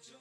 The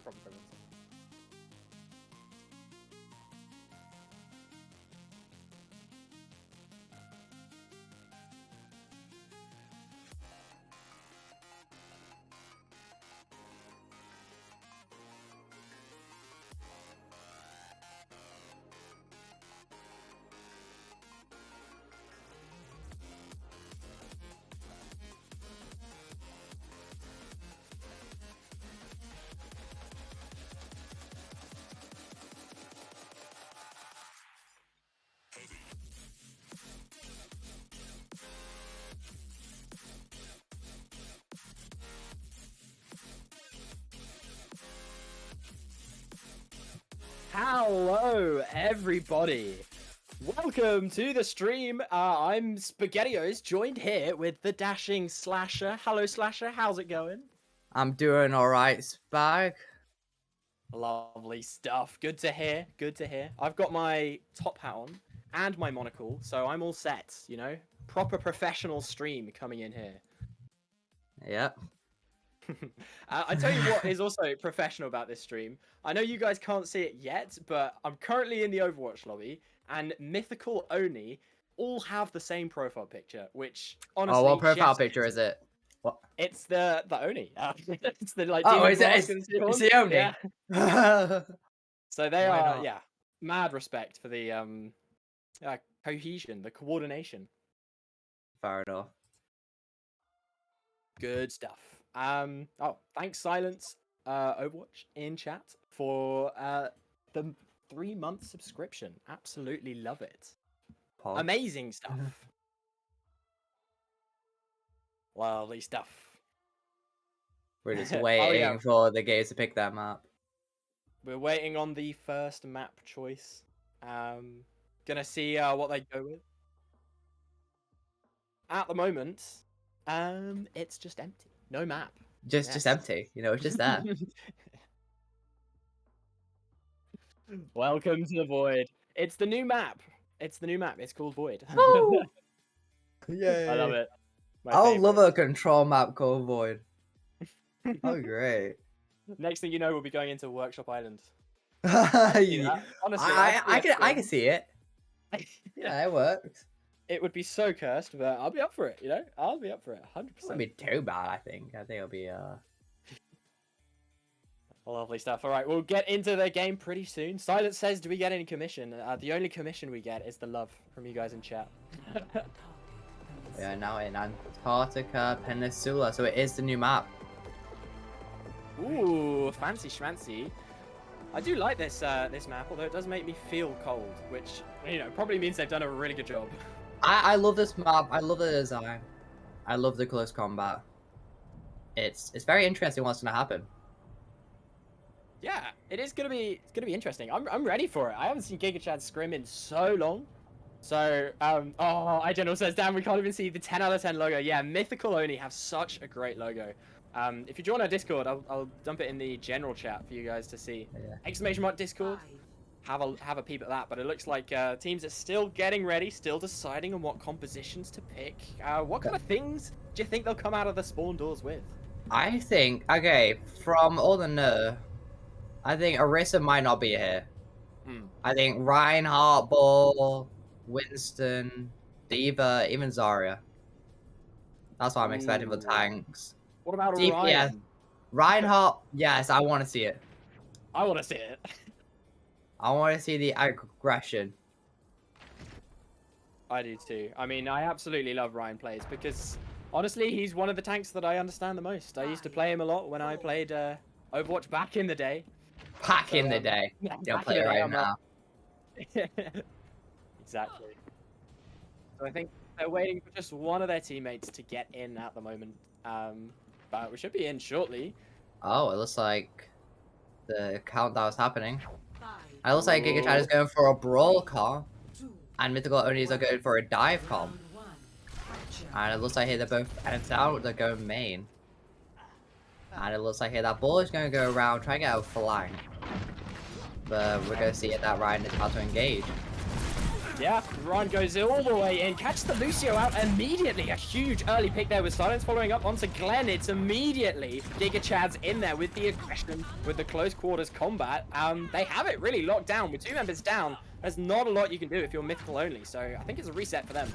problem presents. Hello, everybody. Welcome to the stream. I'm SpaghettiOs, joined here with the dashing Slasher. Hello, Slasher. How's it going? I'm doing all right, Spag. Lovely stuff. Good to hear. Good to hear. I've got my top hat on and my monocle, so I'm all set. You know, proper professional stream coming in here. Yep. I tell you what is also professional about this stream. I know you guys can't see it yet, but I'm currently in the Overwatch lobby, and mythical Oni all have the same profile picture, which honestly. Oh, what profile picture is it? What? It's the Oni. It's the like. Oh, Demon is it? Mask It's and the Oni. Yeah. So they Why are, not? yeah, mad respect for the cohesion, the coordination. Fair enough. Good stuff. Oh, thanks, Silence, Overwatch in chat for the 3-month subscription. Absolutely love it. Amazing stuff. Lovely stuff. We're just waiting for the games to pick that map. We're waiting on the first map choice. Gonna see what they go with. At the moment, it's just empty. No map. Just empty. You know, it's just there. Welcome to the Void. It's the new map. It's the new map. It's called Void. Yay. I love it. I love a control map called Void. Oh, great. Next thing you know, we'll be going into Workshop Island. Honestly, I can see it. Yeah, it works. It would be so cursed, but I'll be up for it, you know? I'll be up for it, 100%. It wouldn't be too bad, I think. I think it'll be, Lovely stuff. All right, we'll get into the game pretty soon. Silence says, do we get any commission? The only commission we get is the love from you guys in chat. We are now in Antarctica Peninsula, so it is the new map. Ooh, fancy schmancy. I do like this this map, although it does make me feel cold, which, you know, probably means they've done a really good job. I love this map. I love the design. I love the close combat. It's very interesting what's gonna happen. Yeah, it's gonna be interesting. I'm ready for it. I haven't seen gigachads scrim in so long. So oh, iGeneral says, damn, we can't even see the 10 out of 10 logo. Yeah, Mythical only have such a great logo. If you join our Discord, I'll dump it in the general chat for you guys to see. Yeah. Exclamation mark Discord. Have a peep at that. But it looks like teams are still getting ready, still deciding on what compositions to pick. What kind of things do you think they'll come out of the spawn doors with? I think, okay, from all the nerf, I think Orisa might not be here. I think Reinhardt, Ball, Winston, Diva, even Zarya. That's what I'm expecting for tanks. What about DPS. Ryan? Reinhardt, yes, I want to see it. I want to see it. I want to see the aggression. I do too. I mean, I absolutely love Ryan plays because, honestly, he's one of the tanks that I understand the most. I used to play him a lot when I played Overwatch back in the day. Back in the day. Yeah, Don't play it right now. Exactly. So I think they're waiting for just one of their teammates to get in at the moment. But we should be in shortly. Oh, it looks like the countdown is happening. It looks like Gigachad is going for a brawl comp, and Mythical Onis are going for a dive comp. And it looks like here they're both empty out, they're going main. And it looks like here that ball is going to go around, try to get a flank. But we're going to see it that Ryan is about to engage. Yeah, Ryan goes all the way in, catches the Lucio out immediately. A huge early pick there with Silence following up onto Glenn. It's immediately gigachads in there with the aggression, with the close quarters combat. They have it really locked down. With 2 members down, there's not a lot you can do if you're mythical only. So I think it's a reset for them.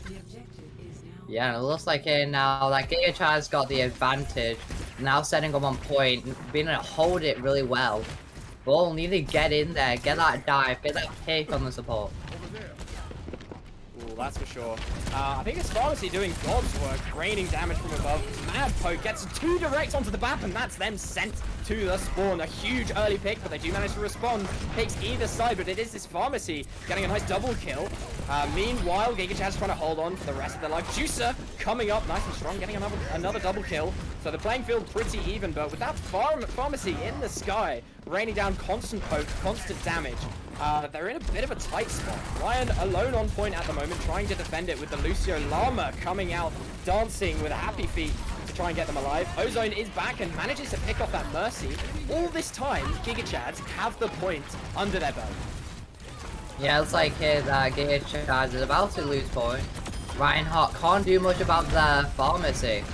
Yeah, and it looks like here now that Gigachad's got the advantage. Now setting up on point, being able to hold it really well. Ball need to get in there, get that dive, get that pick on the support. Ooh, that's for sure. I think it's Pharmacy doing God's work, raining damage from above. Mad Poke gets 2 directs onto the map, and that's them sent to the spawn. A huge early pick, but they do manage to respond. Picks either side, but it is this Pharmacy getting a nice double kill. Meanwhile, GigaChad's trying to hold on for the rest of their life. Juicer coming up nice and strong, getting another double kill. So the playing field pretty even, but with that Pharmacy in the sky, raining down constant poke, constant damage. They're in a bit of a tight spot. Ryan alone on point at the moment, trying to defend it with the Lucio Llama coming out, dancing with happy feet to try and get them alive. Ozone is back and manages to pick off that Mercy. All this time, GigaChads have the point under their belt. Yeah, it's like here that Gigachad is about to lose point. Reinhardt can't do much about the Pharmacy,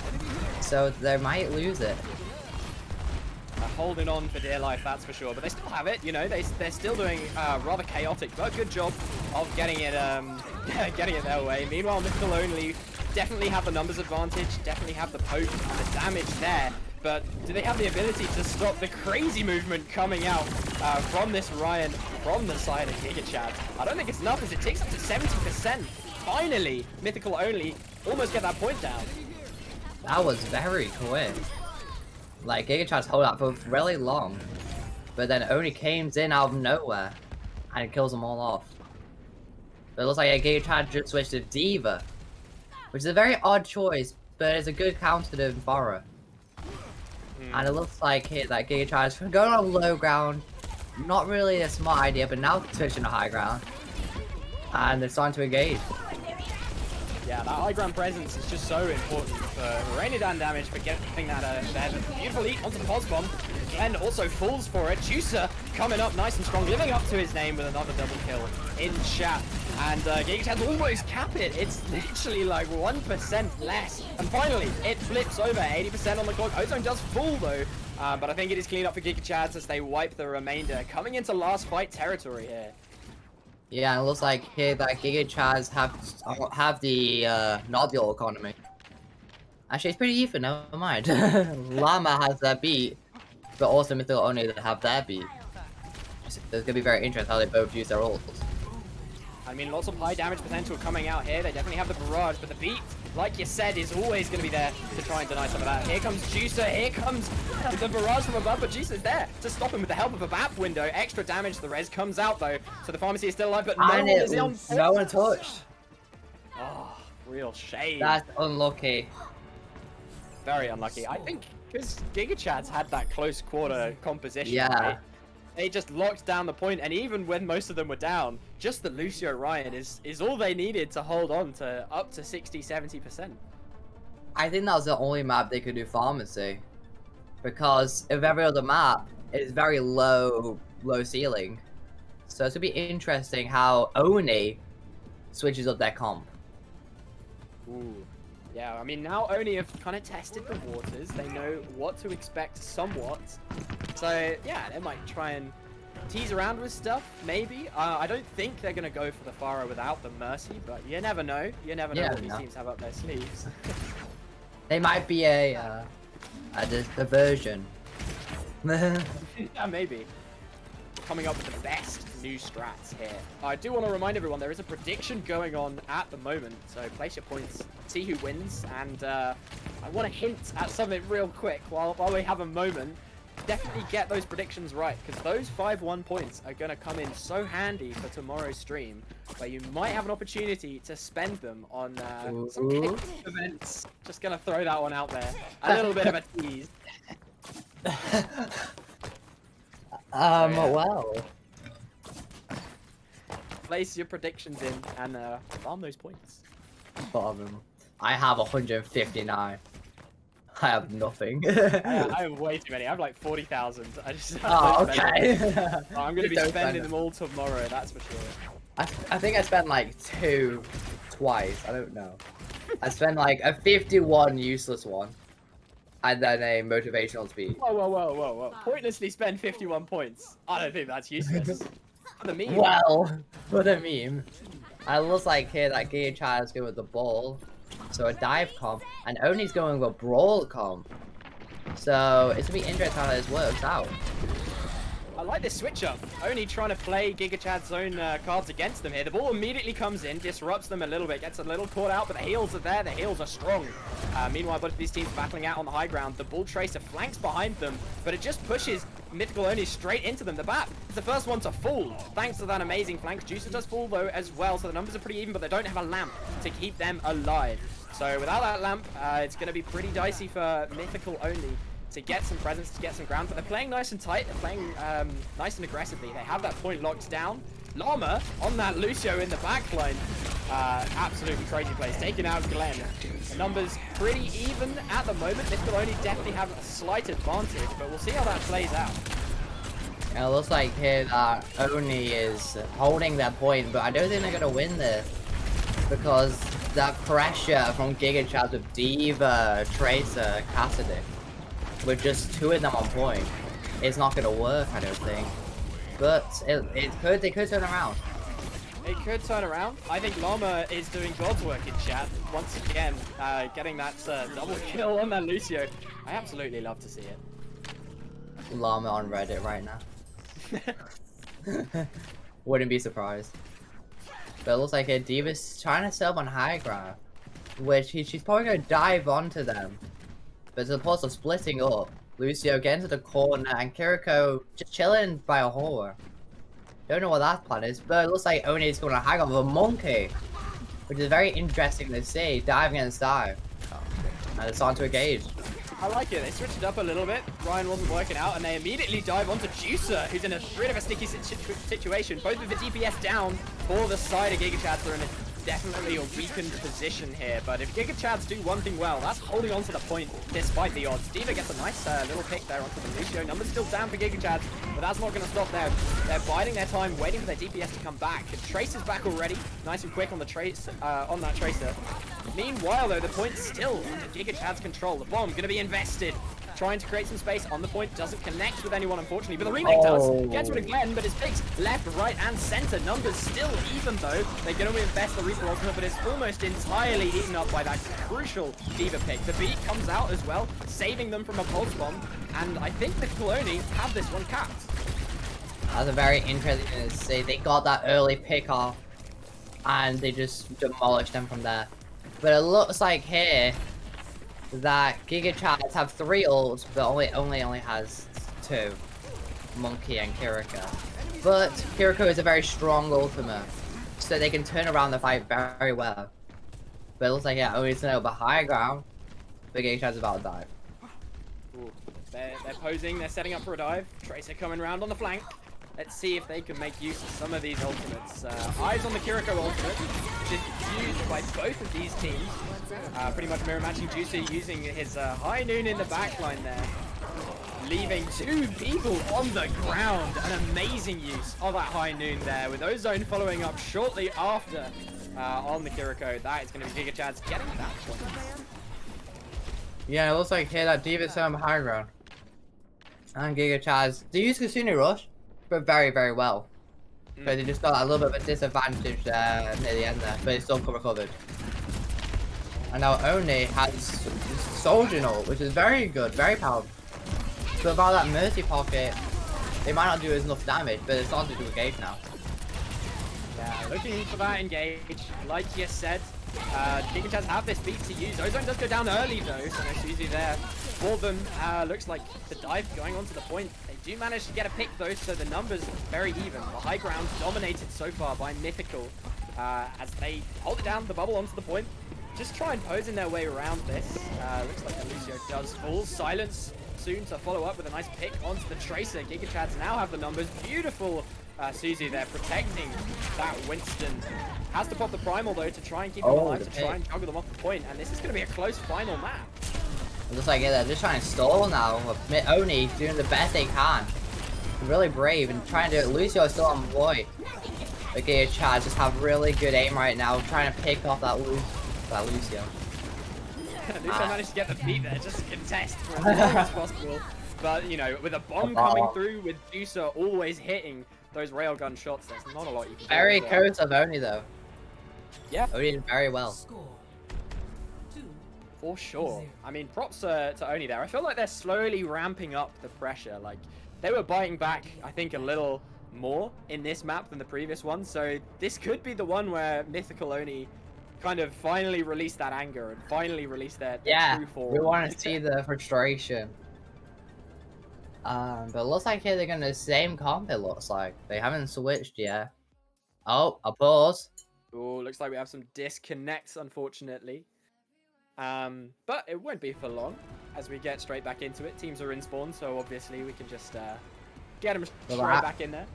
so they might lose it. Holding on for dear life, that's for sure. But they still have it, you know. They're still doing rather chaotic, but good job of getting it getting it their way. Meanwhile, Mythical only definitely have the numbers advantage, definitely have the poke and the damage there. But do they have the ability to stop the crazy movement coming out from this Ryan from the side of GigaChad? I don't think it's enough, as it takes up to 70%. Finally, Mythical only almost get that point down. That was very quick. Like, Gigachad's hold out for really long, but then only came in out of nowhere and kills them all off. But it looks like a gigachad just switched to Diva, which is a very odd choice, but it's a good counter to Pharah. And it looks like here that gigachad is going on low ground. Not really a smart idea, but now switching to high ground. And they're starting to engage. Yeah, that high ground presence is just so important for raining down damage, for getting that beautiful eat onto the pulse bomb. Glenn also falls for it. Juicer coming up nice and strong, living up to his name with another double kill in chat. And gigachads almost cap it. It's literally like 1% less. And finally, it flips over 80% on the clock. Ozone does fall though, but I think it is clean up for gigachads as they wipe the remainder, coming into last fight territory here. Yeah, and it looks like here that gigachads have the nodule economy. Actually, it's pretty even, never mind. Llama has their beat, but also mythical only that have their beat. So it's gonna be very interesting how they both use their ults. I mean, lots of high damage potential coming out here. They definitely have the barrage, but the beat, like you said, is always going to be there to try and deny some of that. Here comes Juicer, here comes the barrage from above, but Juicer's there to stop him with the help of a BAP window. Extra damage, the res comes out though, so the pharmacy is still alive, but no one is on point. No one touched. Oh, real shame. That's unlucky. Very unlucky. I think because gigachads had that close quarter composition, Yeah. right? They just locked down the point, and even when most of them were down, just the Lucio Ryan is all they needed to hold on to up to 60-70%. I think that was the only map they could do pharmacy. Because if every other map is very low ceiling. So it's gonna be interesting how Oni switches up their comp. Ooh. Yeah, I mean, now Oni have kind of tested the waters. They know what to expect somewhat. So, yeah, they might try and tease around with stuff, maybe. I don't think they're going to go for the Pharah without the Mercy, but you never know. You never know what these teams have up their sleeves. They might be a diversion. Yeah, maybe. Coming up with the best new strats here. I do want to remind everyone there is a prediction going on at the moment, so place your points, see who wins, and I want to hint at something real quick while we have a moment. Definitely get those predictions right, because those 5-1 points are going to come in so handy for tomorrow's stream, where you might have an opportunity to spend them on some kick events. Just going to throw that one out there. A little bit of a tease. Well. Place your predictions in and farm those points. I have 159. I have nothing. I have way too many. I have like 40,000. I just. Oh, okay. I'm gonna be spending them all tomorrow. That's for sure. I think I spent like 2 twice. I don't know. I spent like a 51 useless one, and then a motivational speed. Whoa. Pointlessly spend 51 points. I don't think that's useless. For the meme. Well, for the meme. I looks like here that Gigachad is going with the ball. So a dive comp, and Oni's going with a brawl comp. So it's gonna be interesting how this works out. I like this switch up. Oni trying to play Gigachad's own cards against them here. The ball immediately comes in, disrupts them a little bit, gets a little caught out, but the heals are there. The heals are strong. Meanwhile, both of these teams battling out on the high ground. The Bull Tracer flanks behind them, but it just pushes Mythical Oni straight into them. The BAP is the first one to fall, thanks to that amazing flank. Juicer does fall though as well, so the numbers are pretty even, but they don't have a lamp to keep them alive. So without that lamp, it's going to be pretty dicey for Mythical Oni to get some presence, to get some ground, but they're playing nice and tight, they're playing nice and aggressively. They have that point locked down. Llama on that Lucio in the backline. Absolutely crazy plays, taking out Glenn. The numbers pretty even at the moment. Mythical Oni definitely have a slight advantage, but we'll see how that plays out. It looks like here that Oni is holding their point, but I don't think they're going to win this. Because that pressure from Gigachad with Diva, Tracer, Cassidy, with just 2 of them on point, it's not going to work, I don't think. But they could turn around. It could turn around. I think Llama is doing God's work in chat once again, getting that double kill on that Lucio. I absolutely love to see it. Llama on Reddit right now. Wouldn't be surprised. But it looks like Diva's trying to set up on high ground, which she's probably going to dive onto them. But as opposed to splitting up, Lucio getting to the corner and Kiriko just chilling by a horror. Don't know what that plan is, but it looks like Oni is going to hang on with a monkey, which is very interesting to see. Dive against dive. And it's on to engage. I like it. They switched it up a little bit. Ryan wasn't working out, and they immediately dive onto Juicer, who's in a bit of a sticky situation. Both of the DPS down for the side of gigachads. They're in a definitely a weakened position here, but if gigachads do one thing well, that's holding on to the point despite the odds. D.Va gets a nice little pick there onto the Lucio. Numbers still down for gigachads, but that's not going to stop them. They're biding their time, waiting for their DPS to come back. Trace is back already, nice and quick on the trace on that tracer. Meanwhile, though, the point's still under gigachads' control. The bomb going to be invested. Trying to create some space on the point, doesn't connect with anyone, unfortunately, but the remake does. Gets it again, but it's picks left, right, and center. Numbers still even, though. They're going to invest the Reaper ultimate, but it's almost entirely eaten up by that crucial D.Va pick. The beat comes out as well, saving them from a pulse bomb, and I think the Coloni have this one capped. That's a very interesting thing to see. They got that early pick off, and they just demolished them from there. But it looks like here that gigachads have 3 ults, but only has 2, Monkey and Kiriko. But Kiriko is a very strong ultimate, so they can turn around the fight very well. But it looks like Oni's a little bit high ground, but gigachads about to dive. Ooh, they're posing, they're setting up for a dive. Tracer coming around on the flank. Let's see if they can make use of some of these ultimates. Eyes on the Kiriko ultimate, which is used by both of these teams. Pretty much mirror matching Juicy using his high noon in the backline there. Leaving 2 people on the ground. An amazing use of that high noon there, with Ozone following up shortly after on the Kiriko. That is going to be gigachads getting that point. Yeah, it looks like here that D.Va's on high ground. And gigachads, they use Kasuni Rush, but very well. But they just got a little bit of a disadvantage there near the end there, but it's still recovered. And now Oni has Soldier ult, which is very good, very powerful. But without that Mercy Pocket, they might not do as enough damage, but it's starting to engage now. Yeah, looking for that engage. Like you said, gigachads have this beat to use. Ozone does go down early though, so no Suzy there for them. Looks like the dive going onto the point. They do manage to get a pick though, so the numbers very even. The high ground dominated so far by Mythical as they hold it down, the bubble onto the point. Just try and pose in their way around this. Looks like Lucio does fall. Silence soon to follow up with a nice pick onto the Tracer. gigachads now have the numbers. Beautiful Suzy there protecting that Winston. Has to pop the Primal though to try and keep them alive, to try and juggle them off the point. And this is going to be a close final map. It looks like they're just trying to stall now. Oni doing the best they can. Really brave and trying to do it. Lucio is still on point. The gigachads just have really good aim right now, trying to pick off that Lucio. Lucio managed to get the beat there, just to contest for as long as possible. But, you know, with a bomb coming through, with Juicer always hitting those railgun shots, there's not a lot you can do. Very close of Oni, though. Yeah. Oni did very well. For sure. I mean, props to Oni there. I feel like they're slowly ramping up the pressure. Like, they were biting back, I think, a little more in this map than the previous one. So this could be the one where Mythical Oni kind of finally release that anger and finally release their true form. We want to see the frustration. But it looks like here they're going to the same comp, it looks like. They haven't switched yet. Oh, a pause. Oh, looks like we have some disconnects, unfortunately. But it won't be for long as we get straight back into it. Teams are in spawn, so obviously we can just get them straight back in there.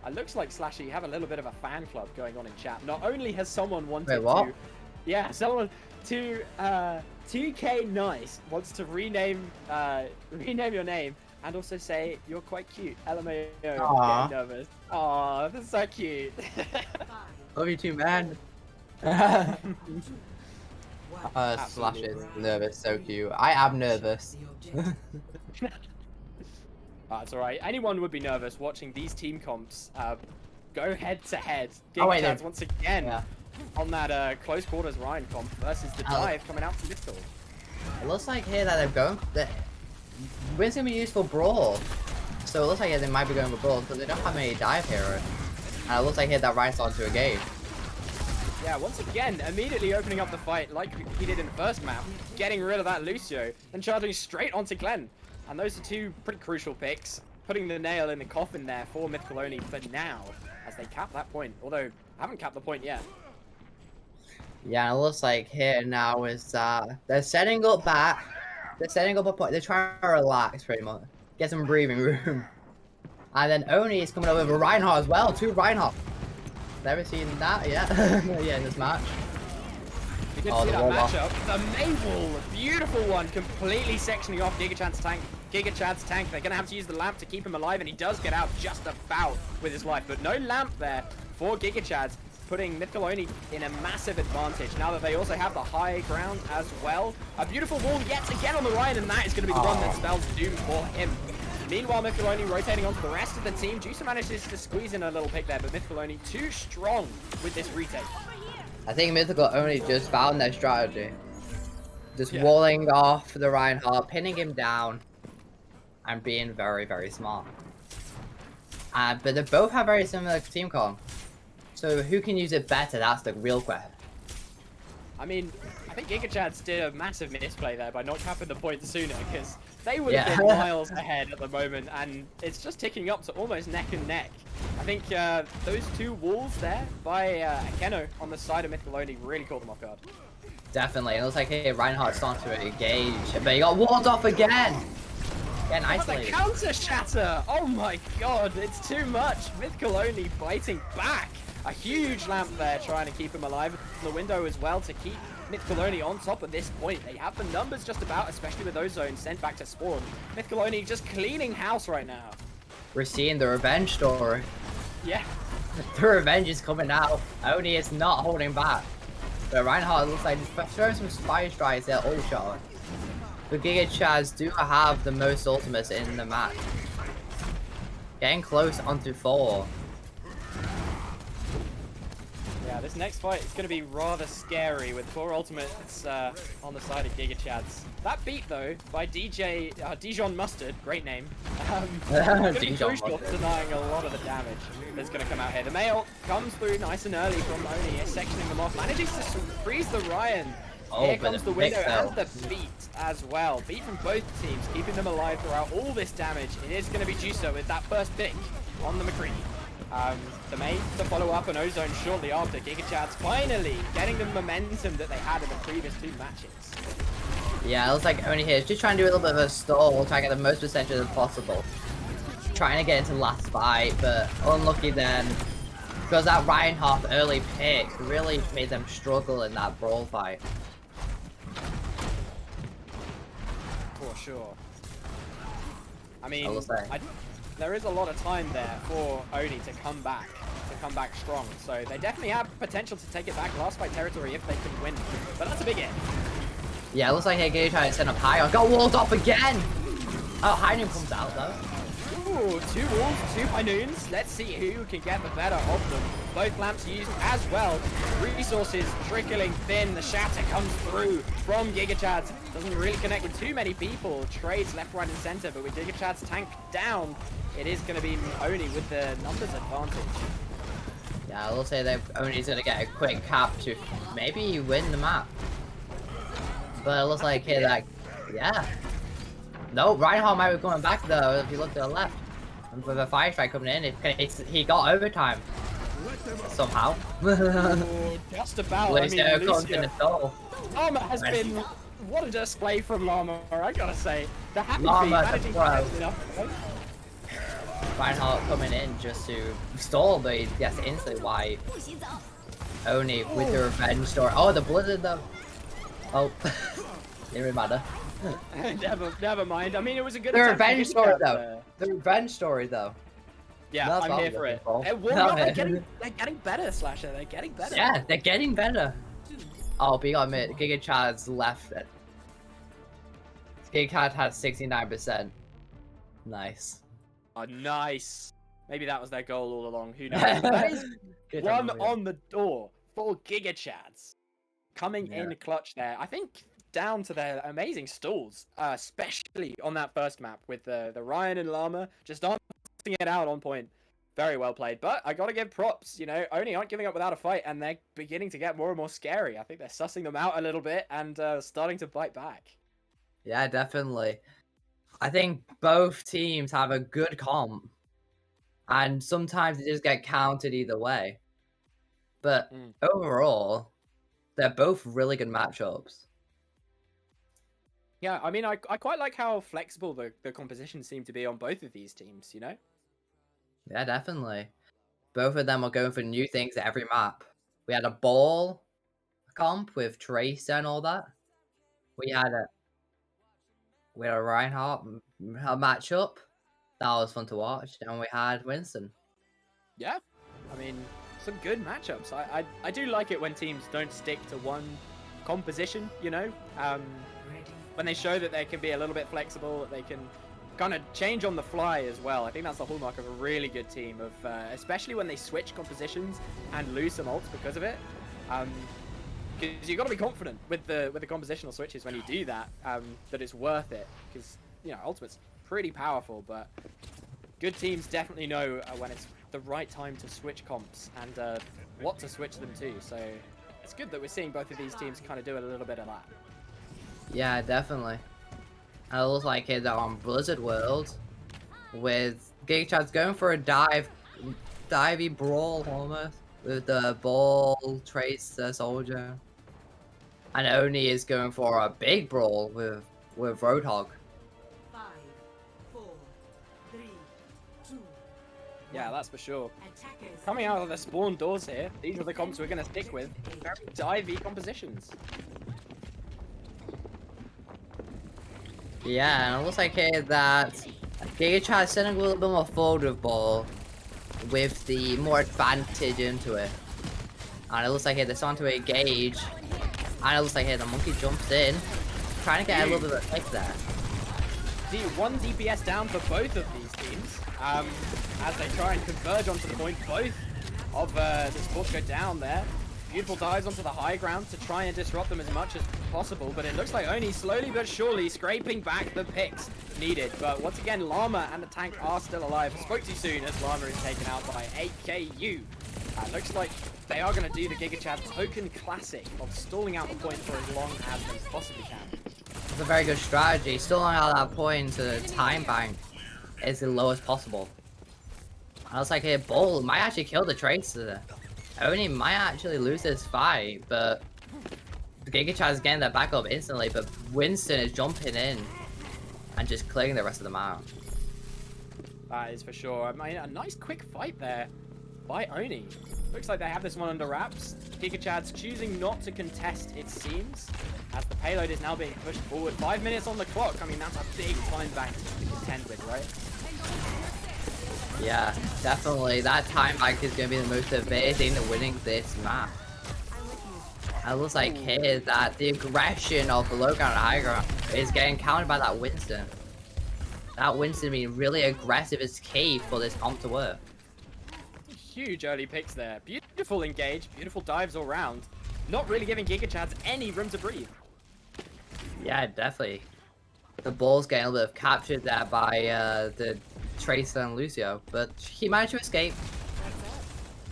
It looks like Slashy have a little bit of a fan club going on in chat. Not only has someone wanted to... Yeah, someone to... 2K Nice wants to rename your name and also say you're quite cute. LMAO, getting nervous. Aw, that's so cute. Love you too, man. Slash is nervous, so cute. I am nervous. It's alright. Anyone would be nervous watching these team comps go head to head. Gigachads once again on that close quarters Ryan comp versus the dive coming out from Mythical. It looks like here that they're going. Where's gonna be used for brawl? So it looks like they might be going for brawl because they don't have any dive heroes. And it looks like here that Ryan's on to a game. Yeah, once again, immediately opening up the fight like he did in the first map, getting rid of that Lucio and charging straight onto Glenn. And those are 2 pretty crucial picks. putting the nail in the coffin there for Mythical Oni for now, as they cap that point. Although, haven't capped the point yet. Yeah, it looks like here now is they're setting up back. They're setting up a point. They're trying to relax pretty much. Get some breathing room. And then Oni is coming up with a Reinhardt as well. 2 Reinhardt. Never seen that yet. Yeah, in this match. You can see that matchup. The Mabel, beautiful one, completely sectioning off Gigachad's tank. They're going to have to use the lamp to keep him alive, and he does get out just about with his life. But no lamp there for Gigachads, putting Mythical Oni in a massive advantage. Now that they also have the high ground as well. A beautiful wall yet again on the Ryan, and that is going to be the one that spells doom for him. Meanwhile, Mythical Oni rotating onto the rest of the team. Juicer manages to squeeze in a little pick there, but Mythical Oni too strong with this retake. I think Mythical Oni just found their strategy. Just walling off the Reinhardt, pinning him down, and being very, very smart. But they both have very similar team comp. So who can use it better? That's the real question. I mean, I think Gigachads did a massive misplay there by not capping the point sooner, because they would have been miles ahead at the moment, and it's just ticking up to almost neck and neck. I think those 2 walls there by Akeno on the side of Mythical Oni really caught them off guard. Definitely. It looks like hey, Reinhardt's starting to engage, but he got walled off again. Again, isolated. The counter shatter! Oh my god, it's too much. Mythical Oni biting back. A huge lamp there trying to keep him alive in the window as well to keep Mythical Oni on top at this point. They have the numbers just about, especially with those zones sent back to spawn. Mythical Oni just cleaning house right now. We're seeing the revenge story. Yeah. The revenge is coming out. Oni is not holding back. But Reinhardt looks like he's throwing some fire strikes there, all shot. The Gigachads do have the most ultimates in the match. Getting close onto 4. Yeah, this next fight is going to be rather scary with 4 ultimates on the side of Gigachads. That beat, though, by Dijon Mustard, great name, going to be crucial for denying a lot of the damage that's going to come out here. The mail comes through nice and early from Oni, sectioning them off, manages to freeze the Ryan. Here comes the window and the beat as well. Beat from both teams, keeping them alive throughout all this damage. It is going to be Juicer with that first pick on the McCree. The May to follow up an Ozone shortly after. Gigachads finally getting the momentum that they had in the previous 2 matches. Yeah, it looks like Oni here is just trying to do a little bit of a stall, trying to get the most percentage as possible. Trying to get into the last fight, but unlucky then. Because that Reinhardt early pick really made them struggle in that brawl fight. For sure. I mean, there is a lot of time there for Oni to come back strong. So they definitely have potential to take it back last fight territory if they can win. But that's a big if. Yeah, it looks like Hagee trying to send up High. Got walled off again! Oh, High Noon comes out though. Ooh, 2 walls, 2 high noons. Let's see who can get the better of them. Both lamps used as well. Resources trickling thin. The shatter comes through from Gigachads. Doesn't really connect with too many people. Trades left, right, and center. But with Gigachads tank down, it is going to be Oni with the numbers advantage. Yeah, I will say that Oni's going to get a quick cap to maybe win the map. But it looks like here that, yeah. No, Reinhardt might be coming back though if you look to the left. And with a fire strike coming in, he got overtime. Somehow. Ooh, just about. I mean, Llama has been, what a display from Llama, I gotta say. The happy feet managing to Reinhardt coming in just to stall, but he gets instantly wiped. Oni with the revenge story. Oh, the blizzard though. Oh, didn't really matter. Never mind. I mean, it was a good. The revenge story though. The revenge story though. Yeah, I'm here for it. They're getting better, Slasher. They're getting better. Yeah, they're getting better. Oh, but you gotta admit, Gigachad's left it. Gigachad has 69%. Nice. Oh, nice. Maybe that was their goal all along. Who knows? That is one on the door for Gigachads. Coming in clutch there. I think down to their amazing stalls, especially on that first map with the Ryan and Llama just dancing it out on point. Very well played. But I gotta give props, you know, Oni aren't giving up without a fight, and they're beginning to get more and more scary. I think they're sussing them out a little bit and starting to bite back. Yeah, definitely. I think both teams have a good comp, and sometimes they just get countered either way. But Mm. overall, they're both really good matchups. Yeah, I mean, I quite like how flexible the compositions seem to be on both of these teams, you know? Yeah, definitely. Both of them are going for new things at every map. We had a ball comp with Tracer and all that. We had a Reinhardt matchup. That was fun to watch. And we had Winston. Yeah, I mean, some good matchups. I do like it when teams don't stick to one composition, you know? When they show that they can be a little bit flexible, that they can kind of change on the fly as well. I think that's the hallmark of a really good team, of especially when they switch compositions and lose some ults because of it. Because you've got to be confident with the compositional switches when you do that, that it's worth it. Because, you know, Ultimate's pretty powerful, but good teams definitely know when it's the right time to switch comps and what to switch them to. So it's good that we're seeing both of these teams kind of do a little bit of that. Yeah, definitely. And it looks like here that on Blizzard World, with gigachads going for a divey brawl almost, with the ball, Tracer, Soldier. And Oni is going for a big brawl with Roadhog. 5, 4, 3, 2. Yeah, that's for sure. Attackers. Coming out of the spawn doors here, these are the comps we're going to stick with. Very divey compositions. Yeah, and it looks like here that Gigachad is sending a little bit more forward with ball, with the more advantage into it. And it looks like here they're starting to engage. And it looks like here the monkey jumps in, trying to get a little bit of a pick there. See, 1 DPS down for both of these teams, as they try and converge onto the point. Both of the supports go down there. Beautiful dives onto the high ground to try and disrupt them as much as possible, but it looks like Oni slowly but surely scraping back the picks needed. But once again, Llama and the tank are still alive. Spoke too soon as Llama is taken out by AKU. Looks like they are going to do the Gigachad token classic of stalling out the point for as long as they possibly can. It's a very good strategy. Stalling out that point to the time bank is the lowest possible. And it looks like here Bull might actually kill the Tracer. Oni might actually lose this fight, but the Gigachad is getting their back up instantly, but Winston is jumping in and just clearing the rest of them out. That is for sure. I mean, a nice quick fight there by Oni. Looks like they have this one under wraps. Gigachad's choosing not to contest, it seems, as the payload is now being pushed forward. 5 minutes on the clock. I mean, that's a big time bank to contend with, right? Yeah, definitely. That time bank is going to be the most motivating to winning this map. And it looks like here that the aggression of the low ground and high ground is getting countered by that Winston. That Winston being really aggressive is key for this comp to work. Huge early picks there. Beautiful engage, beautiful dives all round. Not really giving Gigachads any room to breathe. Yeah, definitely. The ball's getting a little bit captured there by the Tracer and Lucio, but he managed to escape.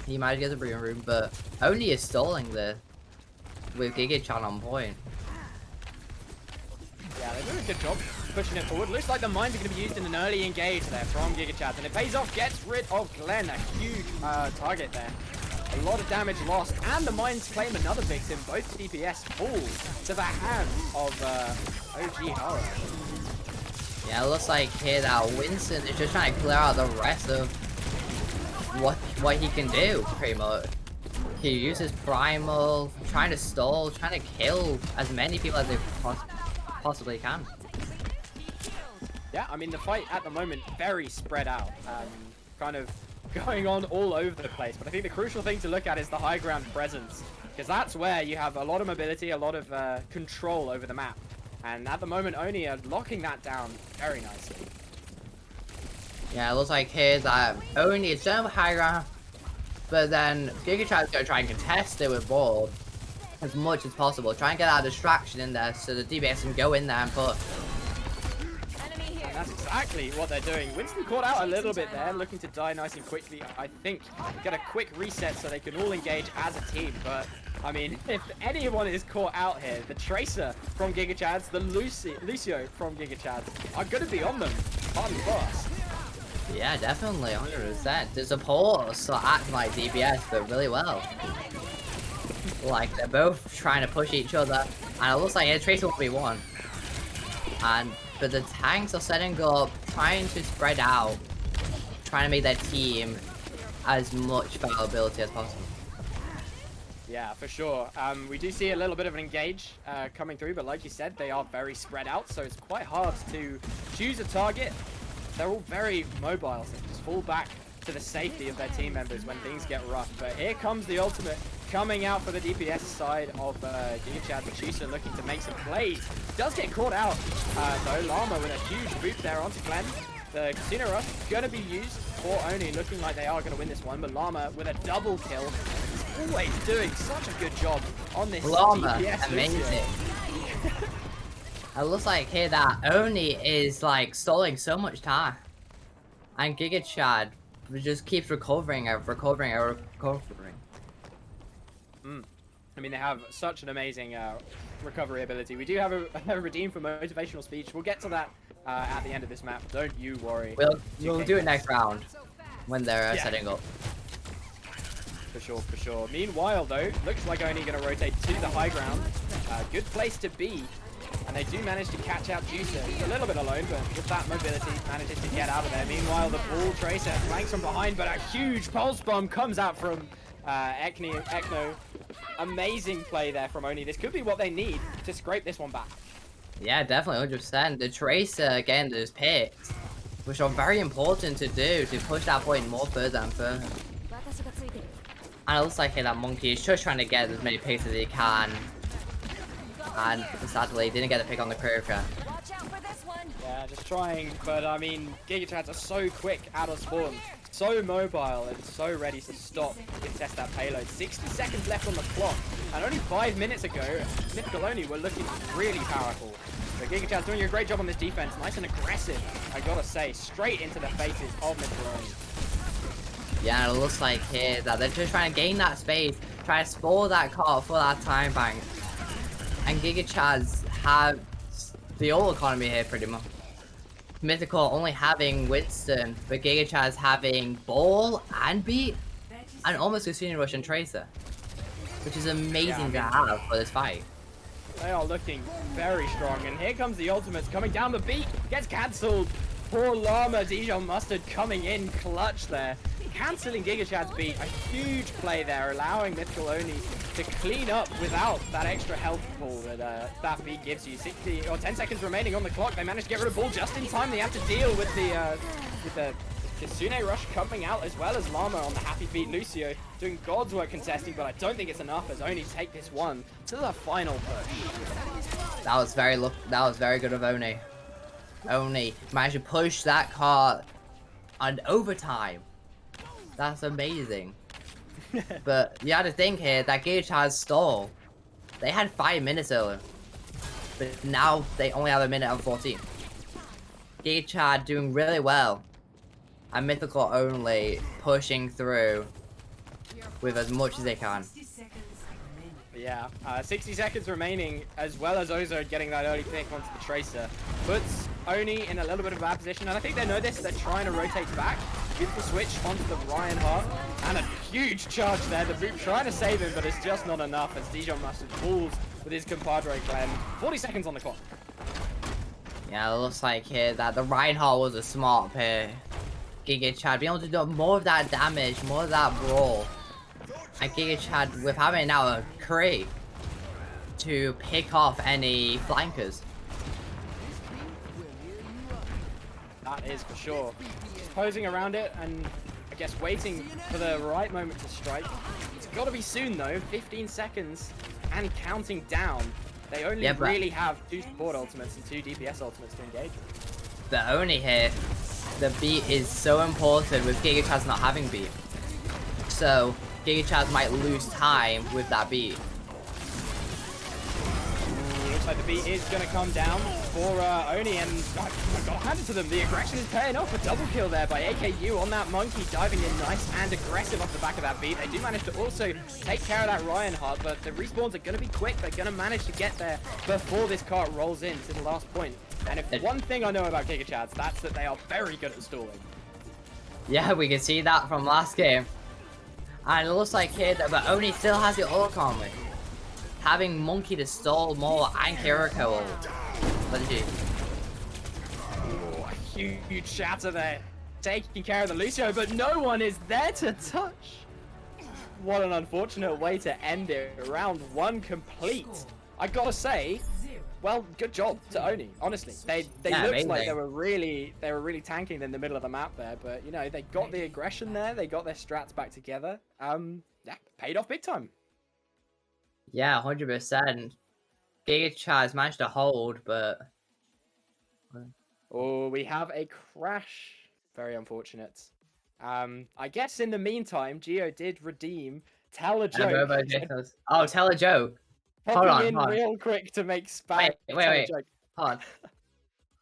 He managed to get the breathing room, but Oni is stalling this with Gigachad on point. Yeah, they're doing a good job pushing it forward. Looks like the mines are going to be used in an early engage there from Gigachads, and it pays off. Gets rid of Glenn, a huge target there. A lot of damage lost, and the mines claim another victim. Both DPS fall to the hands of OG Horror. Yeah, it looks like here that Winston is just trying to clear out the rest of what he can do, pretty much. He uses Primal, trying to stall, trying to kill as many people as they possibly can. Yeah, I mean, the fight at the moment, very spread out. Kind of going on all over the place. But I think the crucial thing to look at is the high ground presence. Because that's where you have a lot of mobility, a lot of control over the map. And at the moment, Oni are locking that down very nicely. Yeah, it looks like here that Oni is done with high ground, but then Gigachad is going to try and contest it with ball as much as possible. Try and get that distraction in there so the DBS can go in there and put. And That's exactly what they're doing. Winston caught out a little bit there, looking to die nice and quickly. I think get a quick reset so they can all engage as a team. But, I mean, if anyone is caught out here, the Tracer from gigachads, the Lucio from gigachads are going to be on them hard and fast. Yeah, definitely, 100%. The supports are acting like DPS, but really well. Like, they're both trying to push each other, and it looks like Tracer will be one. But the tanks are setting up, trying to spread out, trying to make their team as much viability as possible. Yeah, for sure. We do see a little bit of an engage coming through, but like you said, they are very spread out, so it's quite hard to choose a target. They're all very mobile, so just fall back to the safety of their team members when things get rough. But here comes the ultimate coming out for the DPS side of Gigachad. Medusa looking to make some plays. Does get caught out, though. Llama with a huge boot there onto Glenn. The Casino Rush going to be used for Oni, looking like they are going to win this one. But Llama with a double kill. He's always doing such a good job on this Llama, DPS amazing. It looks like here that Oni is like stalling so much time. And Gigachad just keeps recovering. I mean, they have such an amazing recovery ability. We do have a redeem for motivational speech. We'll get to that at the end of this map. Don't you worry. We'll do it next round when they're setting up. For sure, for sure. Meanwhile, though, looks like only going to rotate to the high ground. Good place to be. And they do manage to catch out Juicer. He's a little bit alone, but with that mobility, manages to get out of there. Meanwhile, the Ball Tracer flanks from behind, but a huge pulse bomb comes out from Ekno. Amazing play there from Oni. This could be what they need to scrape this one back. Yeah, definitely, 100%. The Tracer getting those picks, which are very important to do to push that point more further and further. And it looks like that Monkey is just trying to get as many picks as he can. And sadly, didn't get a pick on the Croaker. Yeah, just trying, but I mean, Gigachads are so quick out of spawn, so mobile, and so ready to stop and test that payload. 60 seconds left on the clock, and only 5 minutes ago, Mythical only were looking really powerful. So Gigachads doing a great job on this defense, nice and aggressive, I gotta say, straight into the faces of Mythical only. Yeah, it looks like here that they're just trying to gain that space, try to spoil that cart for that time bank. And Gigachads have the old economy here pretty much. Mythical only having Winston, but Gigachads having Ball and Beat, and almost Casino Rush and Tracer. Which is amazing to have for this fight. They are looking very strong, and here comes the ultimates coming down. The beat gets cancelled. Poor Llama, Dijon Mustard coming in clutch there. Cancelling Gigachad's beat, a huge play there, allowing Mythical only to clean up without that extra health pool that that beat gives you. 60 or 10 seconds remaining on the clock. They managed to get rid of Ball just in time. They have to deal with the Kasune Rush coming out, as well as Llama on the happy feet. Lucio doing God's work contesting, but I don't think it's enough as Oni take this one to the final push. That was very good of Oni. Oni managed to push that card on overtime. That's amazing. But you had to think here that Gigachad's stall. They had 5 minutes earlier, but now they only have 1:14. Gigachad doing really well, and Mythical only pushing through with as much as they can. Yeah, 60 seconds remaining, as well as Ozo getting that early pick onto the Tracer. Puts Oni in a little bit of a bad position, and I think they know this. They're trying to rotate back. Beautiful switch onto the Reinhardt, and a huge charge there. The Boop trying to save him, but it's just not enough as Dijon Mustard falls with his compadre Glenn. 40 seconds on the clock. Yeah, it looks like here that the Reinhardt was a smart pair. Gigachad being able to do more of that damage, more of that brawl. And Gigachad with having now a crate to pick off any flankers. That is for sure. Just posing around it and I guess waiting for the right moment to strike. It's got to be soon though. 15 seconds and counting down. They only really have 2 support ultimates and 2 DPS ultimates to engage with. But only here, the beat is so important with Gigachads not having beat. So Gigachads might lose time with that beat. Looks like the beat is going to come down for Oni, and I've got to hand it to them. The aggression is paying off. A double kill there by AKU on that monkey, diving in nice and aggressive off the back of that beat. They do manage to also take care of that Ryan Heart, but the respawns are going to be quick. They're going to manage to get there before this cart rolls in to the last point. And if one thing I know about gigachads, that's that they are very good at stalling. Yeah, we can see that from last game. And it looks like here that but Oni still has the ult on me. Having Monkey to stall more and Kiriko ult. What did you? Oh, a huge shatter there. Taking care of the Lucio, but no one is there to touch. What an unfortunate way to end it. Round 1 complete. I gotta say, well, good job to Oni. Honestly, they looked amazing. like they were really tanking in the middle of the map there. But you know, they got the aggression there. They got their strats back together. Yeah, paid off big time. Yeah, 100%. gigachads managed to hold, but Oh, we have a crash. Very unfortunate. I guess in the meantime, Geo did redeem. Tell a joke. Oh, tell a joke. Hold Popping in on. real quick to make spam. Wait. Hold on.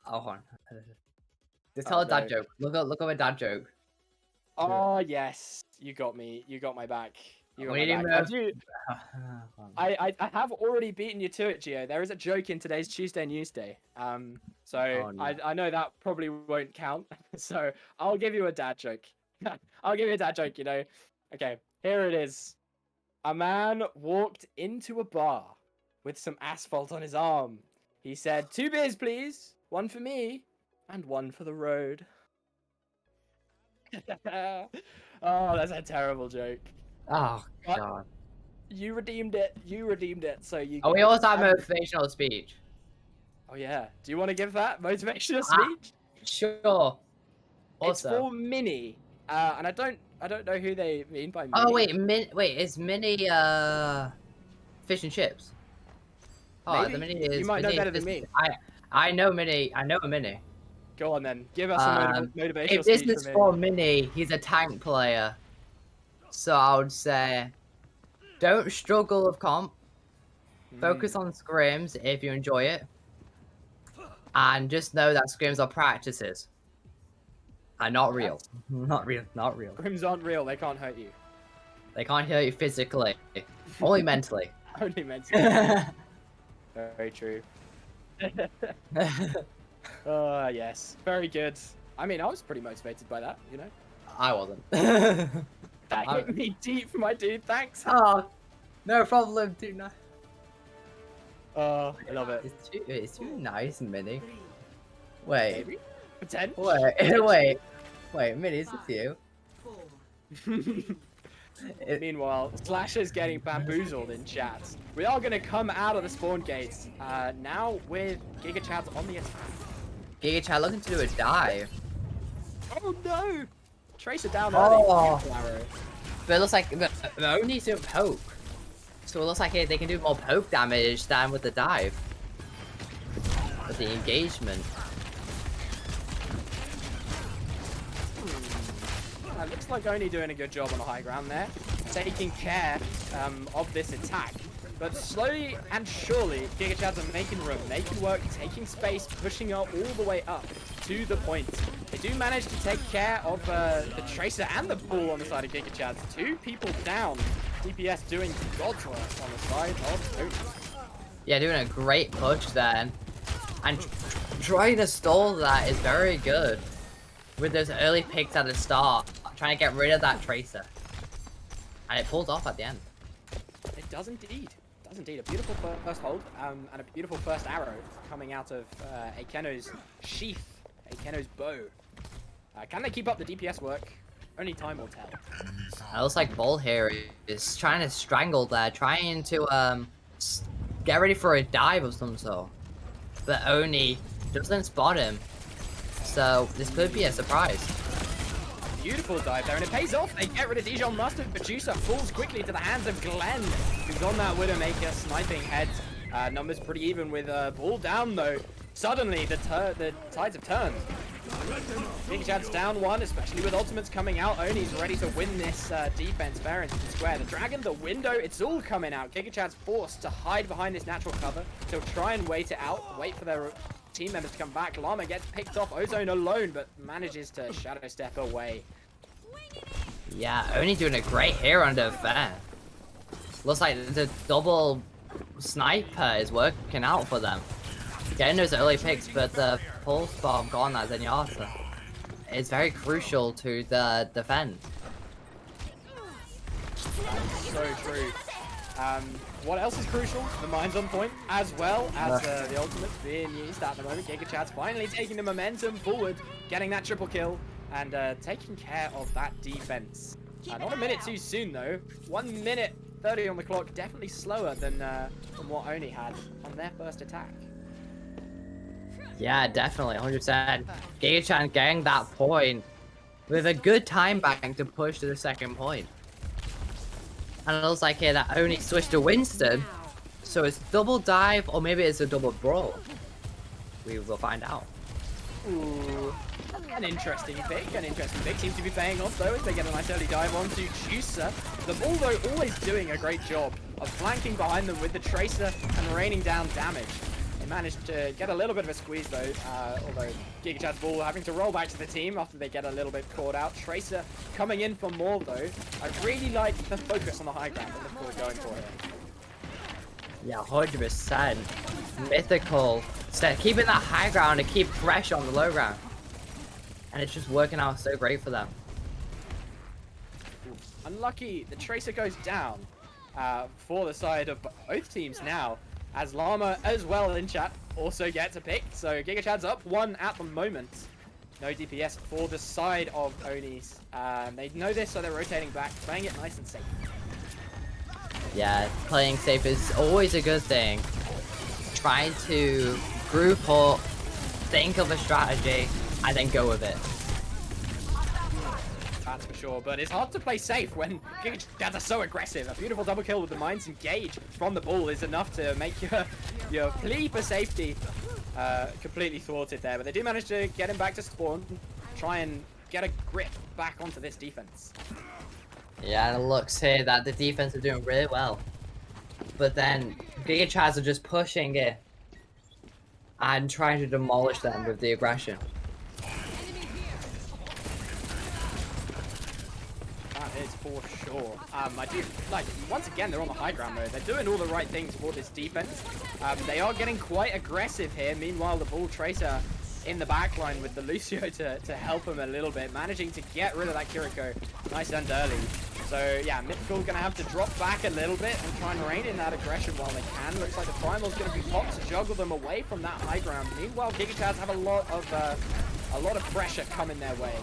Oh, hold on. Just tell a dad joke. Look up a dad joke. Oh yes, you got me. You got my back. You got What my do back. you I have already beaten you to it, Gio. There is a joke in today's Tuesday News Day. So no. I know that probably won't count. So I'll give you a dad joke. I'll give you a dad joke. You know. Okay, here it is. A man walked into a bar with some asphalt on his arm. He said, 2 beers, please. 1 for me and 1 for the road. Oh, that's a terrible joke. Oh, But God. you redeemed it. You redeemed it. So you. Oh, we also have motivational speech. Oh yeah. Do you want to give that motivational speech? Sure. It's Also. for Mini, and I don't know who they mean by Mini. Oh wait, is Mini fish and chips? Oh, Maybe. the Mini is. You might know better than me. I know Mini. I know a Mini. Go on then. Give us a motivational If this speech is for for Mini, he's a tank player. So I would say, don't struggle with comp. Focus on scrims if you enjoy it. And just know that scrims are practices. And not real. Not real. Scrims aren't real. They can't hurt you. They can't hurt you physically. Only mentally. Only mentally. Very true. Yes. Very good. I mean, I was pretty motivated by that, you know? I wasn't. That hit me deep, my dude. Thanks. Oh, no problem, dude. No. Oh, I love it. It's too nice, Mini. Wait. Maybe? Pretend? Wait, Mini, is this you? Meanwhile, Slasher's getting bamboozled in chat. We are going to come out of the spawn gates now with gigachads on the attack. Gigachad looking to do a dive. Oh no! Tracer down Oh. early. But it looks like the only doing poke. So it looks like they can do more poke damage than with the dive. With the engagement. It looks like Oni doing a good job on the high ground there, taking care of this attack. But slowly and surely, gigachads are making room, making work, taking space, pushing up all the way up to the point. They do manage to take care of the Tracer and the Bull on the side of gigachads. 2 people down. DPS doing God's work on the side of Oni. Yeah, doing a great push then. And trying to stall that is very good. With those early picks at the start, trying to get rid of that Tracer. And it pulls off at the end. It does indeed. It does indeed. A beautiful first hold and a beautiful first arrow coming out of Akeno's sheath, Akeno's bow. Can they keep up the DPS work? Only time will tell. It looks like Bull here is trying to strangle there, trying to get ready for a dive of some sort. But Oni doesn't spot him. So this could be a surprise. Beautiful dive there, and it pays off. They get rid of Dijon Mustard. Producer falls quickly to the hands of Glenn, who's on that Widowmaker, sniping heads. Numbers pretty even with Bull down, though. Suddenly, the tides have turned. gigachads down one, especially with ultimates coming out. Oni's ready to win this defense fair and square. The dragon, the window, it's all coming out. Gigachads forced to hide behind this natural cover. They'll try and wait it out, wait for their team members to come back. Llama gets picked off, Ozone alone, but manages to shadow step away. Yeah, Oni doing a great here under fair. Looks like the double sniper is working out for them. Getting those early picks, but the pulse bomb gone as Zenyatta is very crucial to the defense. That's so true. What else is crucial? The mine's on point, as well as the ultimate being used at the moment. gigachads finally taking the momentum forward, getting that triple kill, and taking care of that defense. Not a minute too soon though. 1 minute 30 on the clock, definitely slower than what Oni had on their first attack. Yeah, definitely, 100%. Gigachan getting that point with a good time bank to push to the second point. And it looks like here that Oni switched to Winston, so it's double dive or maybe it's a double brawl. We will find out. Ooh, an interesting pick. Seems to be paying off though as they get a nice early dive onto Juicer. The Bull though always doing a great job of flanking behind them with the Tracer and raining down damage. They managed to get a little bit of a squeeze though, although gigachads Bull having to roll back to the team after they get a little bit caught out. Tracer coming in for more though. I really like the focus on the high ground that Mythical are going for here. Yeah, 100%. Mythical. Keeping that high ground to keep pressure on the low ground. And it's just working out so great for them. Unlucky, the Tracer goes down for the side of both teams now, as Llama as well in chat also gets a pick. So gigachads up 1 at the moment. No DPS for the side of Onis. They know this, so they're rotating back, playing it nice and safe. Yeah, playing safe is always a good thing. Trying to group up, think of a strategy, and then go with it. That's for sure, but it's hard to play safe when gigachads are so aggressive. A beautiful double kill with the mines engage from the Bull is enough to make your plea for safety completely thwarted there. But they do manage to get him back to spawn, try and get a grip back onto this defense. Yeah, and it looks here that the defense are doing really well. But then gigachads are just pushing it and trying to demolish them with the aggression. That is for sure. I do like, once again they're on the high ground though. They're doing all the right things for this defense. They are getting quite aggressive here. Meanwhile, the Bull Tracer in the backline with the Lucio to help him a little bit, managing to get rid of that Kiriko nice and early. So yeah, Mythical gonna have to drop back a little bit and try and rein in that aggression while they can. Looks like the Primal's gonna be popped to juggle them away from that high ground. Meanwhile, gigachads have a lot of pressure coming their way.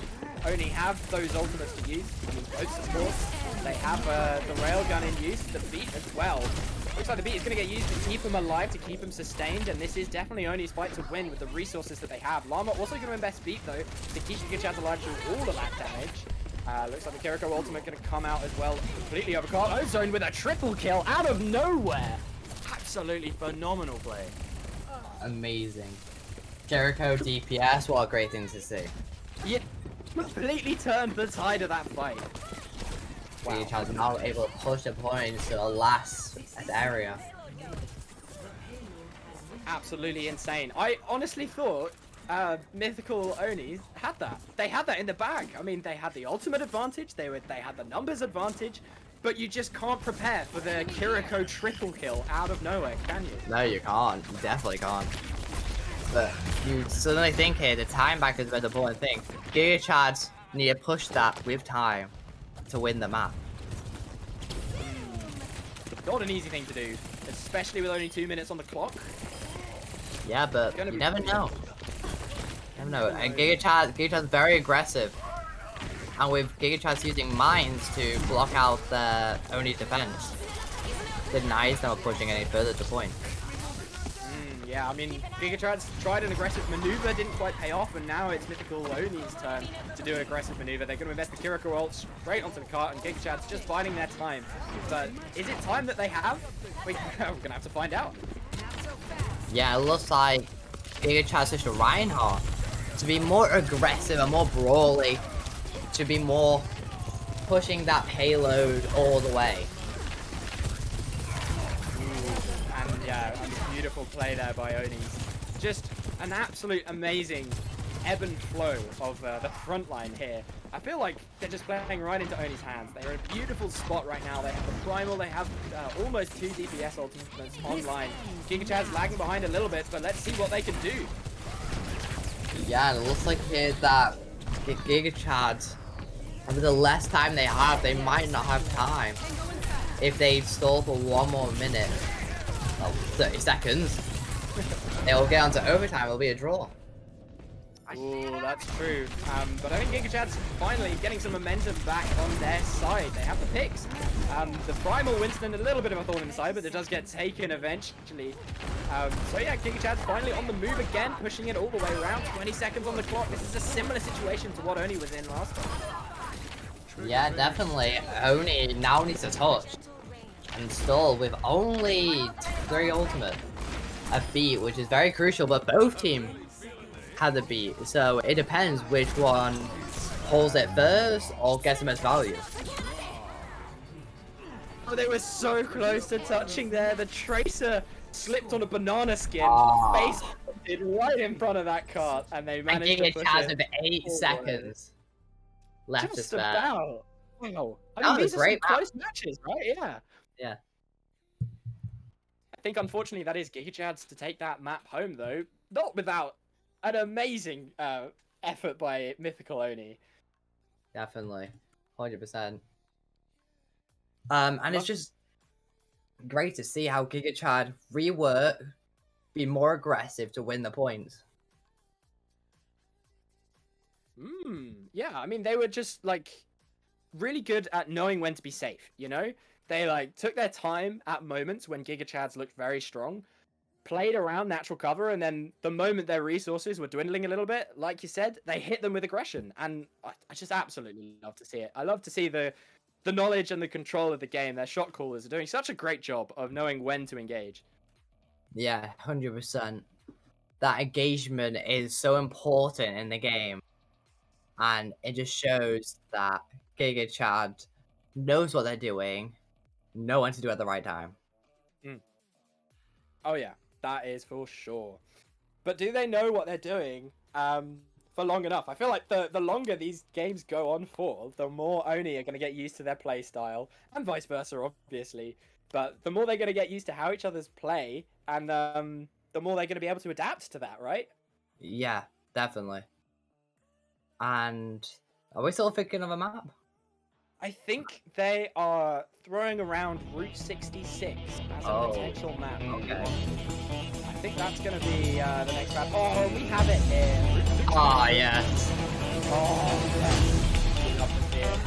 Only have those ultimates to use. I mean, both supports. They have the railgun in use, the beat as well. Looks like the beat is going to get used to keep him alive, to keep him sustained, and this is definitely Oni's fight to win with the resources that they have. Llama also going to invest beat though to keep gigachads alive through all of that damage. Looks like the Kiriko ultimate going to come out as well, completely overcast. Ozone with a triple kill out of nowhere. Absolutely phenomenal play. Amazing. Jericho DPS, what a great thing to see. Yeah, completely turned the tide of that fight. Wow. Gigachads now able to push the points to the last area. Absolutely insane. I honestly thought Mythical Oni had that. They had that in the bag. I mean, they had the ultimate advantage, they had the numbers advantage, but you just can't prepare for the Kiriko triple kill out of nowhere, can you? No, you can't. You definitely can't. But you suddenly think here, the time back is the important thing. Gigachads need to push that with time to win the map. Not an easy thing to do, especially with only 2 minutes on the clock. Yeah, but you never know. You never know. And Gigachads very aggressive. And with Gigachads using mines to block out the Oni defense, denies them of pushing any further to point. Yeah, I mean, gigachads tried an aggressive maneuver, didn't quite pay off, and now it's Mythical Oni's turn to do an aggressive maneuver. They're going to invest the Kiriko ult straight onto the cart, and gigachads just biding their time. But is it time that they have? We're going to have to find out. Yeah, it looks like gigachads switched to Reinhardt to be more aggressive and more brawly, to be more pushing that payload all the way. And yeah, a beautiful play there by Oni. Just an absolute amazing ebb and flow of the front line here. I feel like they're just playing right into Oni's hands. They're in a beautiful spot right now. They have the primal, they have almost 2 DPS ultimates online. gigachads lagging behind a little bit, but let's see what they can do. Yeah, it looks like here that gigachads, with the less time they have, they might not have time. If they stall for 1 more minute, well, 30 seconds, they'll get onto overtime. It'll be a draw. Ooh, that's true. But I think gigachads finally getting some momentum back on their side. They have the picks. The primal Winston, a little bit of a thorn in the side, but it does get taken eventually. So yeah, gigachads finally on the move again, pushing it all the way around. 20 seconds on the clock. This is a similar situation to what Oni was in last time. Yeah, definitely. Oni now needs to touch and stall with only 3 ultimate. A beat, which is very crucial, but both teams had the beat, so it depends which one holds it first or gets the most value. Oh, they were so close to touching there. The Tracer slipped on a banana skin, face planted right in front of that cart, and they managed to push it. With 8 seconds left to spare. About. Wow. I That mean, was these a are great some close matches, right? Yeah. Yeah. I think, unfortunately, that is gigachads to take that map home, though. Not without an amazing effort by mythical Oni. Definitely. 100%. And it's just great to see how gigachad rework, be more aggressive to win the points. Yeah, I mean, they were just, like, really good at knowing when to be safe, you know? They, like, took their time at moments when gigachads looked very strong, played around natural cover, and then the moment their resources were dwindling a little bit, like you said, they hit them with aggression. And I just absolutely love to see it. I love to see the knowledge and the control of the game. Their shot callers are doing such a great job of knowing when to engage. Yeah, 100%. That engagement is so important in the game. And it just shows that gigachad knows what they're doing, know when to do it at the right time. Oh yeah, that is for sure. But do they know what they're doing for long enough? I feel like the longer these games go on for, the more Oni are going to get used to their play style, and vice versa, obviously. But the more they're going to get used to how each other's play, and the more they're going to be able to adapt to that, right? Yeah, definitely. And are we still thinking of a map? I think they are throwing around Route 66 as a potential map. Okay. I think that's going to be the next map. Oh, we have it here. Oh, yes. Oh, yeah. Love to see it.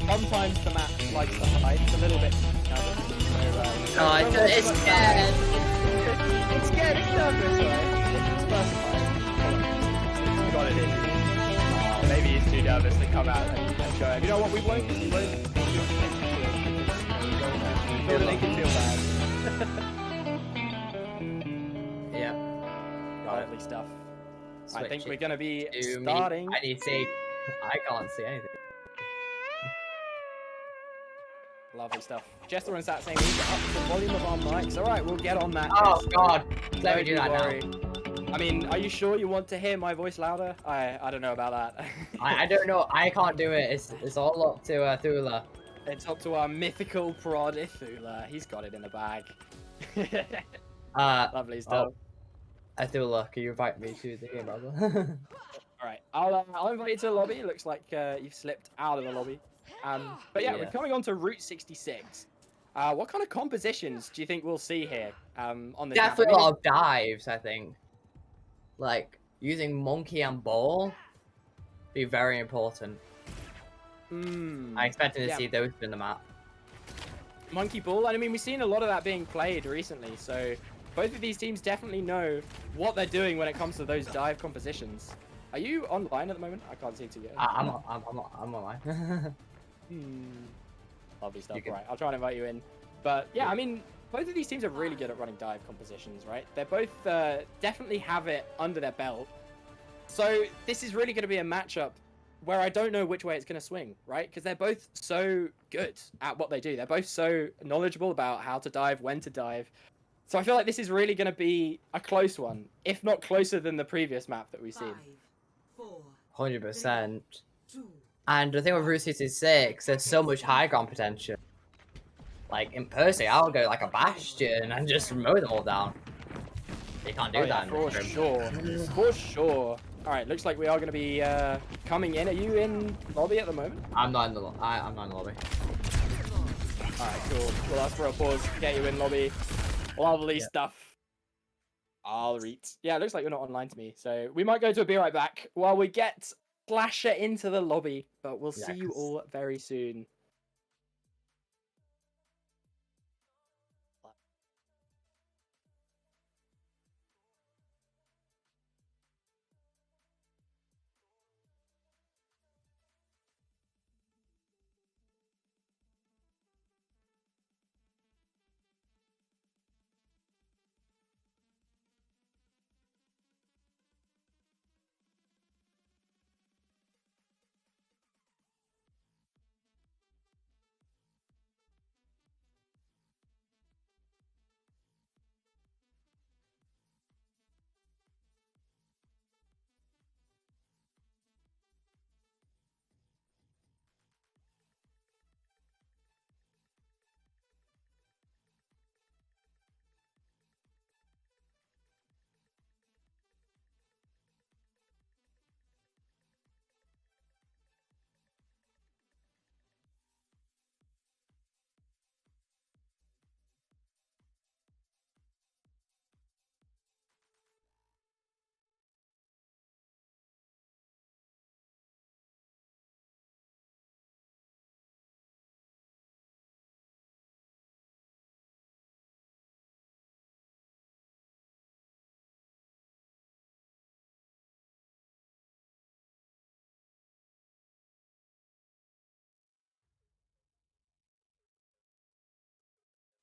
Sometimes the map likes to hide. It's a little bit nervous. So, it's scared. It's scared. It's nervous, right? It's specified. Got it in. Maybe he's too nervous to come out and show him. You know what? We won't so they can feel bad. Yeah. Lovely stuff. I think we're going to be to starting. I need to see. I can't see anything. Lovely stuff. Jester and Sat saying we need to up the volume of our mics. Alright, we'll get on that. Oh, Jester. God. Let me do that worry. now. I mean, are you sure you want to hear my voice louder? I don't know about that. I don't know. I can't do it. It's all up to Thula. It's up to our mythical prod Thula. He's got it in the bag. Lovely stuff. Thula, can you invite me to the game, brother? Alright, I'll invite you to the lobby. It looks like you've slipped out of the lobby. But yeah, we're coming on to Route 66. What kind of compositions do you think we'll see here on this Definitely map? a lot of dives, I think. Like, using monkey and ball be very important. I expected to see those in the map. Monkey ball, I mean, we've seen a lot of that being played recently, so both of these teams definitely know what they're doing when it comes to those dive compositions. Are you online at the moment? I can't see to you. I'm online. Lovely stuff. Right, I'll try and invite you in. But yeah, I mean, both of these teams are really good at running dive compositions, right? They're both definitely have it under their belt. So this is really going to be a matchup where I don't know which way it's going to swing, right? Because they're both so good at what they do. They're both so knowledgeable about how to dive, when to dive. So I feel like this is really going to be a close one, if not closer than the previous map that we've seen. 100%. And the thing with Route 66, there's so much high ground potential. Like, in person, I'll go like a Bastion and just mow them all down. You can't do that. For sure. For sure. Alright, looks like we are going to be coming in. Are you in lobby at the moment? I'm not in the lobby. I'm not in the lobby. Alright, cool. We'll ask for a pause to get you in lobby. Lovely stuff. I'll read. Yeah, it looks like you're not online to me. So we might go to a be right back while we get Slasher into the lobby. But we'll see you all very soon.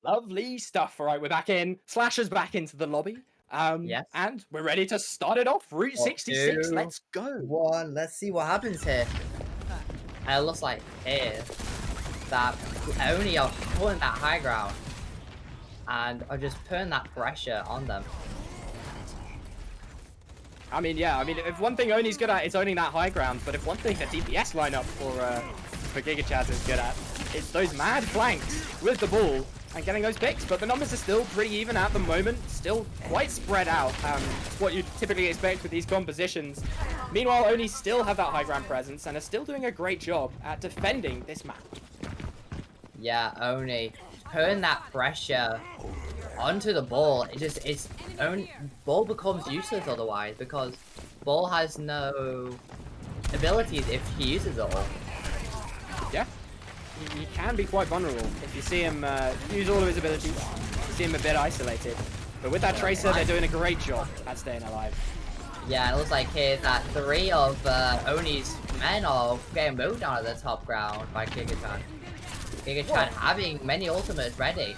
Lovely stuff. All right, we're back in. Slasher's back into the lobby. And we're ready to start it off. Route 66. Let's go. Let's see what happens here. And it looks like here that Oni are holding that high ground and are just putting that pressure on them. I mean, yeah. I mean, if one thing Oni's good at, it's owning that high ground. But if one thing the DPS lineup for gigachads is good at, it's those mad flanks with the ball and getting those picks. But the numbers are still pretty even at the moment, still quite spread out. What you typically expect with these compositions. Meanwhile, Oni still have that high ground presence and are still doing a great job at defending this map. Yeah, Oni putting that pressure onto the ball. Ball becomes useless otherwise because ball has no abilities if he uses it all. Yeah. He can be quite vulnerable if you see him use all of his abilities. You see him a bit isolated. But with that Tracer, they're doing a great job at staying alive. Yeah, it looks like here that 3 of Oni's men are getting mowed down at the top ground by Gigachan. Gigachan having many ultimates ready.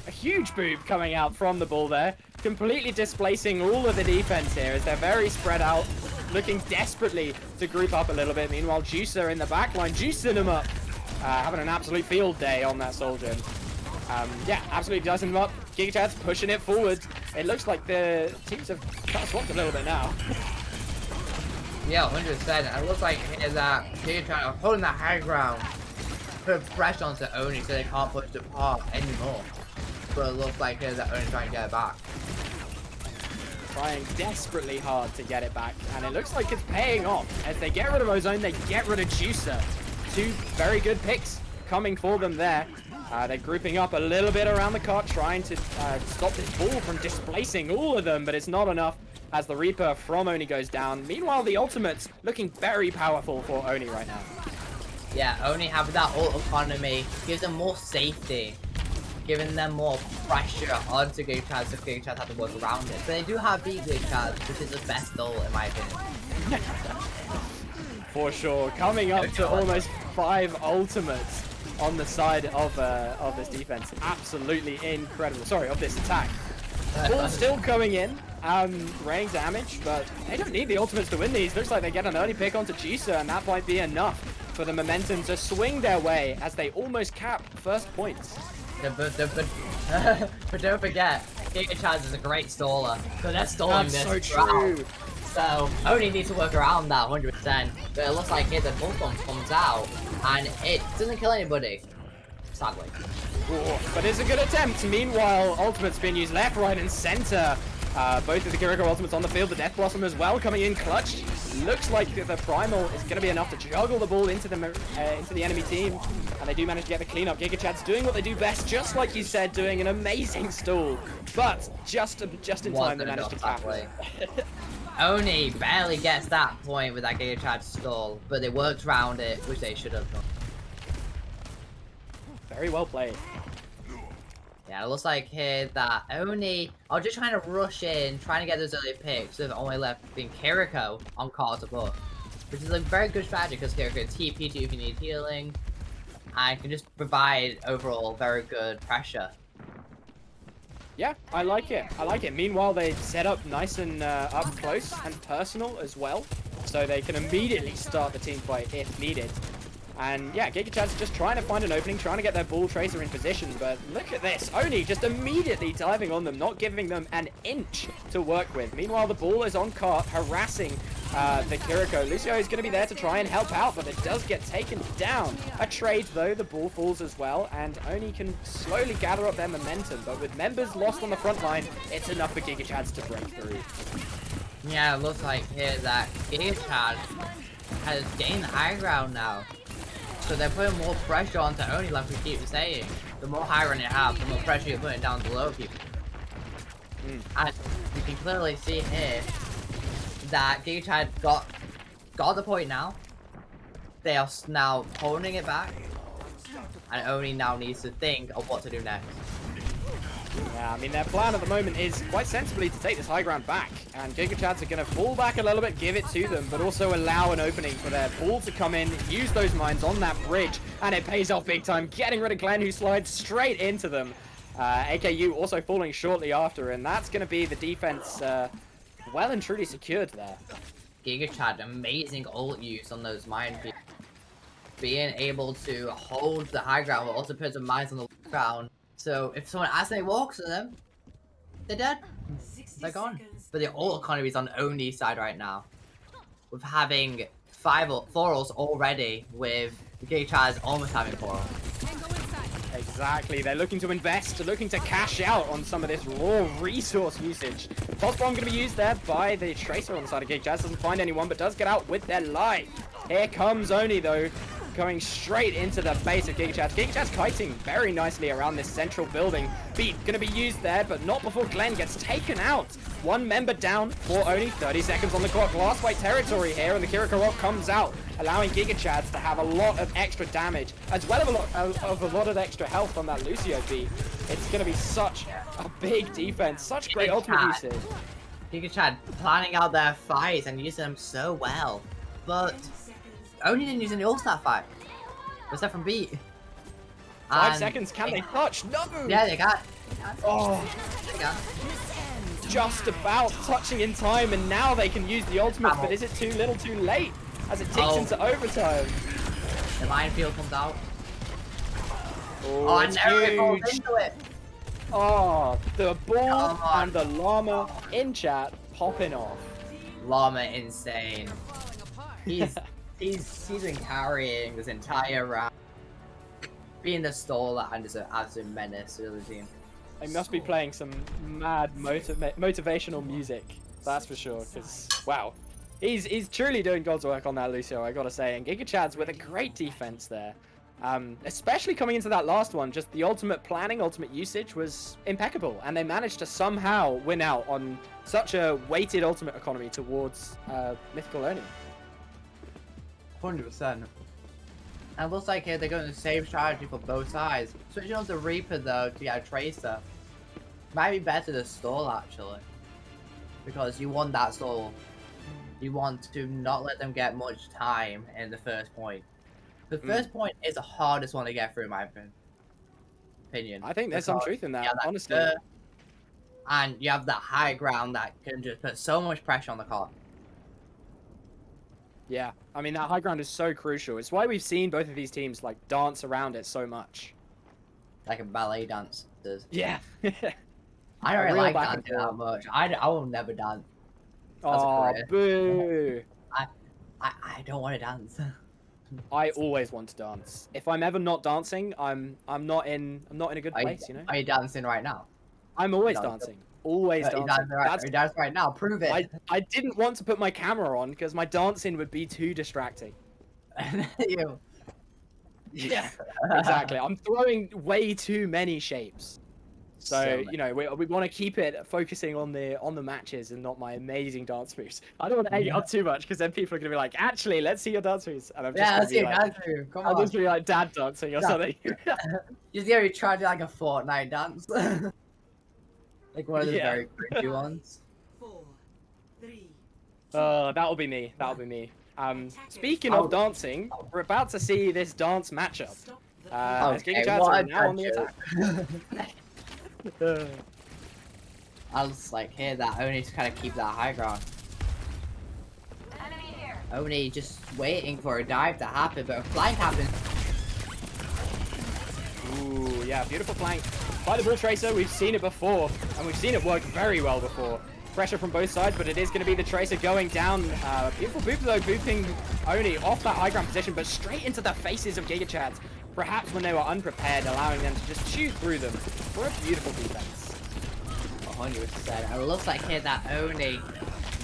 A huge boob coming out from the ball there, completely displacing all of the defense here as they're very spread out, looking desperately to group up a little bit. Meanwhile, Juicer in the backline, juicing him up. Having an absolute field day on that soldier. Yeah, absolutely doesn't him up. Gigachads pushing it forward. It looks like the teams have kind of swapped a little bit now. Yeah, 100%. It looks like that Gigachan are holding that high ground, put pressure onto Oni so they can't push the park anymore. But it looks like that Oni's trying to get it back. Trying desperately hard to get it back, and it looks like it's paying off. As they get rid of Ozone, they get rid of Juicer. 2 very good picks coming for them there. They're grouping up a little bit around the cart, trying to stop this ball from displacing all of them, but it's not enough as the Reaper from Oni goes down. Meanwhile, the ultimates looking very powerful for Oni right now. Yeah, Oni having that ult economy gives them more safety, giving them more pressure onto Gigachads so Gigachads have to work around it. So they do have beat Gigachads, which is the best ult in my opinion. For sure, coming up to almost 5 ultimates on the side of this defense. Absolutely incredible. Sorry, of this attack. Ball still coming in. rain damage, but they don't need the ultimates to win these. Looks like they get an early pick onto Jisa, and that might be enough for the momentum to swing their way as they almost cap first points. But don't forget, gigachads is a great staller, so they're stalling That's this so true. round. So only need to work around that 100%. But it looks like here the Bull Bomb comes out and it doesn't kill anybody. Sadly. Ooh, but it's a good attempt. Meanwhile, ultimates being used left, right, and center. Both of the Kiriko ultimates on the field. The Death Blossom as well coming in clutch. Looks like the Primal is going to be enough to juggle the ball into the enemy team, and they do manage to get the cleanup. Gigachads doing what they do best, just like you said, doing an amazing stall, but just in time they managed to cap it. Oni barely gets that point with that Gigachad stall, but they worked around it, which they should have done. Very well played. Yeah, it looks like here that Oni are just trying to rush in, trying to get those early picks, with only left being Kiriko on Carter Butt, which is a very good strategy because Kiriko can TP to you if you need healing, and can just provide overall very good pressure. Yeah, I like it. I like it. Meanwhile, they set up nice and up close and personal as well, so they can immediately start the team fight if needed. And yeah, Gigachad's just trying to find an opening, trying to get their Bull Tracer in position, but look at this. Oni just immediately diving on them, not giving them an inch to work with. Meanwhile, the Bull is on cart, harassing the Kiriko. Lucio is going to be there to try and help out, but it does get taken down. A trade, though. The Bull falls as well, and Oni can slowly gather up their momentum, but with members lost on the front line, it's enough for Gigachads to break through. Yeah, it looks like here that Gigachad has gained the high ground now. So they're putting more pressure onto Oni, like we keep saying. The more high ground you have, the more pressure you're putting down the low people. And you can clearly see here that Gigachad got the point now. They are now holding it back. And Oni now needs to think of what to do next. Yeah, I mean, their plan at the moment is quite sensibly to take this high ground back, and Gigachads are going to fall back a little bit, give it to them, but also allow an opening for their Bull to come in, use those mines on that bridge, and it pays off big time, getting rid of Glenn, who slides straight into them. AKU also falling shortly after, and that's going to be the defense well and truly secured there. Gigachad, amazing ult use on those mine people. Being able to hold the high ground, but also put some mines on the ground. So if someone accidentally walks to them, they're dead. They're gone. But the ult economy is on Oni's side right now, with having 4 ults already, with Gigachads almost having 4 ults. Exactly, they're looking to invest, looking to cash out on some of this raw resource usage. Toss bomb going to be used there by the Tracer on the side of Gigachads. Doesn't find anyone, but does get out with their life. Here comes Oni, though, going straight into the base of Gigachads. Gigachads kiting very nicely around this central building. Beat going to be used there, but not before Glenn gets taken out. 1 member down for only 30 seconds on the clock. Last fight territory here, and the Kiriko Rock comes out, allowing Gigachads to have a lot of extra damage, as well as a lot of extra health on that Lucio beat. It's going to be such a big defense, such great ultimate usage. Gigachad planning out their fights and using them so well, but Oni didn't use any ults that fight. Except from Beat. 5 seconds, can they touch? No! Yeah, they got. Oh, They got. just about touching in time, and now they can use the ultimate, but is it too little too late as it ticks into overtime? The minefield comes out. Oh, and it falls into it. Oh, the Bull and the Llama in chat popping off. Llama insane. He's been carrying this entire round, being the staller and is an absolute menace to the team. They must be playing some mad motivational music, that's for sure. Because wow, he's truly doing God's work on that Lucio, I gotta say. And Gigachads with a great defense there, especially coming into that last one. Just the ultimate planning, ultimate usage was impeccable, and they managed to somehow win out on such a weighted ultimate economy towards Mythical Oni. 100%. And it looks like here they're going the same strategy for both sides. Switching on to Reaper though to get a Tracer might be better to stall actually, because you want that stall. You want to not let them get much time in the first point. The first point is the hardest one to get through, in my opinion. I think there's some truth in that, honestly. and you have that high ground that can just put so much pressure on the car. Yeah, I mean, that high ground is so crucial. It's why we've seen both of these teams, like, dance around it so much. Like a ballet dancers. Yeah. I don't A really real like back and dancing that much. I will never dance as a Oh, career. boo. I don't want to dance. I always want to dance. If I'm ever not dancing, I'm not in a good place, you know? Are you dancing right now? I'm always No, dancing. Always Are you dancing. dancing right now? Prove it. I didn't want to put my camera on because my dancing would be too distracting. You. Yeah, exactly. I'm throwing way too many shapes. So, you know, we want to keep it focusing on the matches and not my amazing dance moves. I don't want to egg it up too much because then people are going to be like, actually, let's see your dance moves. And I'm just Yeah, going let's to see be your like, dance move. Come I'll on. just be like dad dancing or Yeah. something. You're gonna try to do like a Fortnite dance. Like one of the Yeah. very cringy ones. 4, 3, That'll be me. That'll be me. Speaking of dancing, we're about to see this dance matchup. stop the As Okay, gigachads what are a now on the tangent. attack. I was like, here, that Oni to kind of keep that high ground. Oni just waiting for a dive to happen, but a flank happens. Ooh, yeah, beautiful flank by the Bull Tracer. We've seen it before, and we've seen it work very well before. Pressure from both sides, but it is going to be the Tracer going down. Beautiful boop though, booping Oni off that high ground position, but straight into the faces of gigachads. Perhaps when they were unprepared, allowing them to just chew through them for a beautiful defense. 100%. And it looks like here that Oni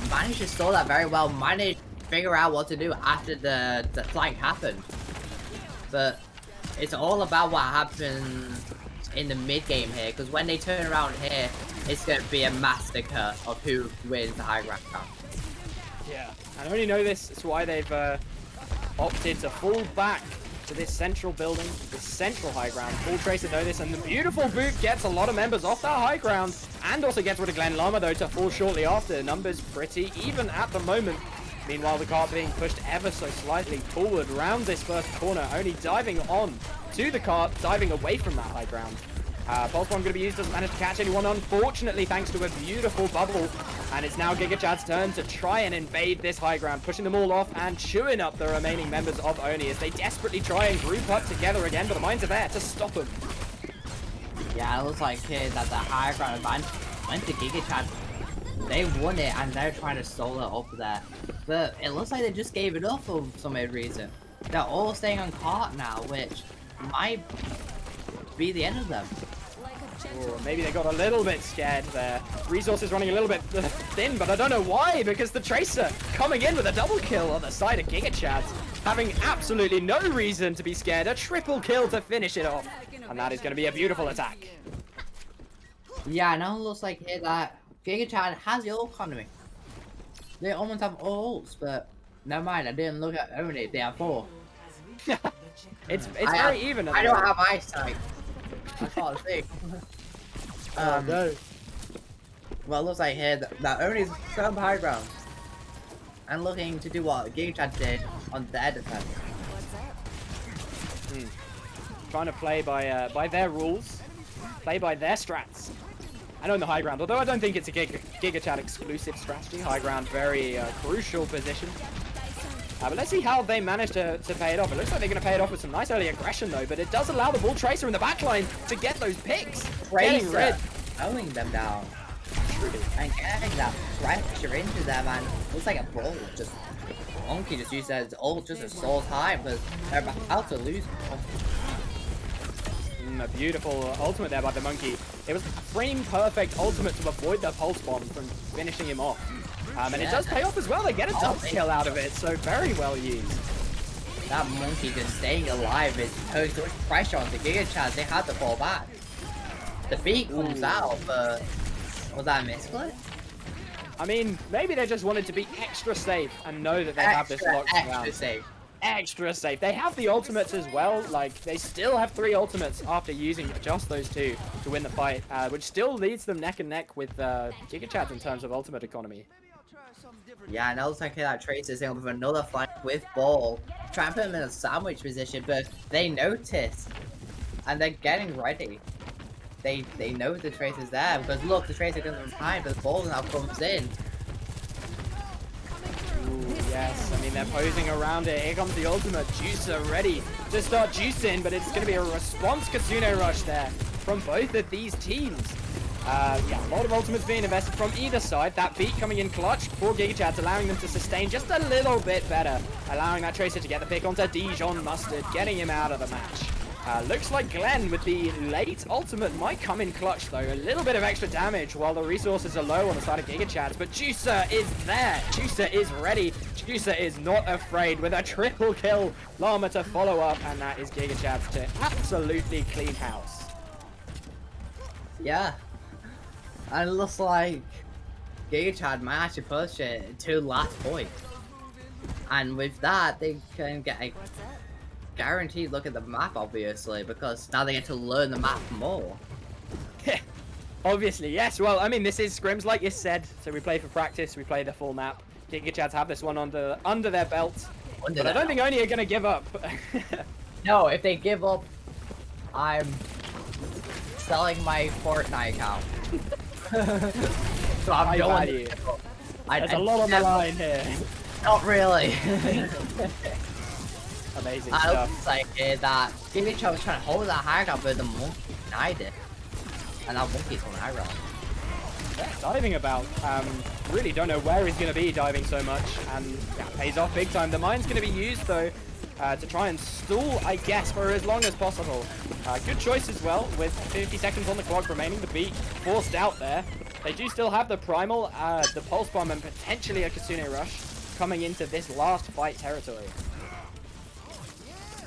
managed to stall that very well, managed to figure out what to do after the flank happened. But it's all about what happens in the mid game here, because when they turn around here, it's going to be a massacre of who wins the high ground. Yeah, and I only know this, it's why they've opted to fall back to this central building, this central high ground. Bull Tracer know this, and the beautiful boot gets a lot of members off that high ground, and also gets rid of Glenn Lama though to fall shortly after. Numbers pretty even at the moment. Meanwhile, the car being pushed ever so slightly forward around this first corner, only diving on to the car, diving away from that high ground. Pulse Bomb going to be used, doesn't manage to catch anyone, unfortunately, thanks to a beautiful bubble. And it's now GigaChad's turn to try and invade this high ground, pushing them all off and chewing up the remaining members of Oni as they desperately try and group up together again, but the mines are there to stop them. Yeah, it looks like here that the high ground advantage went to GigaChad. They won it and they're trying to stall it up there. But it looks like they just gave it up for some weird reason. They're all staying on cart now, which might be the end of them. Or maybe they got a little bit scared there. Resources running a little bit thin, but I don't know why, because the Tracer coming in with a double kill on the side of GigaChads, having absolutely no reason to be scared. A triple kill to finish it off. And that is going to be a beautiful attack. Yeah, now it looks like here that GigaChad has the ult economy. They almost have all ults, but never mind, I didn't look at Oni, they have 4. It's very even. I don't have eyesight. I can't see. No. Well, it looks like here that Oni's so high ground. And looking to do what GigaChad did on their defense. Trying to play by their rules, play by their strats. I know in the high ground, although I don't think it's a GigaChad exclusive strategy. High ground, very crucial position. But let's see how they manage to pay it off. It looks like they're going to pay it off with some nice early aggression though, but it does allow the Bull Tracer in the backline to get those picks. Getting rid. Mowing them down. And getting that pressure into them, and looks like a brawl. Just Monkey just used his ult just to stall time, but they're about to lose. A beautiful ultimate there by the Monkey. It was a frame perfect ultimate to avoid the pulse bomb from finishing him off. And it does pay off as well. They get a double kill out of it, so very well used. That Monkey just staying alive is posed so much pressure on the GigaChad. They had to fall back. The beat comes out, but was that a misclick? I mean, maybe they just wanted to be extra safe and know that they have this locked down. Extra safe. Extra safe. They have the ultimates as well. Like, they still have 3 ultimates after using just those 2 to win the fight, which still leads them neck and neck with GigaChad in terms of ultimate economy. Yeah, and it looks like that Tracer is with another fight with ball. Try and put him in a sandwich position, but they notice. And they're getting ready. they know the Tracer's there because look, the Tracer comes from behind, but the ball now comes in. Ooh, yes, I mean, they're posing around it. Here comes the ultimate. Juicer ready to start juicing, but it's going to be a response Kitsune Rush there from both of these teams. Yeah, a lot of ultimates being invested from either side. That beat coming in clutch for gigachads, allowing them to sustain just a little bit better. Allowing that Tracer to get the pick onto Dijon Mustard, getting him out of the match. Looks like Glenn with the late ultimate might come in clutch though. A little bit of extra damage while the resources are low on the side of gigachads, but Juicer is there. Juicer is ready. Juicer is not afraid with a triple kill. Llama to follow up, and that is gigachads to absolutely clean house. Yeah. And it looks like Gigachad might actually push it to last point. And with that, they can get a guaranteed look at the map, obviously, because now they get to learn the map more. Obviously, yes. Well, I mean, this is scrims, like you said. So we play for practice, we play the full map. Gigachads have this one under their belt. But I don't think Oni are going to give up. No, if they give up, I'm selling my Fortnite account. So I'm going. There's a lot on the line here. Not really. Amazing I stuff. was like that Gigachad was trying to hold that high ground, but the monkey denied it. And that monkey's on the high ground. Yeah, diving about. Really don't know where he's going to be diving so much. And yeah, pays off big time. The mine's going to be used though to try and stall, I guess, for as long as possible. Good choice as well, with 50 seconds on the clock remaining. The beat forced out there. They do still have the primal, the pulse bomb, and potentially a Kitsune Rush coming into this last fight territory.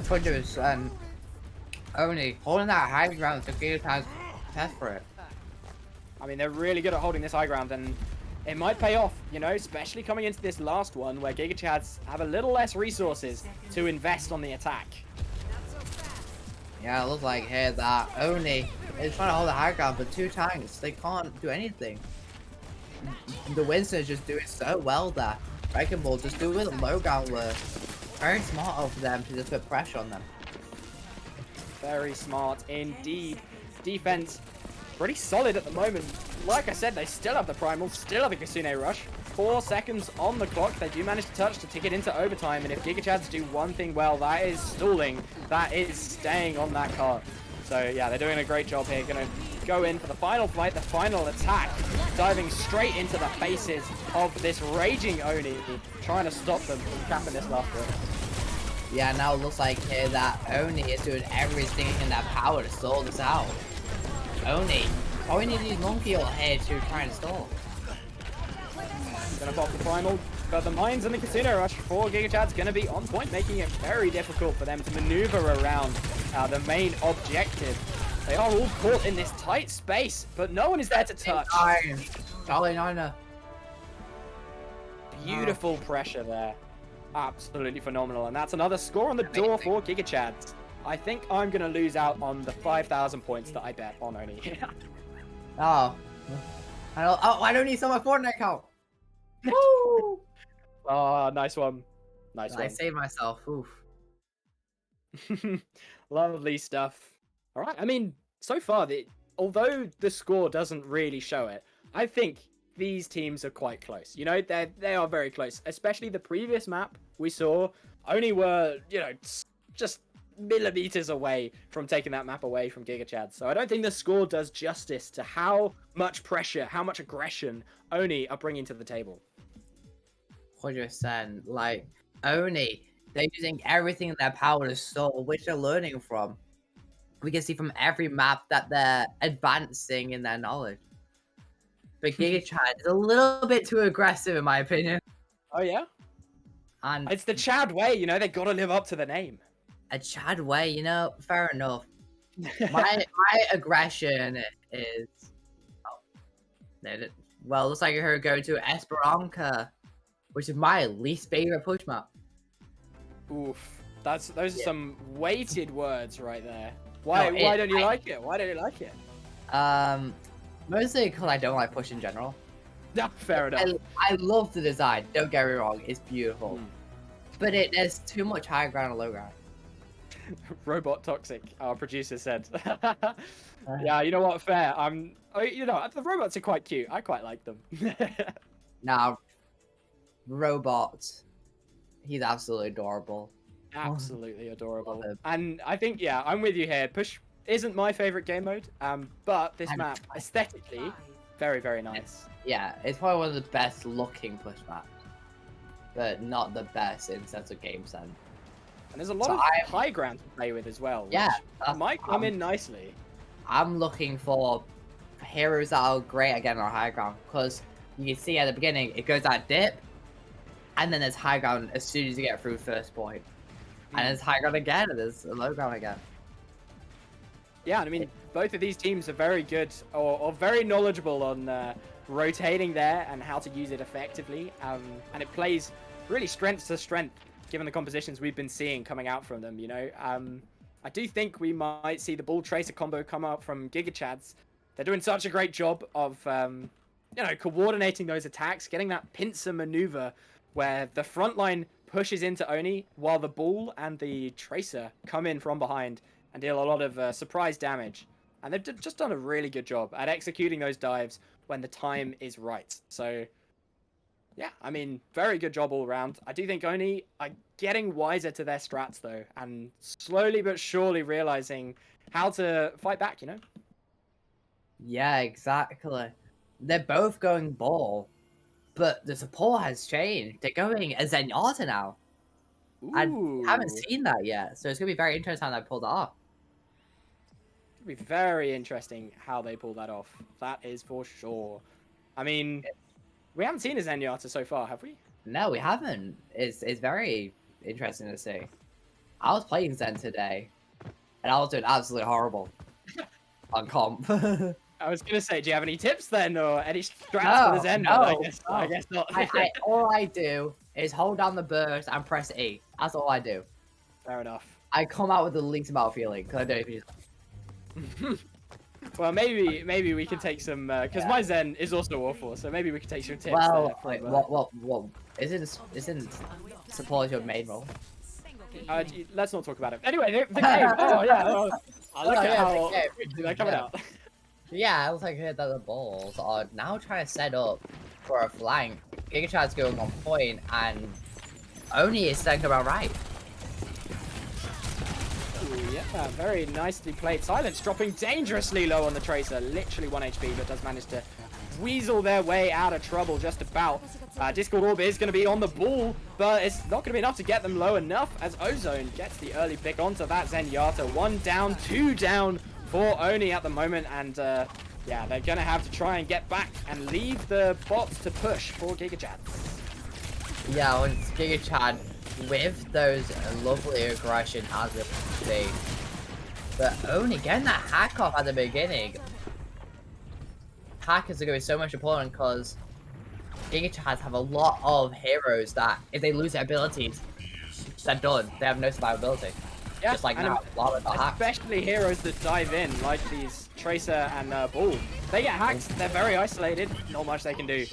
100%. Only holding that high ground to Gigachad's test for it. I mean, they're really good at holding this high ground, and it might pay off, you know, especially coming into this last one where gigachads have a little less resources to invest on the attack. Yeah, it looks like here that Oni is trying to hold the high ground, but two tanks, they can't do anything. The Winston is just doing so well there. Wrecking Ball just doing the low ground work. Very smart of them to just put pressure on them. Very smart indeed. Defense pretty solid at the moment. Like I said, they still have the primal, still have the Kitsune Rush. 4 seconds on the clock. They do manage to touch to take it into overtime, and if gigachads do one thing well, that is stalling. That is staying on that card. So yeah, they're doing a great job here. Gonna go in for the final fight, the final attack, diving straight into the faces of this raging Oni, trying to stop them from capping this last one. Yeah, now it looks like here that Oni is doing everything in their power to stall this out. Oni, probably need to use Monkey or here to try and stall. Gonna pop the primal, but the mines and the Kitsune Rush for gigachads gonna be on point, making it very difficult for them to maneuver around the main objective. They are all caught in this tight space, but no one is there to touch. Charlie Niner. Beautiful pressure there. Absolutely phenomenal. And that's another score on the door for gigachads. I think I'm going to lose out on the 5,000 points that I bet on Oni. Oh. I don't need so much Fortnite account. Woo! Oh, nice one. Nice one. I saved myself. Oof. Lovely stuff. All right. I mean, so far, although the score doesn't really show it, I think these teams are quite close. You know, they are very close. Especially the previous map we saw, Oni were, you know, just millimeters away from taking that map away from gigachads. So I don't think the score does justice to how much pressure, how much aggression Oni are bringing to the table. 100%. Like, Oni, they're using everything in their power to stall, which they're learning from. We can see from every map that they're advancing in their knowledge. But Gigachad is a little bit too aggressive, in my opinion. Oh, yeah? And it's the Chad way, you know, they got to live up to the name. A Chad way, you know, fair enough. My aggression is... Oh. Well, looks like you're going to Esperanza, which is my least favorite push map. Oof. Those are some weighted words right there. Why don't you like it? Why don't you like it? Mostly because I don't like push in general. Yeah, fair enough. I love the design, don't get me wrong, it's beautiful. But there's too much high ground and low ground. Robot toxic, our producer said. Yeah, you know what? Fair. You know, the robots are quite cute. I quite like them. Now, robot. He's absolutely adorable. Absolutely adorable. Love him. And I think, yeah, I'm with you here. Push isn't my favorite game mode, but this map aesthetically, very, very nice. Yeah, it's probably one of the best looking push maps, but not the best in sense of game sense. And there's a lot of high ground to play with as well. Yeah, which might come in nicely. I'm looking for heroes that are great again on high ground, because you can see at the beginning it goes that dip, and then there's high ground as soon as you get through first point, and there's high ground again, and there's low ground again. Yeah, I mean, both of these teams are very good or very knowledgeable on rotating there and how to use it effectively. And it plays really strength to strength, given the compositions we've been seeing coming out from them, you know. I do think we might see the Bull Tracer combo come out from gigachads. They're doing such a great job of, you know, coordinating those attacks, getting that pincer maneuver where the front line pushes into Oni while the Bull and the Tracer come in from behind and deal a lot of surprise damage. And they've just done a really good job at executing those dives when the time is right. So, yeah, I mean, very good job all around. I do think Oni are getting wiser to their strats, though, and slowly but surely realizing how to fight back, you know? Yeah, exactly. They're both going ball, but the support has changed. They're going a Zenyatta now. Ooh. I haven't seen that yet, so it's going to be very interesting how they pull that off. It'll be very interesting how they pull that off. That is for sure. I mean, we haven't seen a Zenyatta so far, have we? No, we haven't. It's very interesting to see. I was playing Zen today, and I was doing absolutely horrible on comp. I was going to say, do you have any tips then, or any strats for the Zen? No, I guess not. All I do is hold down the burst and press E. That's all I do. Fair enough. I come out with the least amount of feeling, because I don't even use. Well, maybe we can take some because my Zen is also awful, so maybe we can take some tips. Well, there from, what? Isn't support your main role? Let's not talk about it. Anyway, the game. Oh yeah. I look at how they're coming out. Yeah, I was like, that the balls are now trying to set up for a flank. Gigachad's going on point, and Oni is setting about right. Ooh, yeah, very nicely played. Silence dropping dangerously low on the Tracer. Literally 1 HP, but does manage to weasel their way out of trouble just about. Discord Orb is going to be on the ball, but it's not going to be enough to get them low enough as Ozone gets the early pick onto that Zenyatta. 1 down, 2 down for Oni at the moment, and yeah, they're going to have to try and get back and leave the bots to push for Gigachad. Yeah, when Gigachad with those lovely aggression as it see. But only getting that hack off at the beginning. Hackers are going to be so much important because Gigachads have a lot of heroes that if they lose their abilities, they're done. They have no survivability. Yeah, just like now, especially heroes that dive in, like these Tracer and Bull. They get hacked, they're very isolated, not much they can do.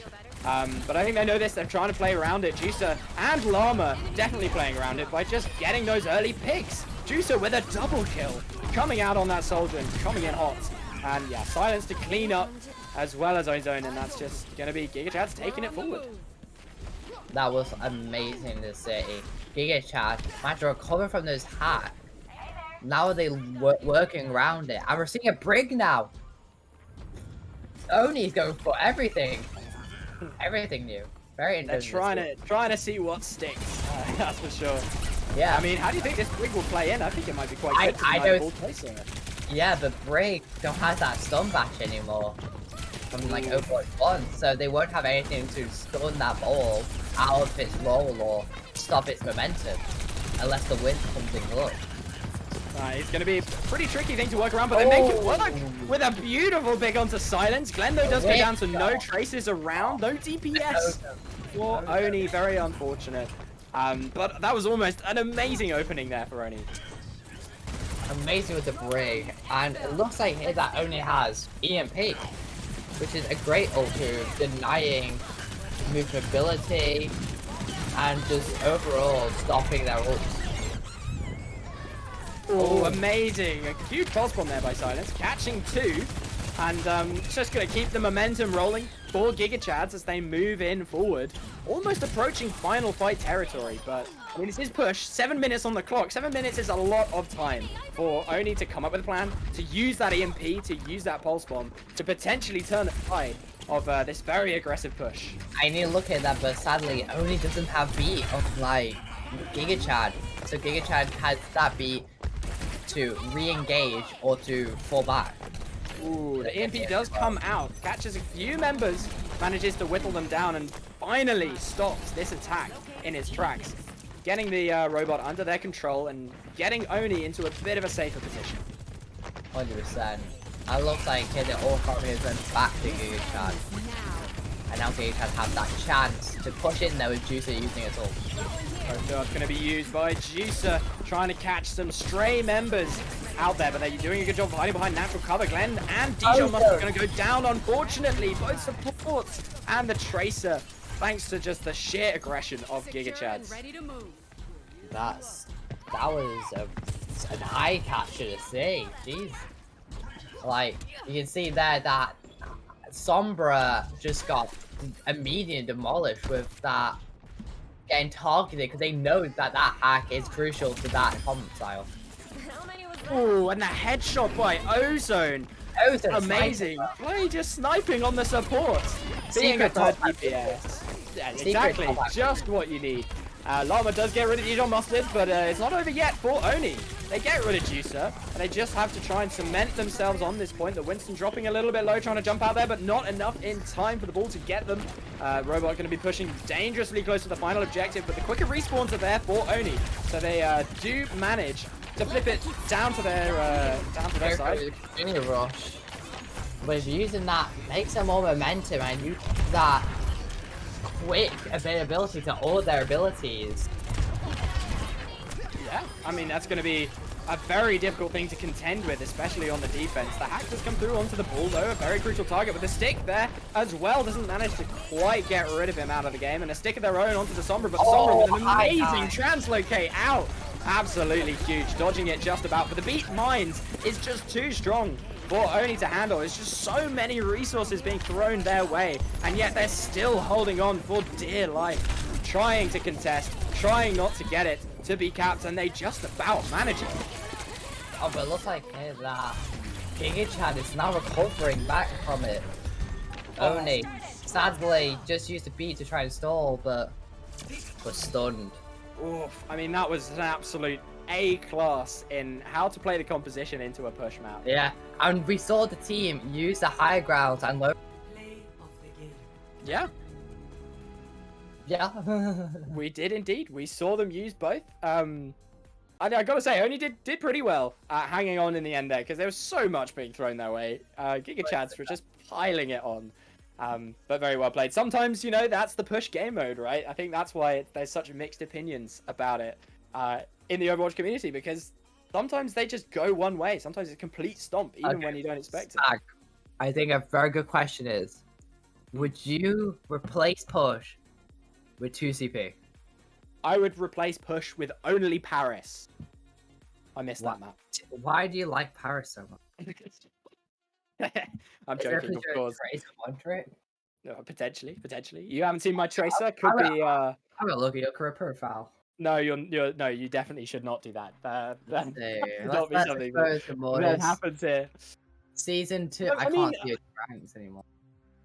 But I think they know this, they're trying to play around it. Juicer and Llama definitely playing around it by just getting those early picks. Juicer with a double kill, coming out on that soldier and coming in hot. And yeah, Silence to clean up as well as Ozone, and that's just going to be Gigachads taking it forward. That was amazing to see. Gigachad managed to recover from those hacks. Now they're working around it. And we're seeing a brig now. Oni's going for everything. Everything new. Very interesting. They're trying to see what sticks. That's for sure. Yeah. I mean, how do you think this brig will play in? I think it might be quite good. I don't. Yeah, the brig don't have that stun bash anymore from like Overwatch 1, so they won't have anything to stun that ball out of its roll or stop its momentum unless the wind comes in close. It's going to be a pretty tricky thing to work around, but they make it work with a beautiful big onto Silence. Glendo does go down to no traces around, no DPS for Oni. Very unfortunate. But that was almost an amazing opening there for Oni. Amazing with the brig, and it looks like here that Oni has EMP, which is a great ult to denying movability and just overall stopping their ults. Oh, amazing. A huge pulse bomb there by Silence, catching 2. And it's just going to keep the momentum rolling for gigachads as they move in forward. Almost approaching final fight territory, but I mean, it's his push. 7 minutes on the clock. 7 minutes is a lot of time for Oni to come up with a plan, to use that EMP, to use that pulse bomb, to potentially turn the tide of this very aggressive push. I need to look at that, but sadly, Oni doesn't have beat of like Gigachad. So Gigachad has that beat to re-engage or to fall back. Ooh, the EMP does come out, catches a few members, manages to whittle them down, and finally stops this attack in its tracks, getting the robot under their control and getting Oni into a bit of a safer position. 100%. It looks like they're all coming back to Gigachad. And now Gigachad have that chance to push in there with Juicer using it all. It's going to be used by Juicer, trying to catch some stray members out there, but they're doing a good job of hiding behind natural cover. Glenn and Dijon are going to go down, unfortunately. Both supports and the Tracer, thanks to just the sheer aggression of gigachads. That was an eye catcher to see. Jeez. Like, you can see there that Sombra just got immediately demolished with that getting targeted because they know that that hack is crucial to that combat style. Ooh, and the headshot by Ozone. Ozone amazing. Play just sniping on the support. Being a top DPS. Yeah, exactly. Just what you need. Llama does get rid of Dijon Mustard, but it's not over yet for Oni. They get rid of Juicer, and they just have to try and cement themselves on this point. The Winston dropping a little bit low, trying to jump out there, but not enough in time for the ball to get them. Robot going to be pushing dangerously close to the final objective, but the quicker respawns are there for Oni. So they do manage to flip it down to their side. Rush. With using that, makes them more momentum and use that quick availability to all their abilities. Yeah, I mean, that's going to be a very difficult thing to contend with, especially on the defense. The hack does come through onto the ball, though, a very crucial target, but the stick there as well doesn't manage to quite get rid of him out of the game, and a stick of their own onto the Sombra, but Sombra with an amazing translocate out. Absolutely huge, dodging it just about, but the beat mines is just too strong for Oni to handle. There's just so many resources being thrown their way, and yet they're still holding on for dear life, trying to contest, trying not to get it to be capped, and they just about manage it. Oh, but it looks like that Gigachad is now recovering back from it. Oni, sadly, just used a beat to try and stall, but was stunned. Oof. I mean, that was an absolute A-class in how to play the composition into a push map. Yeah, and we saw the team use the high ground and low. Yeah. Yeah. We did indeed. We saw them use both. I gotta say, Oni did pretty well hanging on in the end there, because there was so much being thrown their way. Gigachads were just piling it on. But very well played. Sometimes, you know, that's the push game mode, right? I think that's why there's such mixed opinions about it in the Overwatch community, because sometimes they just go one way. Sometimes it's a complete stomp, even when you don't expect it. I think a very good question is, would you replace push with 2CP? I would replace push with only Paris. I missed that map. Why do you like Paris so much? I'm joking, of course. No, potentially. You haven't seen my Tracer? Could be. I'm gonna look at your career profile. No, no, you definitely should not do that. That not be something that happens here. Season 2, I can't see your ranks anymore.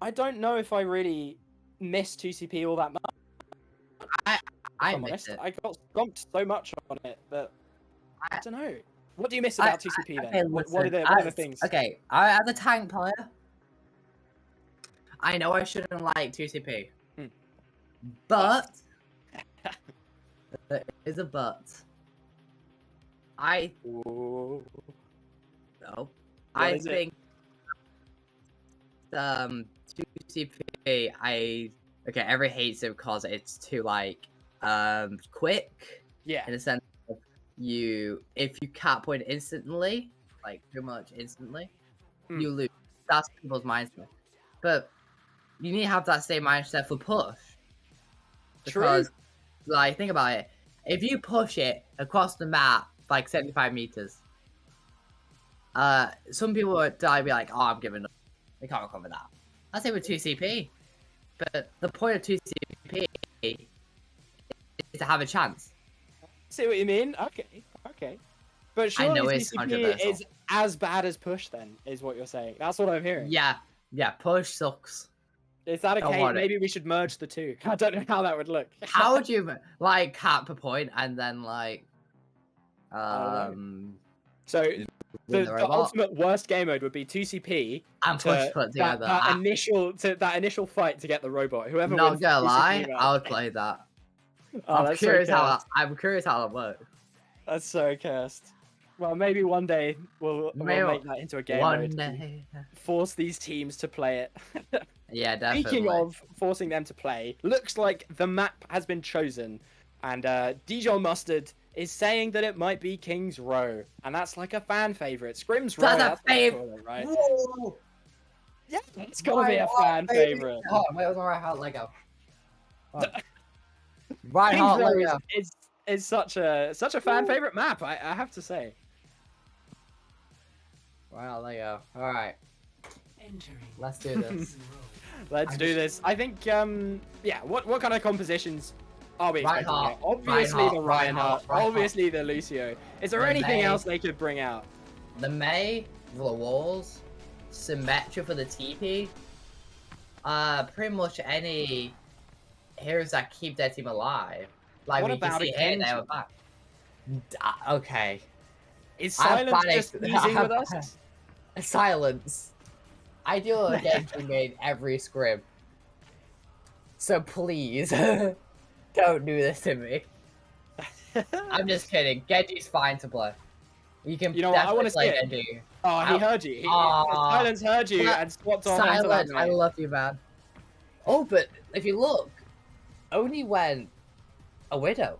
I don't know if I really miss 2CP all that much. I missed it. I got stomped so much on it, but I don't know. What do you miss about 2CP then? Okay, what are the things? Okay, as a tank player, I know I shouldn't like 2CP, but there is a but. I think 2CP. Everyone hates it because it's too like quick. Yeah. In a sense of if you can't point instantly, like pretty much instantly, you lose. That's people's mindset. But you need to have that same mindset for push. Because, like, think about it. If you push it across the map like 75 meters. Some people would be like, oh, I'm giving up. They can't recover that. I say with 2 CP. But the point of 2 CP is to have a chance. See what you mean? Okay. But I know surely it's CCP controversial. is as bad as push then, is what you're saying. That's what I'm hearing. Yeah, push sucks. Is that Don't okay? want it. Maybe we should merge the two. I don't know how that would look. How would you like cap a point and then like So win the robot? ultimate worst game mode would be 2CP And push put together. that initial fight to get the robot. Whoever Not wins gonna 2CP lie, match. I would play that. Oh, I'm that's so curious cursed. how that works. That's so cursed. Well, maybe one day we'll make that into a game mode. Day. Force these teams to play it. Yeah, definitely. Speaking of forcing them to play, looks like the map has been chosen, and Dijon Mustard is saying that it might be King's Row, and that's like a fan favorite. Scrim's Row, That's a that's what they fav- call it, right? Whoa! Yeah, it's gotta be a fan favorite. Oh, wait, it was alright. How Lego? Right, King's hot Row Lego. is such a fan favorite map. I have to say. Right, Lego. All right, Entering. let's do this. Let's do this. I think yeah. What kind of compositions are we expecting Reinhardt, here? Obviously the Reinhardt. Reinhardt. Obviously the Lucio. Is there The anything May. else they could bring out? The May, the walls, Symmetra for the TP. Pretty much any heroes that keep their team alive. Like What we can about see a here, Genji? they were back. Okay. Is I'm Silence panicked. just easing with us? Silence. I do a Genji made every scrim. So please, don't do this to me. I'm just kidding. Genji's fine to play. You can You know what, I wanna definitely play see it. Genji. Oh, he heard you. Silence heard you Well, and swapped off into that. Silence, I mate. love you, man. Oh, but if you look, only went a Widow.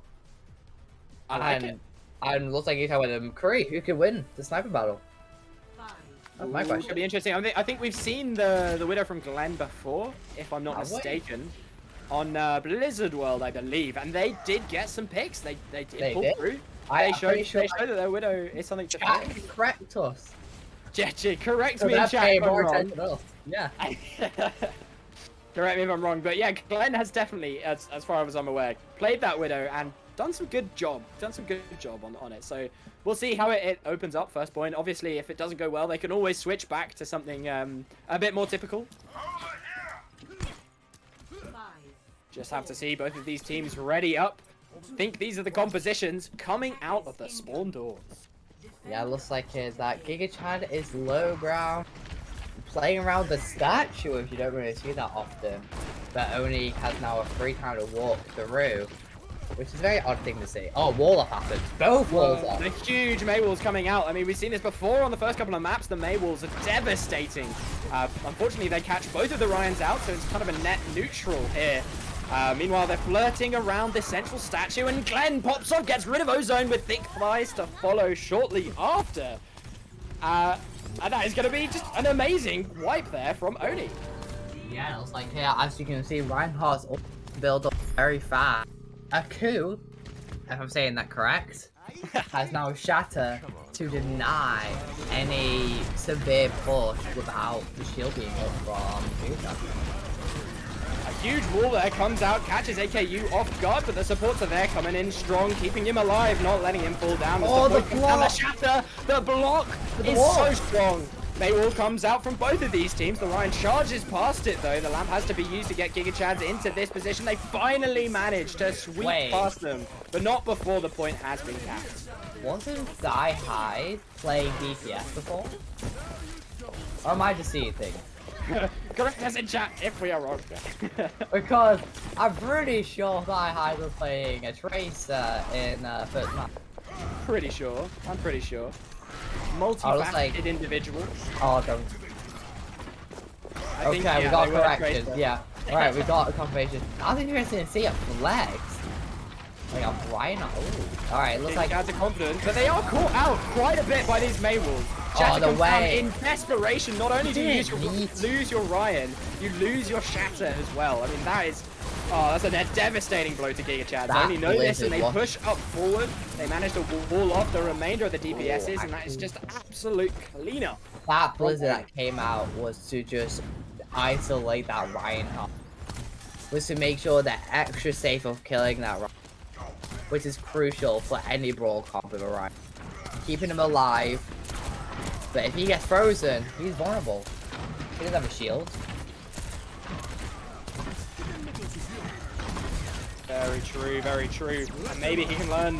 I like it. And looks like you can with a McCree. Who could win the sniper battle? 5, That's my Ooh, question. Could be interesting. I think we've seen the Widow from Glen before, if I'm not Have we? mistaken, on Blizzard World, I believe, and they did get some picks. They did They pull did? through. I'm They pretty showed sure that their Widow is something to chat pick. can correct us. Jeje, correct So me in that's chat paying if I'm more wrong. attention to us. Yeah. Correct me if I'm wrong, but yeah, Glenn has definitely, as far as I'm aware, played that Widow and done some good job. On it. So we'll see how it opens up first point. Obviously, if it doesn't go well, they can always switch back to something a bit more typical. 5, Just have to see both of these teams ready up. Think these are the compositions coming out of the spawn doors. Yeah, it looks like that Gigachad is low ground, playing around the statue, if you don't really see that often, but only has now a free time to walk through, which is a very odd thing to see. Oh, wall up happens. Both walls up. The huge Maywalls coming out. I mean, we've seen this before on the first couple of maps. The Maywalls are devastating. Unfortunately, they catch both of the Ryans out, so it's kind of a net neutral here. Meanwhile, they're flirting around this central statue, and Glenn pops off, gets rid of Ozone with Thick Flies to follow shortly after. And that is going to be just an amazing wipe there from Oni. Yeah, it looks like here, as you can see, Reinhardt's build up very fast. Aku, if I'm saying that correct, has now Shatter to deny any severe push without the shield being up from Future. A huge wall there comes out, catches AKU off guard, but the supports are there coming in strong, keeping him alive, not letting him fall down. As Oh, the the point comes down, block! the shatter, the block is wall. so strong. Maywall comes out from both of these teams. The Ryan charges past it though. The lamp has to be used to get gigachads into this position. They finally managed to sweep Wait. past them, but not before the point has been capped. Wasn't Die Hide playing DPS before? Or am I just seeing things? Correct us in chat if we are wrong. Because I'm pretty sure Die Hide was playing a Tracer in first map. Pretty sure. I'm pretty sure. I was Multifaceted like- individual. Oh, don't. I think, Okay, we yeah, got they were corrections. Tracer. Yeah. Alright, we got a confirmation. I was interested to see a flex. Like a Rhino. Alright, looks like. Gigachads are confident, but they are caught out quite a bit by these Maywalls. Shatter the comes down way- in desperation. Not only do you Didn't lose your Ryan, you lose your Shatter as well. I mean, that is Oh, that's a devastating blow to gigachads. That Only know this, and they blizzard push up forward. They manage to wall off the remainder of the DPSs, and that is just absolute cleanup. That blizzard that came out was to just isolate that Reinhardt. Was to make sure they're extra safe of killing that Reinhardt, which is crucial for any brawl comp with a Reinhardt. Keeping him alive. But if he gets frozen, he's vulnerable. He doesn't have a shield. Very true, very true. And maybe he can learn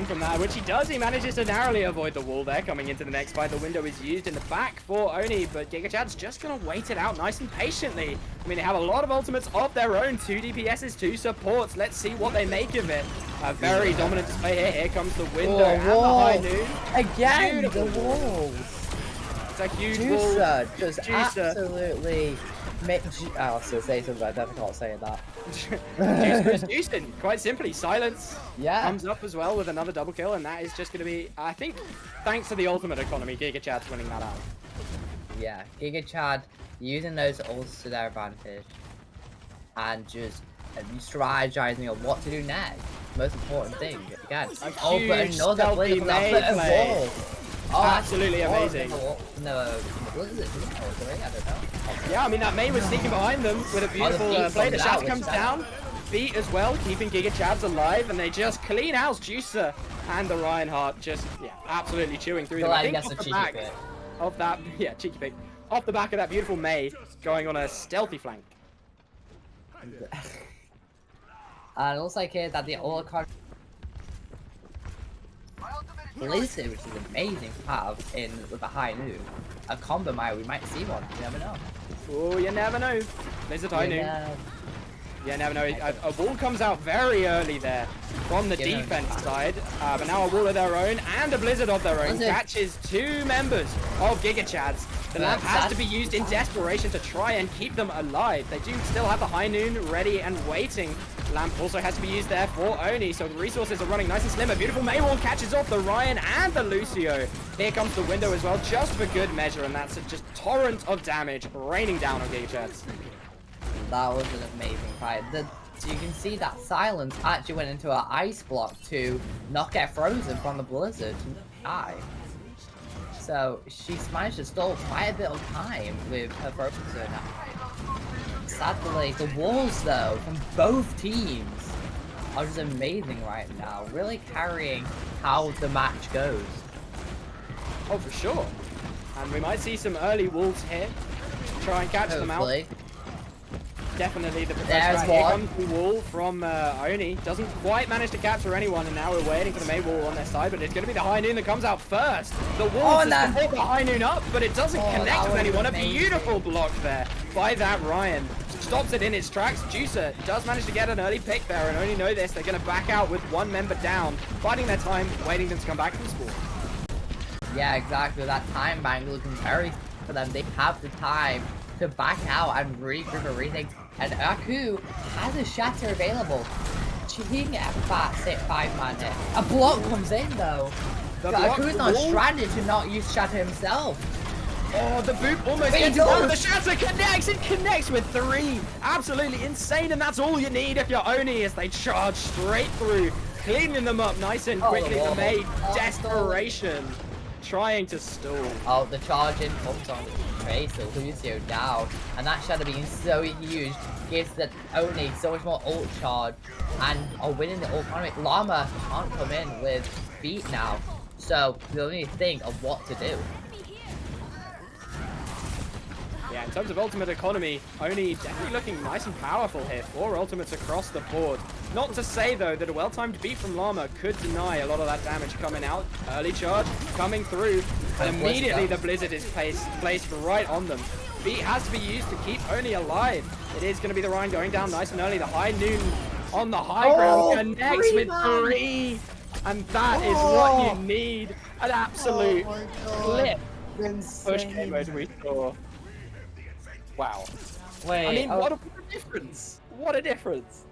from that, which he does. He manages to narrowly avoid the wall there coming into the next fight. The window is used in the back for Oni, but gigachads just going to wait it out nice and patiently. I mean, they have a lot of ultimates of their own. 2 DPSs, 2 supports. Let's see what they make of it. A very dominant display here. Here comes the window and the high noon. Again, Beautiful the walls. It's a huge wall. Juicer just Juicer. absolutely... I was going to say something, but I definitely can't say that. Juicer's juicing, quite simply. Silence comes up as well with another double kill, and that is just going to be, I think, thanks to the ultimate economy, gigachads winning that out. Yeah, gigachad using those ults to their advantage and just strategizing on what to do next. Most important thing. Again, but another blade from that wall. Oh, absolutely amazing. No, what is it? I don't know. Yeah, I mean, that Mei was sneaking behind them with a beautiful play. The shaft comes down. Beat as well, keeping gigachads alive, and they just clean out Juicer and the Reinhardt just, absolutely chewing through them. I think off the back of that, cheeky pick. Off the back of that beautiful Mei going on a stealthy flank. And it looks like here that the all Blizzard, which is amazing to have in with a high noon. A combo we might see one. You never know. Oh, you never know. Blizzard high noon. Yeah, never know. A wall comes out very early there from the defense side, but now a wall of their own and a blizzard of their own catches 2 members of gigachads. The lamp has to be used in desperation to try and keep them alive. They do still have the high noon ready and waiting. Lamp also has to be used there for Oni, so the resources are running nice and slim. A beautiful Mei wall catches off the Ryan and the Lucio. Here comes the window as well, just for good measure, and that's just torrent of damage raining down on gigachads. That was an amazing fight. So you can see that Silence actually went into an ice block to not get frozen from the blizzard to die. So she's managed to stall quite a bit of time with her frozen. Sadly, the walls though from both teams are just amazing right now, really carrying how the match goes. Oh, for sure. And we might see some early wolves here. Try and catch them out. Definitely the professor. Here comes the wall from Oni. Doesn't quite manage to capture anyone, and now we're waiting for the Mei wall on their side, but it's going to be the high noon that comes out first. The wall just pulled the high noon up, but it doesn't connect with anyone. A beautiful block there by that Ryan. Stops it in its tracks. Juicer does manage to get an early pick there, and only know this, they're going to back out with 1 member down, biding their time, waiting them to come back from spawn. Yeah, exactly. That time bank looking very for them. They have the time to back out and regroup and rethink. And Aku has a shatter available. He can get a fat 5-man hit. A block comes in though. Aku's not stranded to not use shatter himself. Oh, the boot almost gets it. The shatter connects. It connects with 3. Absolutely insane, and that's all you need if you're Oni as they charge straight through, cleaning them up nice and quickly. The Mei desperation, trying to stall. Oh, the charge in comes on the face of Lucio down, and that shadow being so huge gives the Oni so much more ult charge, and are winning the ult economy. Llama can't come in with beat now, so they only think of what to do. Yeah, in terms of ultimate economy, Oni definitely looking nice and powerful here. 4 ultimates across the board. Not to say, though, that a well-timed beat from Llama could deny a lot of that damage coming out. Early charge coming through, and immediately the Blizzard is placed right on them. Beat has to be used to keep Oni alive. It is going to be the Ryan going down nice and early. The high noon on the high ground connects with 3. And that is what you need. An absolute clip push game mode we saw. Wow. Wait, I mean, what a difference. What a difference.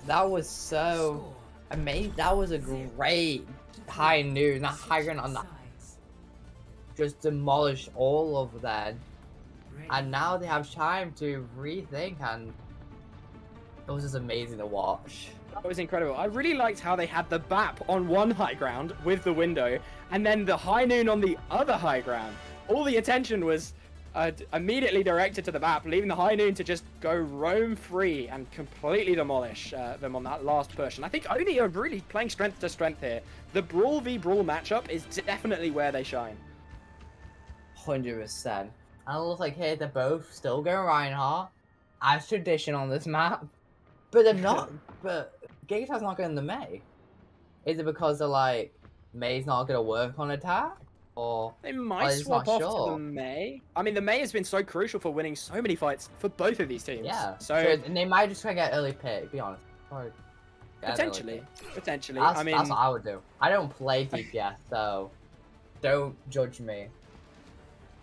That was so amazing. That was a great high noon. That high ground on that just demolished all of that. and now they have time to rethink, and it was just amazing to watch. That was incredible. I really liked how they had the BAP on one high ground with the window, and then the high noon on the other high ground. All the attention was immediately directed to the BAP, leaving the high noon to just go roam free and completely demolish them on that last push. And I think Oni are really playing strength to strength here. The Brawl v Brawl matchup is definitely where they shine. 100%. And it looks like here they're both still going Reinhardt, as tradition on this map. But they're not. But gigachads not going to Mei. Is it because they're like, Mei's not going to work on attack? Or they might swap off to the Mei. I mean, the Mei has been so crucial for winning so many fights for both of these teams. Yeah. So and they might just try to get early pick, be honest. Or potentially. Potentially. That's, I mean, that's what I would do. I don't play DPS, so don't judge me.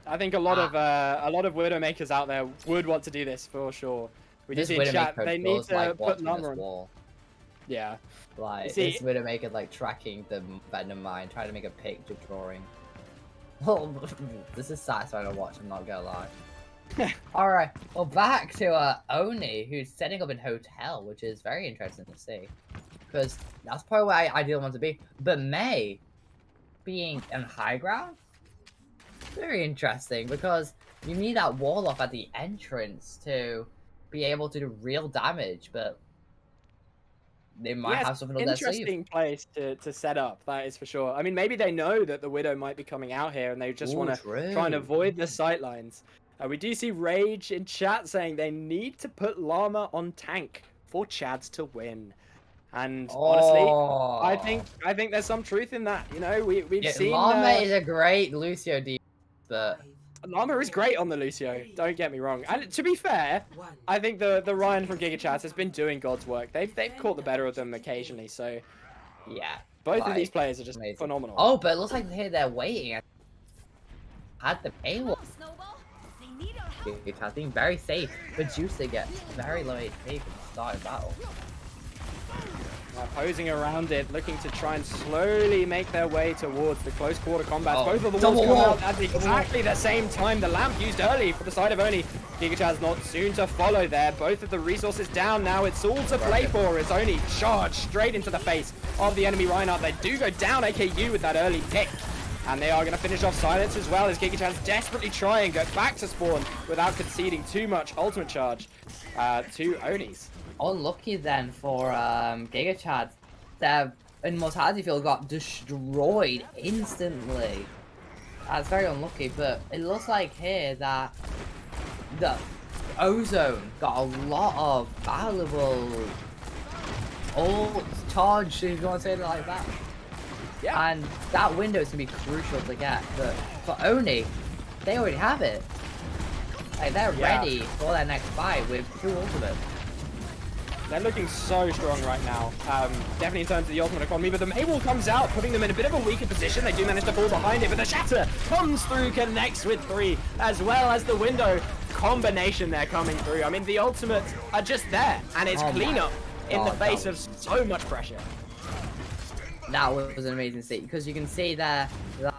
I think a lot of Widowmakers out there would want to do this for sure. We just see in chat they need to put Llama on. Yeah. Like this Widowmaker like tracking the Venom Mine, trying to make a picture drawing. Oh, this is satisfying to watch, I'm not gonna lie. Alright, well back to Oni, who's setting up in hotel, which is very interesting to see. Because that's probably where I ideally want to be. But Mei being in high ground? Very interesting, because you need that wall off at the entrance to be able to do real damage, but they might have something on their sleeve. Interesting place to set up, that is for sure. I mean, maybe they know that the Widow might be coming out here and they just want to try and avoid the sightlines. We do see Rage in chat saying they need to put Llama on tank for Chads to win. And honestly, I think there's some truth in that. You know, we've seen Llama is a great Lucio defense, but Llama is great on the Lucio, don't get me wrong. And to be fair, I think the Ryan from gigachads has been doing God's work. They've caught the better of them occasionally, so yeah. Both of these players are just phenomenal. Oh, but it looks like here they're waiting. Had the payload. Gigachads being very safe, but Juicy gets very low HP from the start of battle. Posing around it, looking to try and slowly make their way towards the close quarter combats. Both of the walls come out at exactly the same time. The lamp used early for the side of Oni. gigachads not soon to follow there. Both of the resources down now. It's all to play for. It's Oni charged straight into the face of the enemy Reinhardt. They do go down AKU with that early pick. And they are going to finish off Silence as well as gigachads desperately try and go back to spawn without conceding too much ultimate charge to Onis. Unlucky then for gigachads. Their immortality field got destroyed instantly. That's very unlucky, but it looks like here that the Ozone got a lot of valuable ult charge, if you want to say it like that. Yeah. And that window is going to be crucial to get, but for Oni, they already have it. Like, they're ready for their next fight with 2 ultimates. They're looking so strong right now, definitely in terms of the ultimate economy, but the Mei wall comes out, putting them in a bit of a weaker position. They do manage to fall behind it, but the Shatter comes through, connects with 3, as well as the window combination there coming through. I mean, the ultimates are just there, and it's cleanup in the face of so much pressure. That was an amazing scene, because you can see there that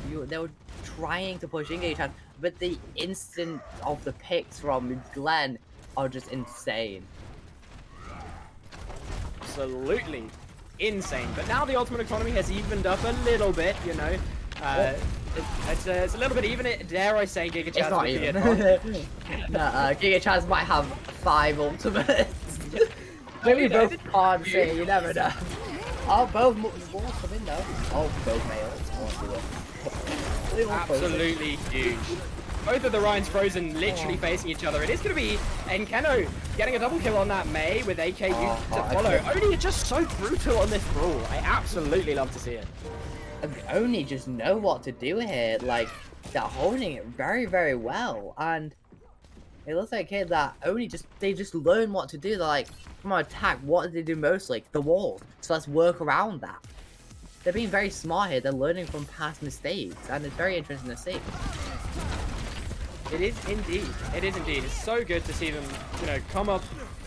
they were trying to push in gigachads, but the instant of the picks from Glenn are just insane. Absolutely insane. But now the ultimate economy has evened up a little bit, you know. It's a little bit even, dare I say, gigachads. It's not even. Gigachads might have 5 ultimates. Maybe both can't say, you never know. Oh, both walls come in though. Oh, both males. Absolutely huge. Both of the Ryan's frozen, literally facing each other. It is going to be Nkeno getting a double kill on that Mei with AKU to follow. Oni are just so brutal on this brawl. I absolutely love to see it. Oni just know what to do here. Like, they're holding it very, very well. And it looks like here that Oni they just learn what to do. They're like, come on, attack. What do they do mostly? The walls. So let's work around that. They're being very smart here. They're learning from past mistakes. And it's very interesting to see. It is indeed. It is indeed. It's so good to see them, you know, come up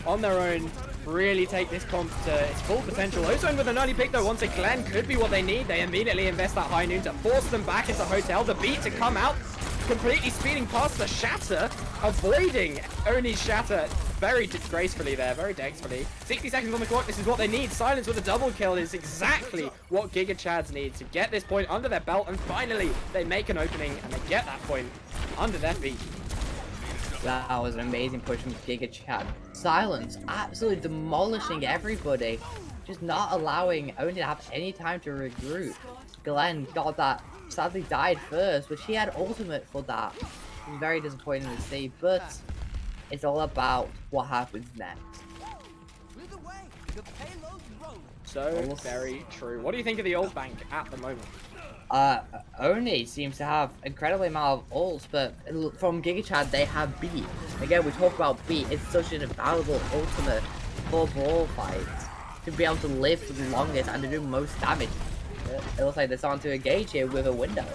on their own, really take this comp to its full potential. Ozone with an early pick though, once a Glenn could be what they need. They immediately invest that high noon to force them back into hotel. The beat to come out completely speeding past the shatter, avoiding Oni's shatter very gracefully there, very dexterly. 60 seconds on the clock, this is what they need. Silence with a double kill is exactly what gigachads need to get this point under their belt, and finally they make an opening and they get that point under their feet. That was an amazing push from gigachad. Silence, absolutely demolishing everybody. Just not allowing Oni to have any time to regroup. Glenn got that, sadly died first, but she had ultimate for that. It was very disappointing to see, but it's all about what happens next. So very true. What do you think of the ult bank at the moment? Oni seems to have incredibly amount of ults, but from Gigachad they have beat. Again, we talk about beat. It's such an invaluable ultimate for brawl fights to be able to live for the longest and to do most damage. It looks like they're starting to engage here with a window.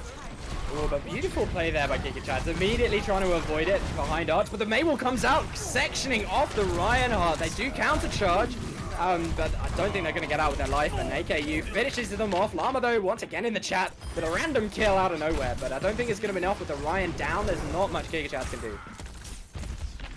Oh, but beautiful play there by gigachads. Immediately trying to avoid it behind Arch, but the Maywall comes out, sectioning off the Reinhardt. They do counter charge. But I don't think they're going to get out with their life, and AKU finishes them off. Llama, though, once again in the chat with a random kill out of nowhere, but I don't think it's going to be enough with the Ryan down. There's not much gigachads can do.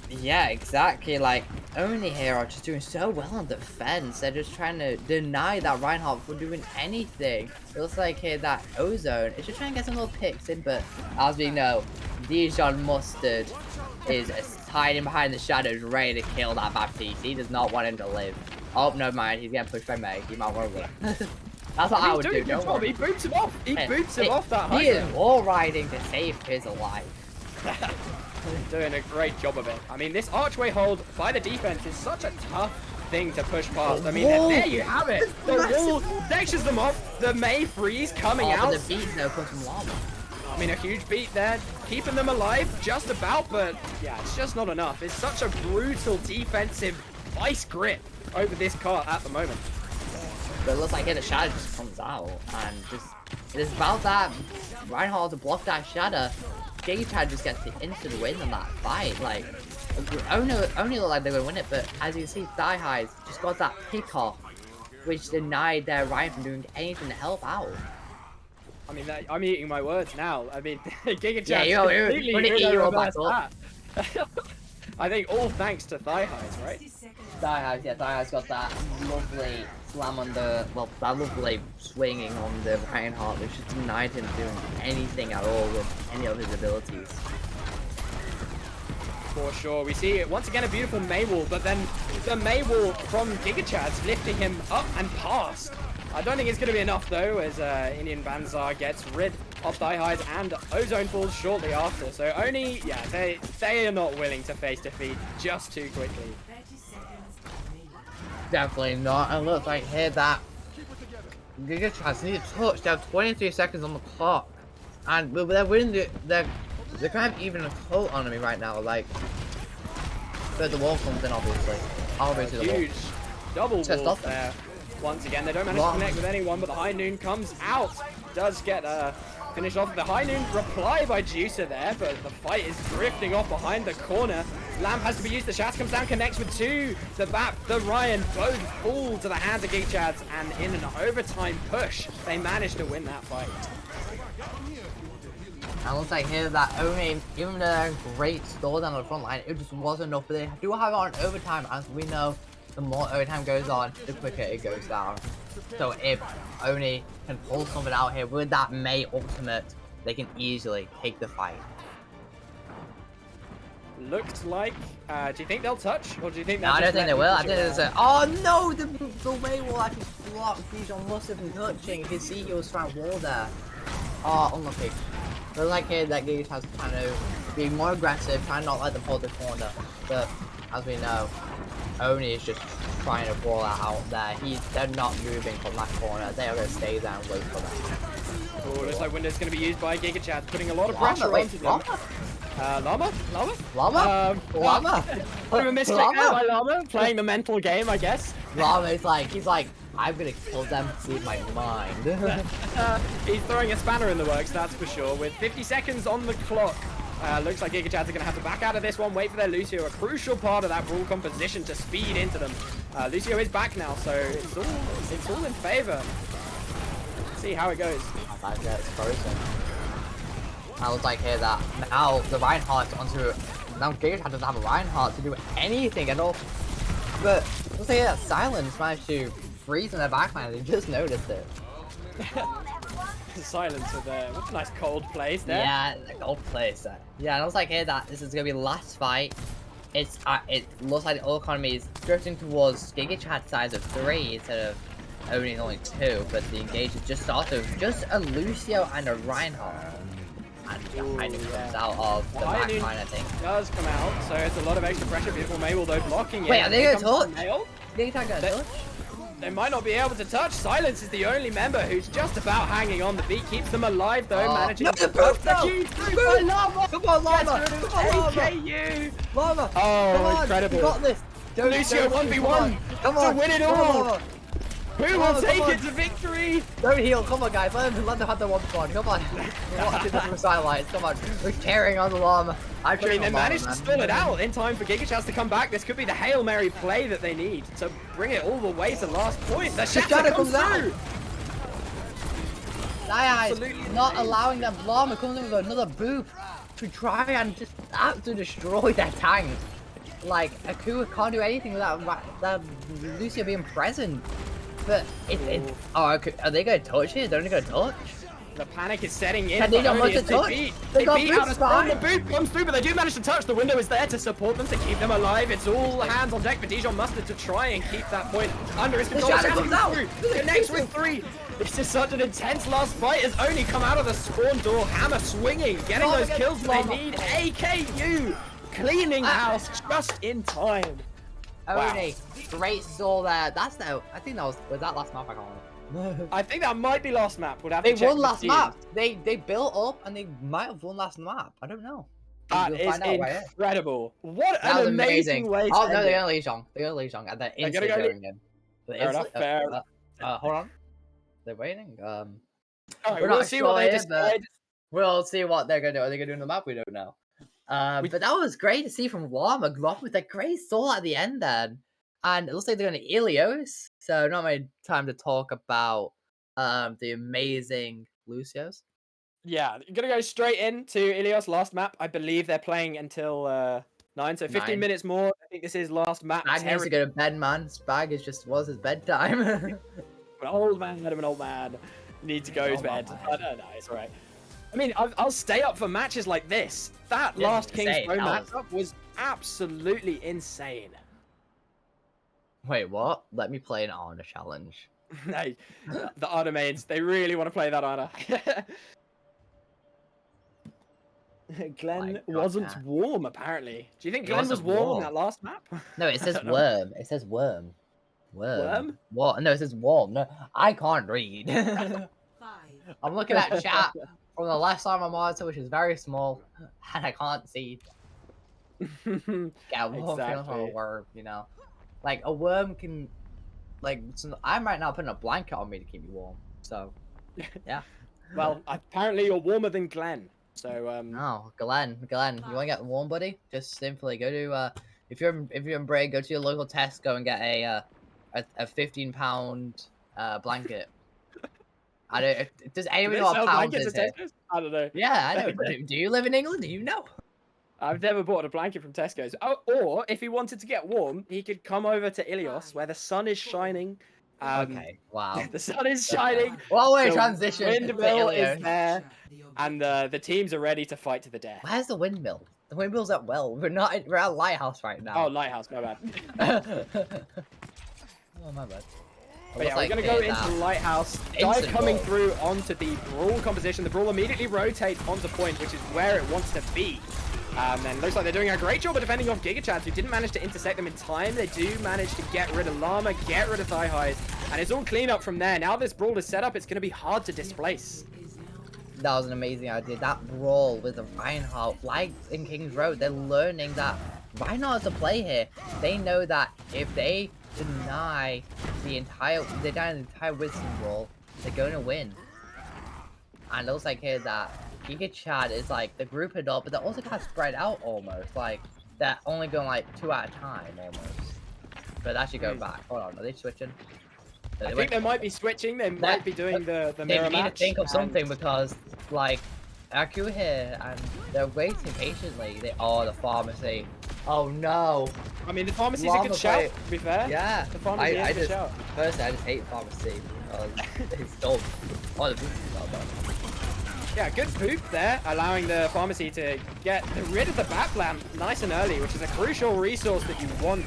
Yeah, exactly. Like, Oni here are just doing so well on defense. They're just trying to deny that Reinhardt from doing anything. It looks like here that Ozone is just trying to get some little picks in, but as we know, Dijon Mustard is hiding behind the shadows, ready to kill that Baptiste. He does not want him to live. Oh, no mind, he's getting pushed by Meg. He might want to win. That's what I would do. Don't worry. He boots him off. He boots him off that high. He is wall riding to save his life. Doing a great job of it. I mean, this archway hold by the defense is such a tough thing to push past. I mean, there you have it. The wall sections them off. The May freeze coming out. But the beat though puts them Llama. I mean, a huge beat there, keeping them alive just about, but yeah, it's just not enough. It's such a brutal defensive vice grip over this cart at the moment. But it looks like here the shadow just comes out and just it's about that Reinhardt to block that shadow. Gigachad just gets the instant win on that fight. Like, only look like they would win it, but as you can see, Die Highs just got that pick off, which denied their Ryan from doing anything to help out. I mean, I'm eating my words now. I mean, Gigachad completely reversed that. I think all thanks to Thigh Highs, right? Die Highs got that lovely slam on the, well, that lovely swinging on the Reinhardt, which just denied him doing anything at all with any of his abilities. For sure. We see once again a beautiful Maywall, but then the Maywall from Gigachads lifting him up and past. I don't think it's going to be enough though, as Indian Banzar gets rid of Thigh Highs and Ozone falls shortly after. So only, yeah, they are not willing to face defeat just too quickly. Definitely not. And look, like here that Gigachads need a touch. They have 23 seconds on the clock, and they're winning. They're kind of even a cult on me right now. Like, but the wall comes in, obviously. Obviously, the huge double wall them. there. Once again, they don't manage to connect with anyone, but the High Noon comes out. Does get finished off with the High Noon reply by Juicer there, but the fight is drifting off behind the corner. Lamp has to be used, the Shats comes down, connects with two. The Bap, the Ryan, both fall to the hands of Gigachads, and in an overtime push, they manage to win that fight. And it looks like here that only, even a great store down the front line, it just wasn't enough, but they do have it on overtime, as we know. The more overtime goes on, the quicker it goes down. So if Oni can pull something out here with that May ultimate, they can easily take the fight. Looked like, do you think they'll touch? Or do you think No, I don't think they will. I think there's a, oh no, the May will actually block Dijon Mustard from touching. You can see he was trying to wall there. Oh, unlucky. But like here, that Giga has trying to be more aggressive, trying not let them hold the corner. But as we know, Oni is just trying to brawl out there. They're not moving from that corner. They are going to stay there and wait for them. Oh, looks like Window's going to be used by Gigachads, putting a lot of pressure onto them. Llama? Bit of a mistake there by Llama, playing the mental game, I guess. Llama is like, he's like, I'm going to kill them with my mind. He's throwing a spanner in the works, that's for sure. With 50 seconds on the clock. Looks like Gigachads are going to have to back out of this one, wait for their Lucio, a crucial part of that brawl composition to speed into them. Lucio is back now, so it's all in favor. Let's see how it goes. I was like, here that now the Reinhardt's onto now Gigachad doesn't have a Reinhardt to do anything at all. But let's say that Silence managed to freeze in their backline. They just noticed it. Silencer there. What a nice cold place there. Yeah, the cold place. Yeah, and I was like, hey, that this is gonna be the last fight. It's it looks like the whole economy is drifting towards Gigachad size of 3 instead of only 2. But the engage is just started with just a Lucio and a Reinhardt. And behind it comes out of the backline, I think. Does come out, so it's a lot of extra pressure. Beautiful May, although blocking it. Wait, are they gonna touch? Gigachad gonna touch? They might not be able to touch. Silence is the only member who's just about hanging on the beat. Keeps them alive though, managing to touch the Q3 Llama. Come on, Llama! Come on, AKU! Llama! Oh, come on, incredible. You got this! Lucio 1v1 come on, to win it all! Who will take it to victory? Don't heal, come on guys, let them have the one spawn, come on. We're watching this from sidelights, come on. We're carrying on the Llama. I mean, they managed to stall it out in time for Gigachads to come back. This could be the Hail Mary play that they need to bring it all the way to last point. The Shatter comes through! Absolutely not allowing them. Llama comes in with another boop to try and just absolutely destroy their tank. Like, Akua can't do anything without Lucio being present. But are they gonna touch it? They're only gonna touch? The panic is setting in. Can they not want to touch? They beat out a storm. The boot comes through, but they do manage to touch. The window is there to support them, to keep them alive. It's all hands on deck for Dijon Mustard to try and keep that point under his control. Shadow comes out. Connects with 3. This is such an intense last fight. Has only come out of the spawn door. Hammer swinging, getting those kills they need. AKU cleaning house just in time. Only great stall there. That's no. I think that was that last map. I can't remember. I think that might be last map. We'll have they to check won last the map. They built up and they might have won last map. I don't know. That is incredible. What an amazing way to no, they're gonna Lijiang. They're gonna Lijiang and they're instantly going in. Fair enough. Fair enough. Hold on. They're waiting. Alright, we'll see what they decide. We'll see what they're gonna do. Are they gonna do in the map? We don't know. But that was great to see from Llama with a great stall at the end then. And it looks like they're going to Ilios, so not my time to talk about the amazing Lucios. Yeah, you're going to go straight into Ilios last map. I believe they're playing until 9, so 15 minutes more. I think this is last map. Spag needs to go to bed, man. Spag was his bedtime. An old man. Need to go to bed. I don't know, it's alright. I mean, I'll stay up for matches like this. That last King's Row matchup was absolutely insane. Wait, what? Let me play an Arna challenge. No, the Arna mains, they really want to play that Arna. Glenn wasn't warm, apparently. Do you think Glenn was warm in that last map? No, it says worm. It says worm. Worm? What? No, it says warm. No, I can't read. I'm looking at chat from the left side of my monitor, which is very small, and I can't see. Yeah, warm feels like a worm, you know. Like, a worm can, like, I'm right now putting a blanket on me to keep me warm, so, yeah. Well, apparently you're warmer than Glenn, so, No, Glenn, you want to get warm, buddy? Just simply go to, if you're in Bray, go to your local Tesco and get a £15 blanket. I don't, does anyone know what pounds is here? I don't know. Yeah, I know. Do you live in England? Do you know? I've never bought a blanket from Tesco's. Oh, or if he wanted to get warm, he could come over to Ilios, where the sun is shining. Okay, wow. The sun is shining. What way transition? Windmill is there, and the teams are ready to fight to the death. Where's the windmill? The windmill's at Well. We're at Lighthouse right now. Oh, Lighthouse. My bad. Oh, my bad. But yeah, we're going to go into Lighthouse. Dive coming through onto the Brawl composition. The Brawl immediately rotates onto point, which is where it wants to be. And looks like they're doing a great job of defending off Gigachads, who didn't manage to intersect them in time. They do manage to get rid of Llama, get rid of Thigh Highs, and it's all clean up from there. Now this Brawl is set up, it's going to be hard to displace. That was an amazing idea. That Brawl with the Reinhardt, like in King's Road, they're learning that Reinhardt is a play here. They know that if they deny the entire Wisdom Brawl, they're going to win. And it looks like here that Gigachad is like, they're grouped up, but they're also kind of spread out almost. Like, they're only going like 2 at a time almost. But that should go back. Hold on, are they switching? I think they might be switching. They might be doing the mirror match. They need to think of something because, like, Aku here, and they're waiting patiently. Oh, the pharmacy. Oh no. I mean, the pharmacy's a Llama good shout, play- to be fair. Yeah. The pharmacy is a good just shout. personally, I just hate pharmacy because it's dumb. Oh, the boost is not done. Yeah, good poop there, allowing the pharmacy to get rid of the bat lamp nice and early, which is a crucial resource that you want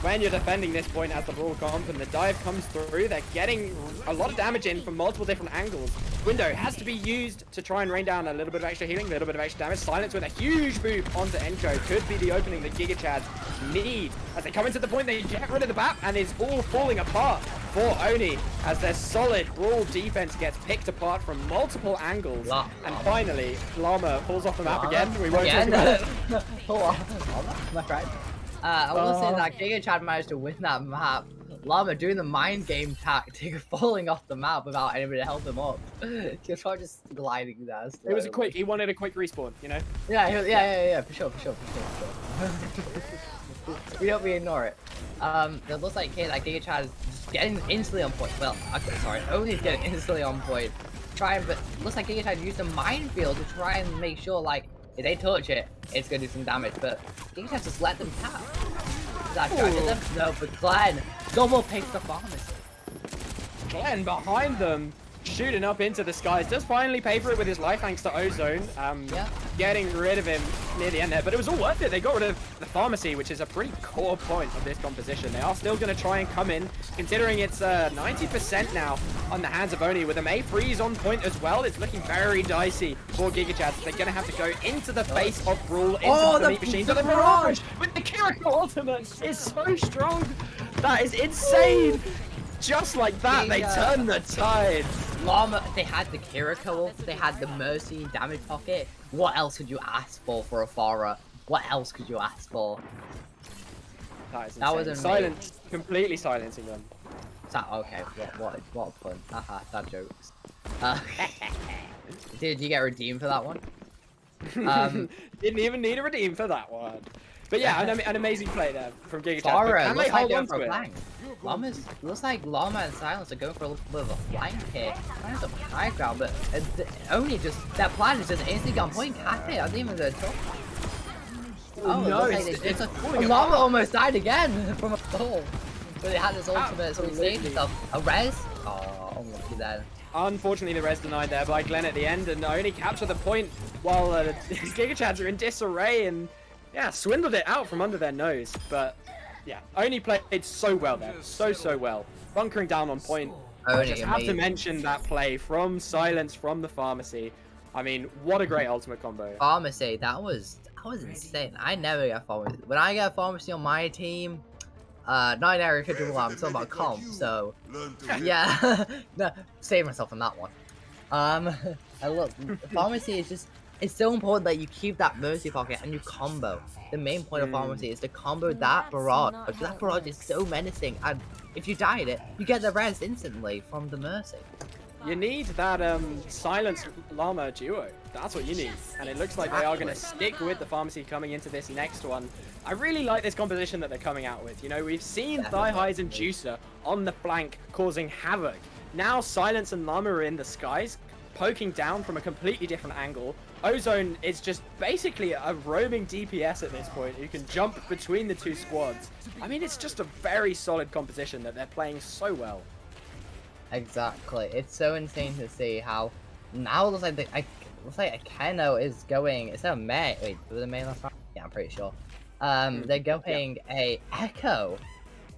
when you're defending this point as the brawl comp, and the dive comes through. They're getting a lot of damage in from multiple different angles. Window has to be used to try and rain down a little bit of extra healing, a little bit of extra damage. Silence with a huge boop onto Encho could be the opening that gigachads need. As they come into the point, they get rid of the bat, and it's all falling apart for Oni as their solid brawl defense gets picked apart from multiple angles. And finally, Llama falls off the map again. We won't talk about it. My friend. I will say that gigachad managed to win that map. Llama doing the mind game tactic, falling off the map without anybody to help him up. He's probably just gliding there. It was a quick. He wanted a quick respawn, you know. Yeah, for sure. We ignore it. It looks like here that gigachad is just getting instantly on point. Well, okay, sorry, Oni's getting instantly on point. But looks like gigachad used a minefield to try and make sure, like, if they touch it, it's gonna do some damage. But gigachad just let them tap. Is that tracking them? No, but Glenn double picks the pharmacy. Glenn behind them, shooting up into the skies, does finally pay for it with his life thanks to Ozone. Getting rid of him near the end there, but it was all worth it. They got rid of the pharmacy, which is a pretty core point of this composition. They are still going to try and come in, considering it's 90% now on the hands of Oni, with a May freeze on point as well. It's looking very dicey for gigachads. They're going to have to go into the face of Brawl, into the meat machine. But the barrage with the Kiriko ultimate is so strong. That is insane. Just like that, they turn the tide. Llama, they had the Kiriko, they had the Mercy damage pocket. What else could you ask for a Farah? What else could you ask for? That was amazing. Silence, completely silencing them. Okay, what a pun. Haha, that jokes. Did you get redeemed for that one? Didn't even need a redeem for that one. But yeah, an amazing play there from gigachads. Farah, Can they hold on to it? Looks like Llama and Silence are going for a little bit of a flank here. Trying to high ground, but only just that plan is just instantly on point. Can't it? I didn't even go talk. Oh no! It's Llama almost died again from a fall. But it had his ultimate, so he saved himself. A res? Oh, unlucky then. Unfortunately, the res denied there by Glenn at the end, and only captured the point while gigachads are in disarray and yeah, swindled it out from under their nose. But yeah, Oni played so well there, so well. Bunkering down on point. I just have to mention that play from Silence from the pharmacy. I mean, what a great ultimate combo. Pharmacy, that was insane. I never get pharmacy. When I get pharmacy on my team, not in area 51, I'm talking about comp, so yeah. No, save myself on that one. And look, pharmacy is just, it's so important that you keep that mercy pocket and you combo. The main point of pharmacy is to combo that barrage, because that barrage is so menacing, and if you die at it, you get the res instantly from the mercy. You need that Silence Llama duo. That's what you need. And it looks like they are going to stick with the pharmacy coming into this next one. I really like this composition that they're coming out with. You know, we've seen Thigh Highs and Juicer on the flank causing havoc. Now Silence and Llama are in the skies, poking down from a completely different angle. Ozone is just basically a roaming DPS at this point. You can jump between the two squads. I mean, it's just a very solid composition that they're playing so well. Exactly. It's so insane to see how now it looks like Akeno is going. It's a May. Wait, was it May last round? Yeah, I'm pretty sure. They're going a Echo,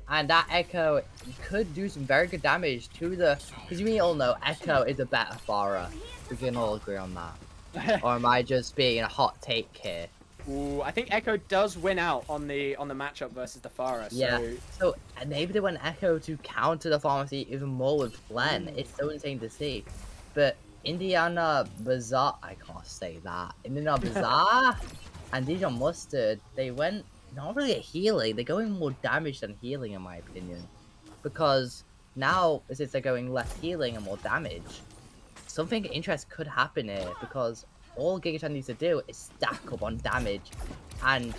and that Echo could do some very good damage to the. Because we all know Echo is a better Farah. We can all agree on that. Or am I just being a hot take here? Ooh, I think Echo does win out on the matchup versus the Farah. So... Yeah. So maybe they went Echo to counter the pharmacy even more with Glenn. It's so insane to see. But Indiana Bazaar, I can't say that. Indiana Bazaar and Dijon Mustard, they went not really a healing. They're going more damage than healing, in my opinion. Because now, since they're going less healing and more damage, something interesting could happen here. Because all Gigachan needs to do is stack up on damage, and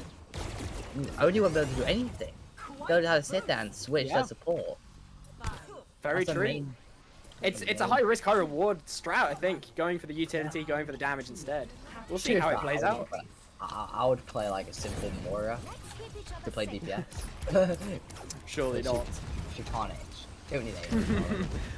Oni won't be able to do anything. They'll have to sit there and switch their support. Very true. It's a high risk, high reward strat, I think. Going for the utility, going for the damage instead. We'll see how it plays out. I would play like a simple Moira to play DPS. Surely not. She can't. Don't need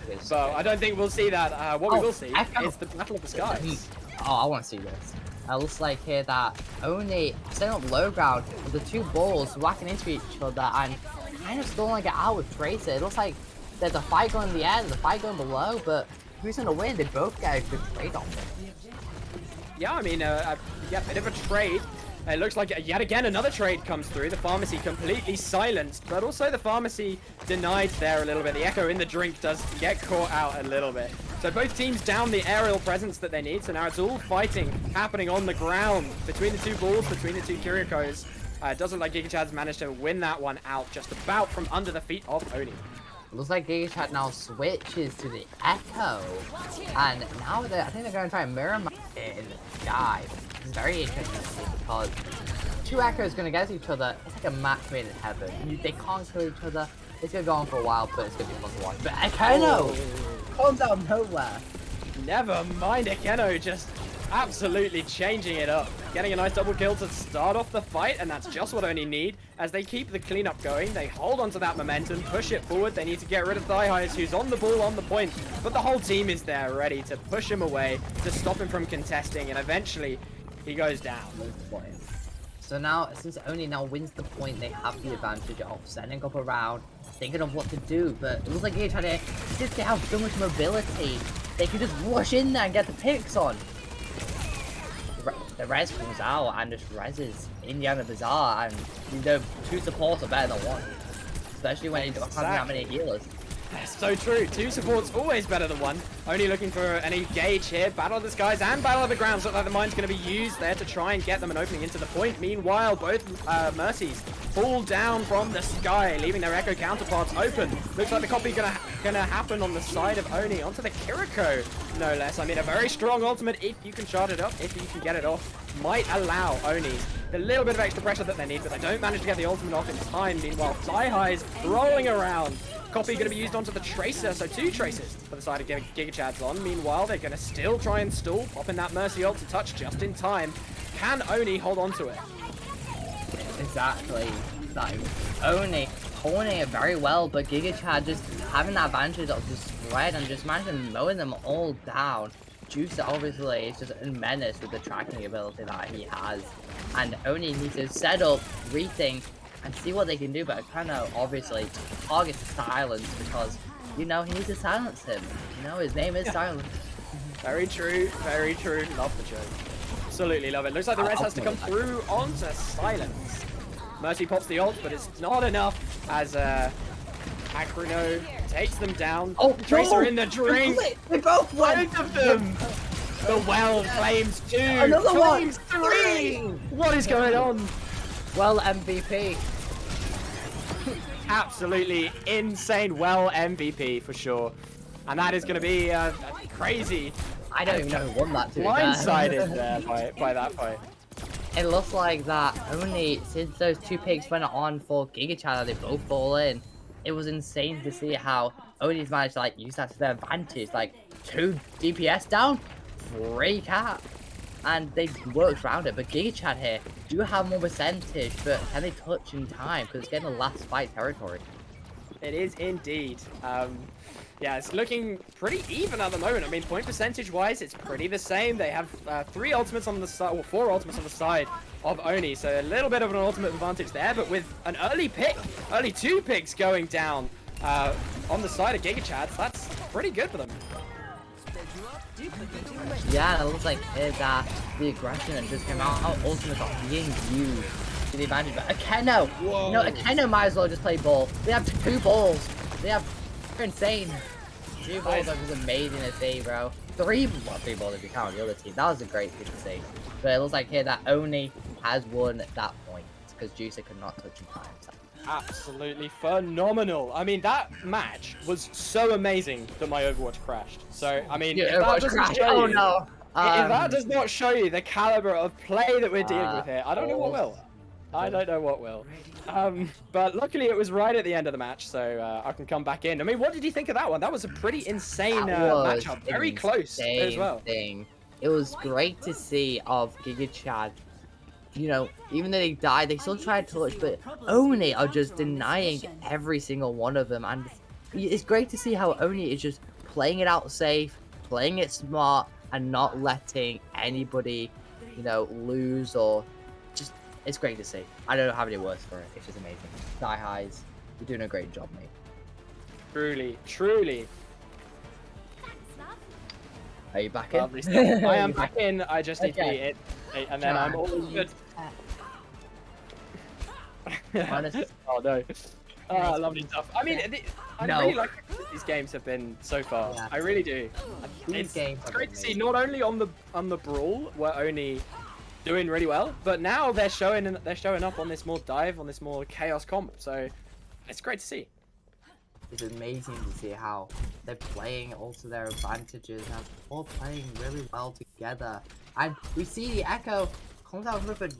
it. So I don't think we'll see that. What we will see Echo. is the Battle of the Skies. Oh, I want to see this. It looks like here that only setting up low ground with the two balls whacking into each other and kind of stalling it out with Tracer. It looks like there's a fight going in the air, there's a fight going below, but who's gonna win? They both get a good trade on it. Yeah, I mean, yeah, bit of a trade. It looks like yet again another trade comes through. The pharmacy completely silenced, but also the pharmacy denied there a little bit. The echo in the drink does get caught out a little bit. So both teams down the aerial presence that they need. So now it's all fighting happening on the ground between the two balls, between the two Kyriakos. It doesn't look like gigachads managed to win that one out just about from under the feet of Oni. Looks like gigachad now switches to the echo, and now I think they're going to try and mirror match it in the dive. It's very interesting because two echoes going against each other. It's like a match made in heaven. They can't kill each other. It's going to go on for a while, but it's going to be fun to watch. But Ekeno comes out of nowhere. Never mind, Ekeno just absolutely changing it up. Getting a nice double kill to start off the fight, and that's just what Oni need. As they keep the cleanup going, they hold onto that momentum, push it forward. They need to get rid of Thigh-Highs, who's on the ball, on the point. But the whole team is there ready to push him away, to stop him from contesting, and eventually he goes down. So now, since Oni now wins the point, they have the advantage of setting up around, thinking of what to do. But it looks like gigachad, since they have so much mobility, they can just rush in there and get the picks on. The res comes out and just reses Indiana Bazaar, and you know, two supports are better than one, especially when you don't have that many healers. That's so true. Two supports always better than one. Only looking for an engage here. Battle of the Skies and Battle of the Grounds. Look like the mine's going to be used there to try and get them an opening into the point. Meanwhile, both Mercies fall down from the sky, leaving their Echo counterparts open. Looks like the copy gonna happen on the side of Oni onto the Kiriko, no less. I mean, a very strong ultimate, if you can chart it up, if you can get it off, might allow Oni the little bit of extra pressure that they need, but they don't manage to get the ultimate off in time. Meanwhile, Thigh-Highs rolling around. Copy going to be used onto the Tracer, so two Tracers for the side of gigachads on. Meanwhile, they're going to still try and stall, popping that Mercy ult to touch just in time. Can Oni hold on to it? Exactly. Like, Oni holding it very well, but gigachad just having that advantage of just spread and just managing to mowing them all down. Juice obviously is just a menace with the tracking ability that he has, and Oni needs to set up, rethink, and see what they can do, but kind of obviously target silence because, you know, he needs to silence him. You know, his name is Silence. Very true, very true. Love the joke. Absolutely love it. Looks like the rest has to come through onto Silence. Mercy pops the ult, but it's not enough as Acrino takes them down. Oh, Tracer in the drink. They both went. Both of them. The well flames 2. Another flames one. 3. What is going on? Well, MVP. Absolutely insane. Well, MVP for sure. And that is going to be crazy. I don't even know who won that, to be fair. Blindsided there by that fight. It looks like that only since those two picks went on for gigachad, they both fall in. It was insane to see how Oni's managed to like use that to their advantage. Like 2 DPS down, 3 cap. And they worked around it, but gigachad here do have more percentage, but can they touch in time? Because it's getting the last fight territory. It is indeed. Yeah, it's looking pretty even at the moment. I mean, point percentage-wise, it's pretty the same. They have 3 ultimates on the side, or 4 ultimates on the side of Oni, so a little bit of an ultimate advantage there. But with an early 2 picks going down on the side of gigachads, that's pretty good for them. Yeah, it looks like that the aggression that just came out, ultimates are being used to the advantage. But Akeno, you know, Akeno might as well just play ball. They have 2 balls. They're insane. 2 balls are just amazing to see, bro. 3 balls if you count the other team. That was a great thing to see. But it looks like here that Oni has won that point because Juicer could not touch in time. Absolutely phenomenal. I mean, that match was so amazing that my Overwatch crashed. So, I mean, if that doesn't show you, if that does not show you the caliber of play that we're dealing with here, I don't know what will. I don't know what will. But luckily it was right at the end of the match, so I can come back in. I mean, what did you think of that one? That was a pretty insane matchup. Very close as well. Thing. It was great to see of Gigachad. You know, even though they died, they still tried to touch, but Oni are just denying every single one of them. And it's great to see how Oni is just playing it out safe, playing it smart, and not letting anybody, you know, lose or just. It's great to see. I don't have any words for it. It's just amazing. Die highs, you're doing a great job, mate. Truly, truly. Are you back in? I am back in. I just need to eat it, and then I'm all good. Oh no. Lovely stuff. I mean, I really like how these games have been so far. Yeah. I really do. It's great to see not only on the brawl where Oni doing really well, but now they're showing up on this more dive, on this more chaos comp. So it's great to see. It's amazing to see how they're playing also their advantages and all playing really well together. And we see the Echo comes out with it.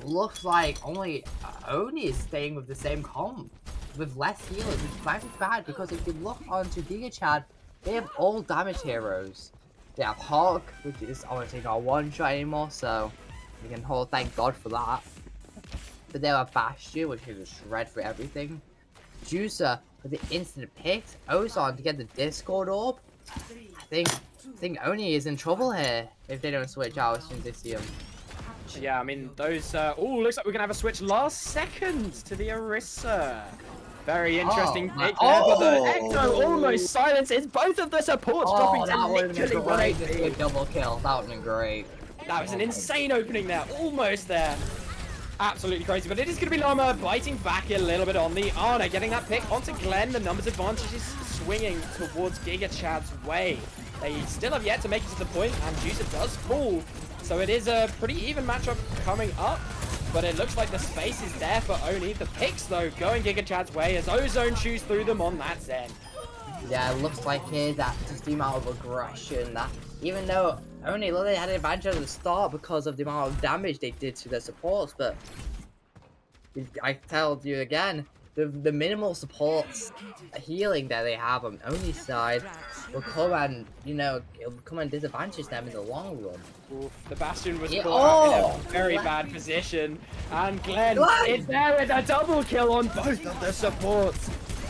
Looks like only Oni is staying with the same comp with less healers, which is quite bad because if you look onto Gigachad, they have all damage heroes. They have Hawk, which is obviously not one shot anymore, so we can hold thank God for that. But they have Bastion, which is a shred for everything. Juicer with the instant picks. Ozone to get the Discord orb. I think Oni is in trouble here if they don't switch out as soon as they see him. Yeah, I mean those. Oh, looks like we're gonna have a switch last second to the Orisa. Very interesting pick there, but the Echo almost silences both of the supports, dropping to literally 1 HP. A double kill. That would have been great. That was an insane opening there, almost there. Absolutely crazy, but it is going to be Llama biting back a little bit on the Ana, getting that pick onto Glenn. The numbers advantage is swinging towards Gigachad's way. They still have yet to make it to the point, and Juicer does fall. So it is a pretty even matchup coming up, but it looks like the space is there for Oni. The picks, though, going Gigachad's way as Ozone chews through them on that Zen. Yeah, it looks like here that just the amount of aggression that, even though Oni literally had an advantage at the start because of the amount of damage they did to their supports, but I tell you again, the minimal supports healing that they have on Oni's side will come and, you know, it'll come and disadvantage them in the long run. Oof, the Bastion was caught out in a very bad position, and Glenn is there with a double kill on both of the supports.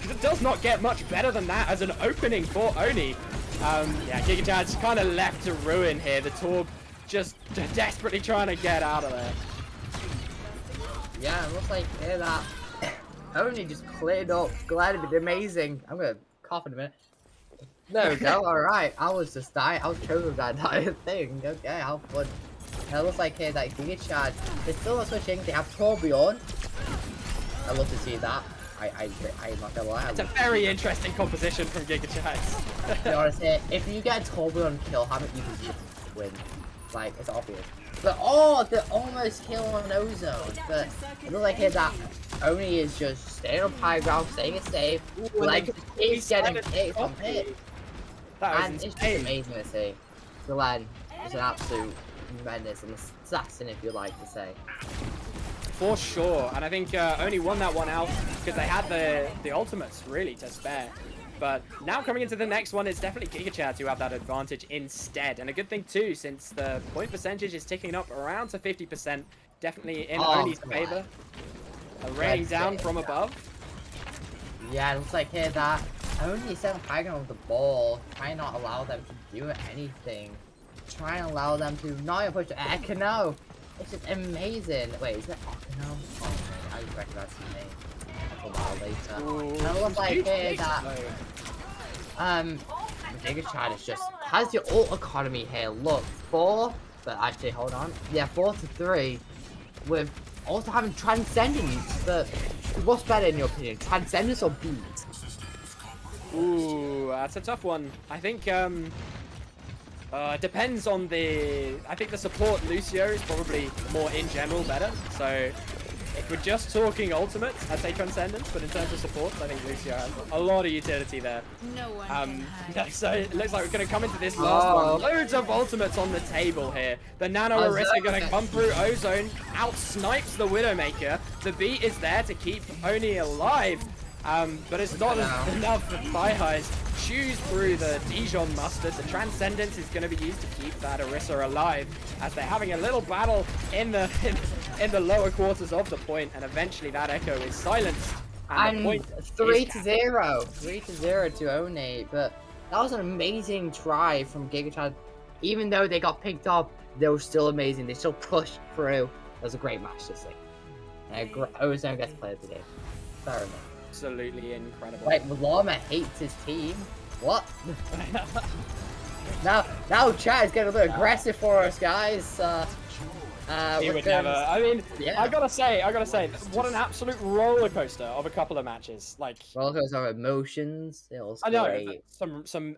It does not get much better than that as an opening for Oni. Yeah, Gigachad's kind of left to ruin here. The Torb just desperately trying to get out of there. Yeah, it looks like here that Oni just cleared up. Glad it was amazing. I'm gonna cough in a minute. There we go. All right, I was just dying. I was chosen with that entire thing. Okay, how fun. And it looks like here that Gigachad, they're still not switching. They have Torbjorn. I love to see that. I'm not gonna lie. It's a very interesting composition from Gigachads. To be honest here, if you get a Torbjorn kill, how many easy you win? Like, it's obvious. But they're almost kill on Ozone. But it looks like here that Oni is just staying on high ground, staying it safe. Like, he's getting hit from hit. And it's just amazing to see. Glenn is an absolute menace, an assassin, if you like to say. For sure, and I think only won that one out because they had the ultimates really to spare. But now coming into the next one, it's definitely Gigachads who have that advantage instead. And a good thing too, since the point percentage is ticking up around to 50%, definitely in Oni's favor. Raining down from above. Yeah, it looks like here that Oni is setting high ground with the ball, trying not allow them to do anything. Trying to allow them to not even push the Echo. It's just amazing. Wait, is that Echo? Oh man, I just recognize his name. A while later. And it looks like here that Gigachad is just has the ult economy here. Look, 4, but actually hold on. Yeah, 4 to 3 with also having Transcendence. But what's better in your opinion, Transcendence or Beat? Ooh, that's a tough one. I think it depends on I think the support Lucio is probably more in general better. So if we're just talking ultimates, I'd say Transcendence, but in terms of support, I think Lucio has a lot of utility there. No one can hide. So it looks like we're going to come into this last one. Loads of ultimates on the table here. The Nano Orisa going to come through Ozone, out-snipes the Widowmaker. The beat is there to keep Oni alive, but it's not enough for Thigh-Highs. Chews through the Dijon Mustard. The Transcendence is going to be used to keep that Orisa alive, as they're having a little battle in the lower quarters of the point, and eventually that Echo is silenced. And the point 3-0. 3-0 to Oni, but that was an amazing try from gigachads. Even though they got picked up, they were still amazing. They still pushed through. It was a great match to see. Ozone gets played of the game. Fair enough. Absolutely incredible. Wait, Llama hates his team? What? now chat is getting a bit aggressive for us, guys. He would never. I mean, yeah. I gotta say, what an absolute roller coaster of a couple of matches. Like, roller coaster of emotions. It was I know great. some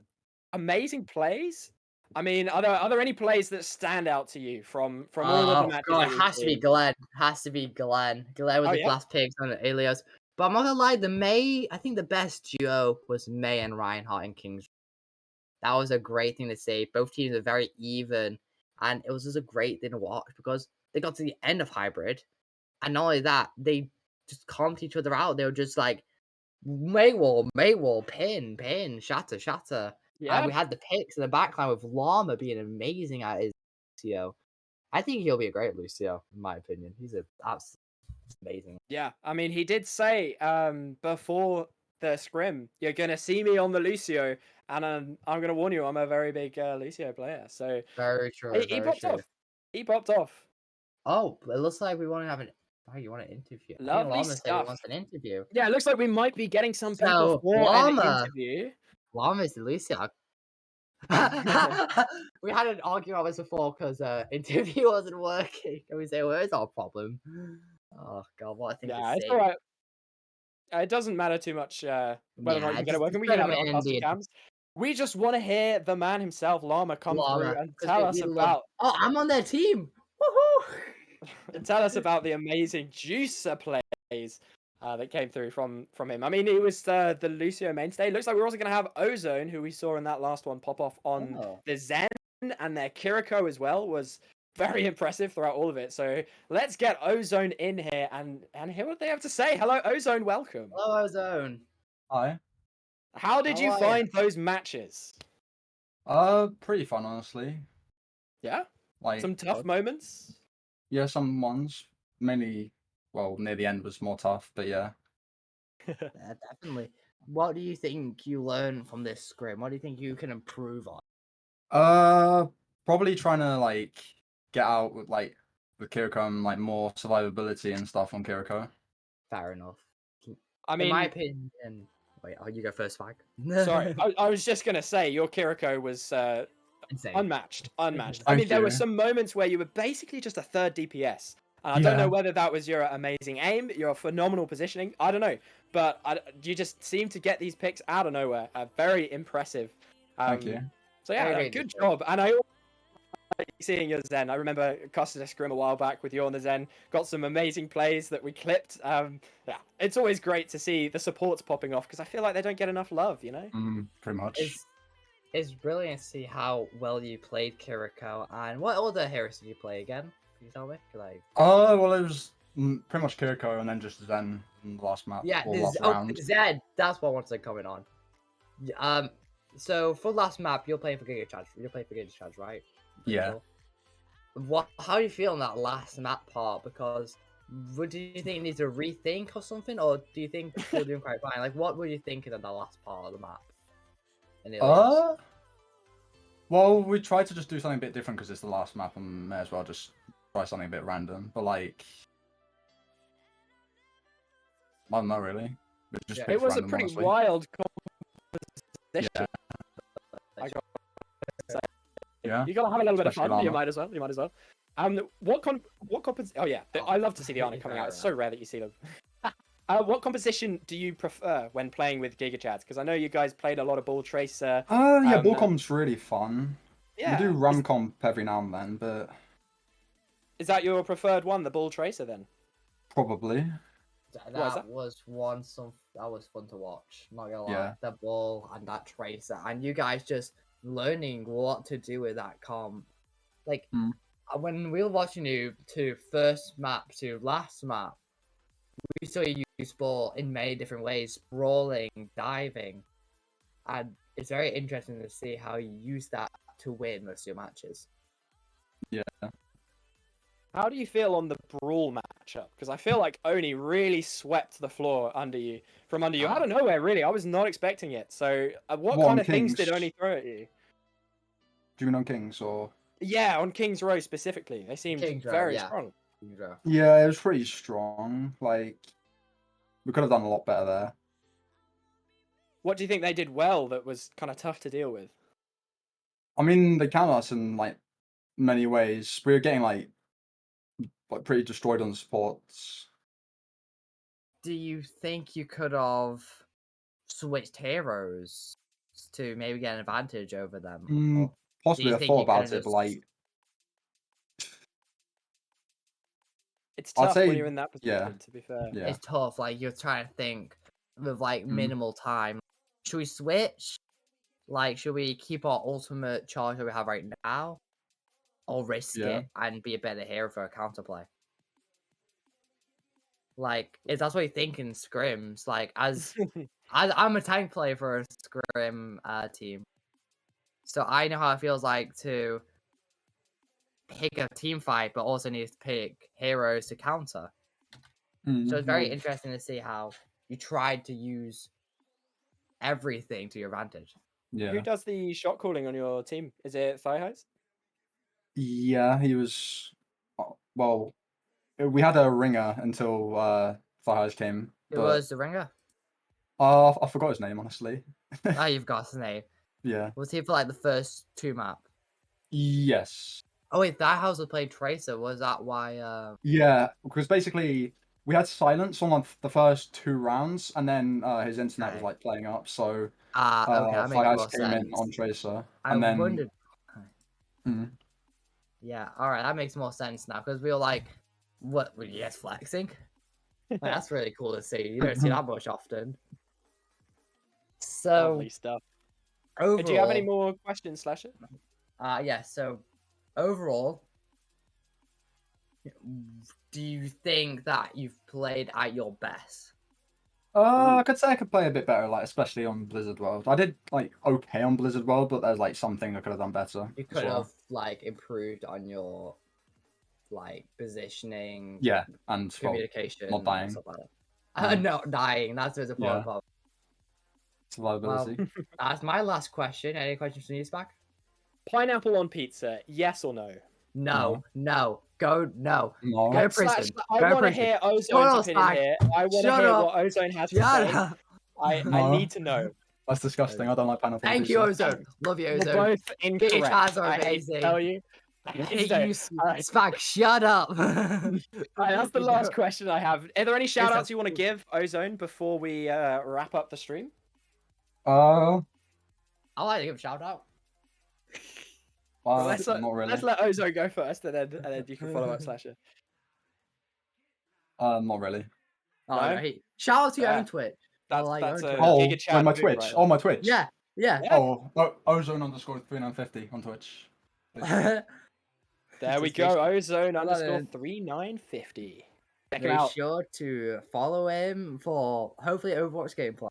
amazing plays. I mean, are there any plays that stand out to you from all of the matches? God, it has to be Glenn. Has to be Glenn. Glenn with the glass pigs on Alios. But I'm not gonna lie, I think the best duo was May and Reinhardt in Kings. That was a great thing to see. Both teams are very even, and it was just a great thing to watch because they got to the end of Hybrid, and not only that, they just calmed each other out. They were just like, Maywall, pin, shatter. Yeah. And we had the picks in the backline with Llama being amazing at his Lucio. I think he'll be a great Lucio, in my opinion. He's absolutely amazing. Yeah, I mean, he did say before the scrim, you're gonna see me on the Lucio, and I'm gonna warn you, I'm a very big Lucio player. So very true. He popped off. He popped off. Oh, it looks like we want to have an. Oh, you want an interview? Lovely stuff. He wants an interview. Yeah, it looks like we might be getting some people for an interview. Llama's the Lucio. We had an argument on this before because interview wasn't working. And we say, well, it's our problem. Oh god, what I think. Yeah, it's alright. It doesn't matter too much whether or not you get it working. We can have it on custom cams. We just want to hear the man himself, Llama, come through and tell us about. Oh, I'm on their team. Woohoo! And tell us about the amazing juicer plays that came through from him. I mean, it was the Lucio mainstay. Looks like we're also going to have Ozone, who we saw in that last one, pop off on the Zen, and their Kiriko as well was very impressive throughout all of it. So let's get Ozone in here and hear what they have to say. Hello, Ozone. Welcome. Hello, Ozone. Hi. How did you find those matches? Pretty fun, honestly. Yeah? Like some tough moments? Yeah, some ones. Mainly, well, near the end was more tough, but yeah. Yeah, definitely. What do you think you learned from this scrim? What do you think you can improve on? Probably trying to like get out with like with Kiriko and like more survivability and stuff on Kiriko. Fair enough. I mean, in my opinion. Wait, you go first, Fag. Sorry, I was just gonna say your Kiriko was insane. Unmatched. I mean, there were some moments where you were basically just a third DPS. And I don't know whether that was your amazing aim, your phenomenal positioning. I don't know, but you just seem to get these picks out of nowhere. Very impressive. Thank you. So yeah, good job. And I like seeing your Zen. I remember casting a scrim a while back with you on the Zen. Got some amazing plays that we clipped. Yeah, it's always great to see the supports popping off because I feel like they don't get enough love. You know. Pretty much. It's brilliant to see how well you played Kiriko. And what other heroes did you play again? Can you tell me? Well, it was pretty much Kiriko and then just Zen in the last map. Yeah, Zen. That's what I wanted to comment on. So for last map, you're playing for gigachads. You're playing for gigachads, right? Yeah. How do you feel on that last map part? Because do you think you need to rethink or something, or do you think you're doing quite fine? Like, what were you thinking of that last part of the map? Well, we tried to just do something a bit different because it's the last map and may as well just try something a bit random. But like, I don't know really. It was a pretty wild composition. Yeah. You gotta have a little bit of fun. You might as well. What composition? Oh yeah, I love to see the Arna coming out. It's so rare that you see them. What composition do you prefer when playing with gigachads? Because I know you guys played a lot of ball tracer. Yeah, ball comp's really fun. Yeah. We do run comp every now and then, but is that your preferred one, the ball tracer then? Probably. What is That that? was that was fun to watch. Not gonna lie, Yeah. the ball and that tracer, and you guys just learning what to do with that comp. Like Mm. when we were watching you to first map to last map, we saw you use ball in many different ways, brawling, diving, and it's very interesting to see how you use that to win most of your matches. Yeah. How do you feel on the brawl matchup? Because I feel like Oni really swept the floor from under you out of nowhere. Really, I was not expecting it. So, what What, kind on of things did Kings? Oni throw at you? Do you mean on Kings or? Yeah, on King's Row specifically, they seemed King's Row, very yeah. strong. Yeah, it was pretty strong. Like, we could have done a lot better there. What do you think they did well that was kind of tough to deal with? I mean, they counted us in like many ways. We were getting like pretty destroyed on the supports. Do you think you could have switched heroes to maybe get an advantage over them? Or do Possibly, you I think thought you could about have it, but just... like, It's I'd tough when say, you're in that yeah, position, to be fair. yeah. It's tough, like you're trying to think with like Mm. minimal time. Should we switch? Like, should we keep our ultimate charge that we have right now? Or risk Yeah. it and be a better hero for a counterplay? Like, that's what you think in scrims. Like, I'm a tank player for a scrim team. So I know how it feels like to pick a team fight, but also need to pick heroes to counter. So it's very Well, interesting to see how you tried to use everything to your advantage. yeah. Who does the shot calling on your team? Is it Thigh Highs? Yeah, he was. Well, we had a ringer until Fires came. Who But was the ringer? I forgot his name, honestly. Oh, you've got his name. Yeah. Was he for like the first two map? Yes. Oh wait, that house was played Tracer. Was that why? Yeah, because basically we had silence on like, the first 2 rounds, and then his internet was Okay. like playing up, so Okay, that makes Fires more came in sense. on Tracer, I and then wondered. Mm. Yeah, all right, that makes more sense now because we were like, "What were you guys flexing?" Like, that's really cool to see. You don't see that much often. So Lovely stuff. overall, Do you have any more questions, Slasher? yeah. So overall, do you think that you've played at your best? I could say I could play a bit better, like especially on Blizzard World. I did like okay on Blizzard World, but there's like some things I could have done better. You as could well. have like improved on your like positioning, Yeah, and well, communication, not dying. and stuff like that. Mm. Not dying. That's the Yeah. important part. Survivability. Well, that's my last question. Any questions from you, Spack? Pineapple on pizza, yes or no? No. Go No. to prison. I Go to want to prison. hear Ozone's Shut up, opinion Spike. here. I want to Shut hear up. what Ozone has to Shut say. up. I No. need to know. That's disgusting. I don't like pineapple. Thank pizza. you, Ozone. Love you, You're Ozone. both incorrect. Gigachads are I hate to amazing. tell you. I This hate is you, all right. Spack. Shut up. Alright, that's the last question I have. Are there any shout outs a- you want to give, Ozone, before we wrap up the stream? I'd like to give a shout out. Let's not really. let's let Ozone go first, and then you can follow up, Slasher. Not really. Oh, No? no, shout out to your Yeah. own Twitch. That's Or, that's your a own Oh, Giga Chad my move Twitch. right Oh, my Twitch. Yeah. Yeah. Oh, Ozone _3950 on Twitch. There we Just go. make Ozone Hold on, _3950. Check him Make out. sure to follow him for hopefully Overwatch gameplay.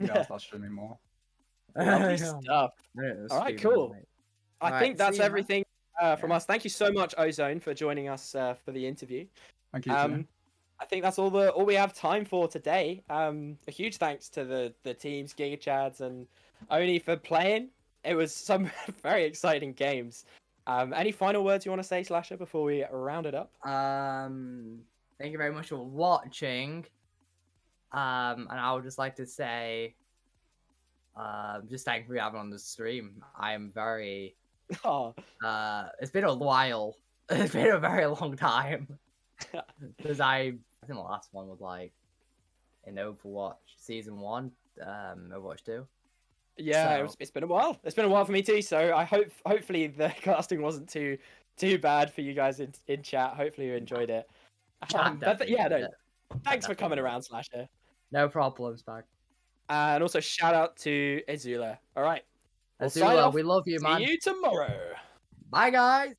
Yeah, I'll start streaming more. Lovely stuff. All right, cool. I think that's everything from us. Thank you so much, Ozone, for joining us for the interview. Thank you. Too. I think that's all we have time for today. A huge thanks to the teams, gigachads and Oni for playing. It was some very exciting games. Any final words you want to say, Slasher, before we round it up? Thank you very much for watching. And I would just like to say, just thank you for having on the stream. I am very. Oh. It's been a while. It's been a very long time. Because I think the last one was like in Overwatch Season 1, Overwatch 2. Yeah, So- it's been a while. It's been a while for me too. So I hopefully the casting wasn't too bad for you guys in chat. Hopefully you enjoyed it. Yeah, no. Thanks for coming around, Slasher. No problems, back. And also shout out to Azula. All right. We'll sign Azula, off. we love you, man. See you tomorrow. Bye, guys.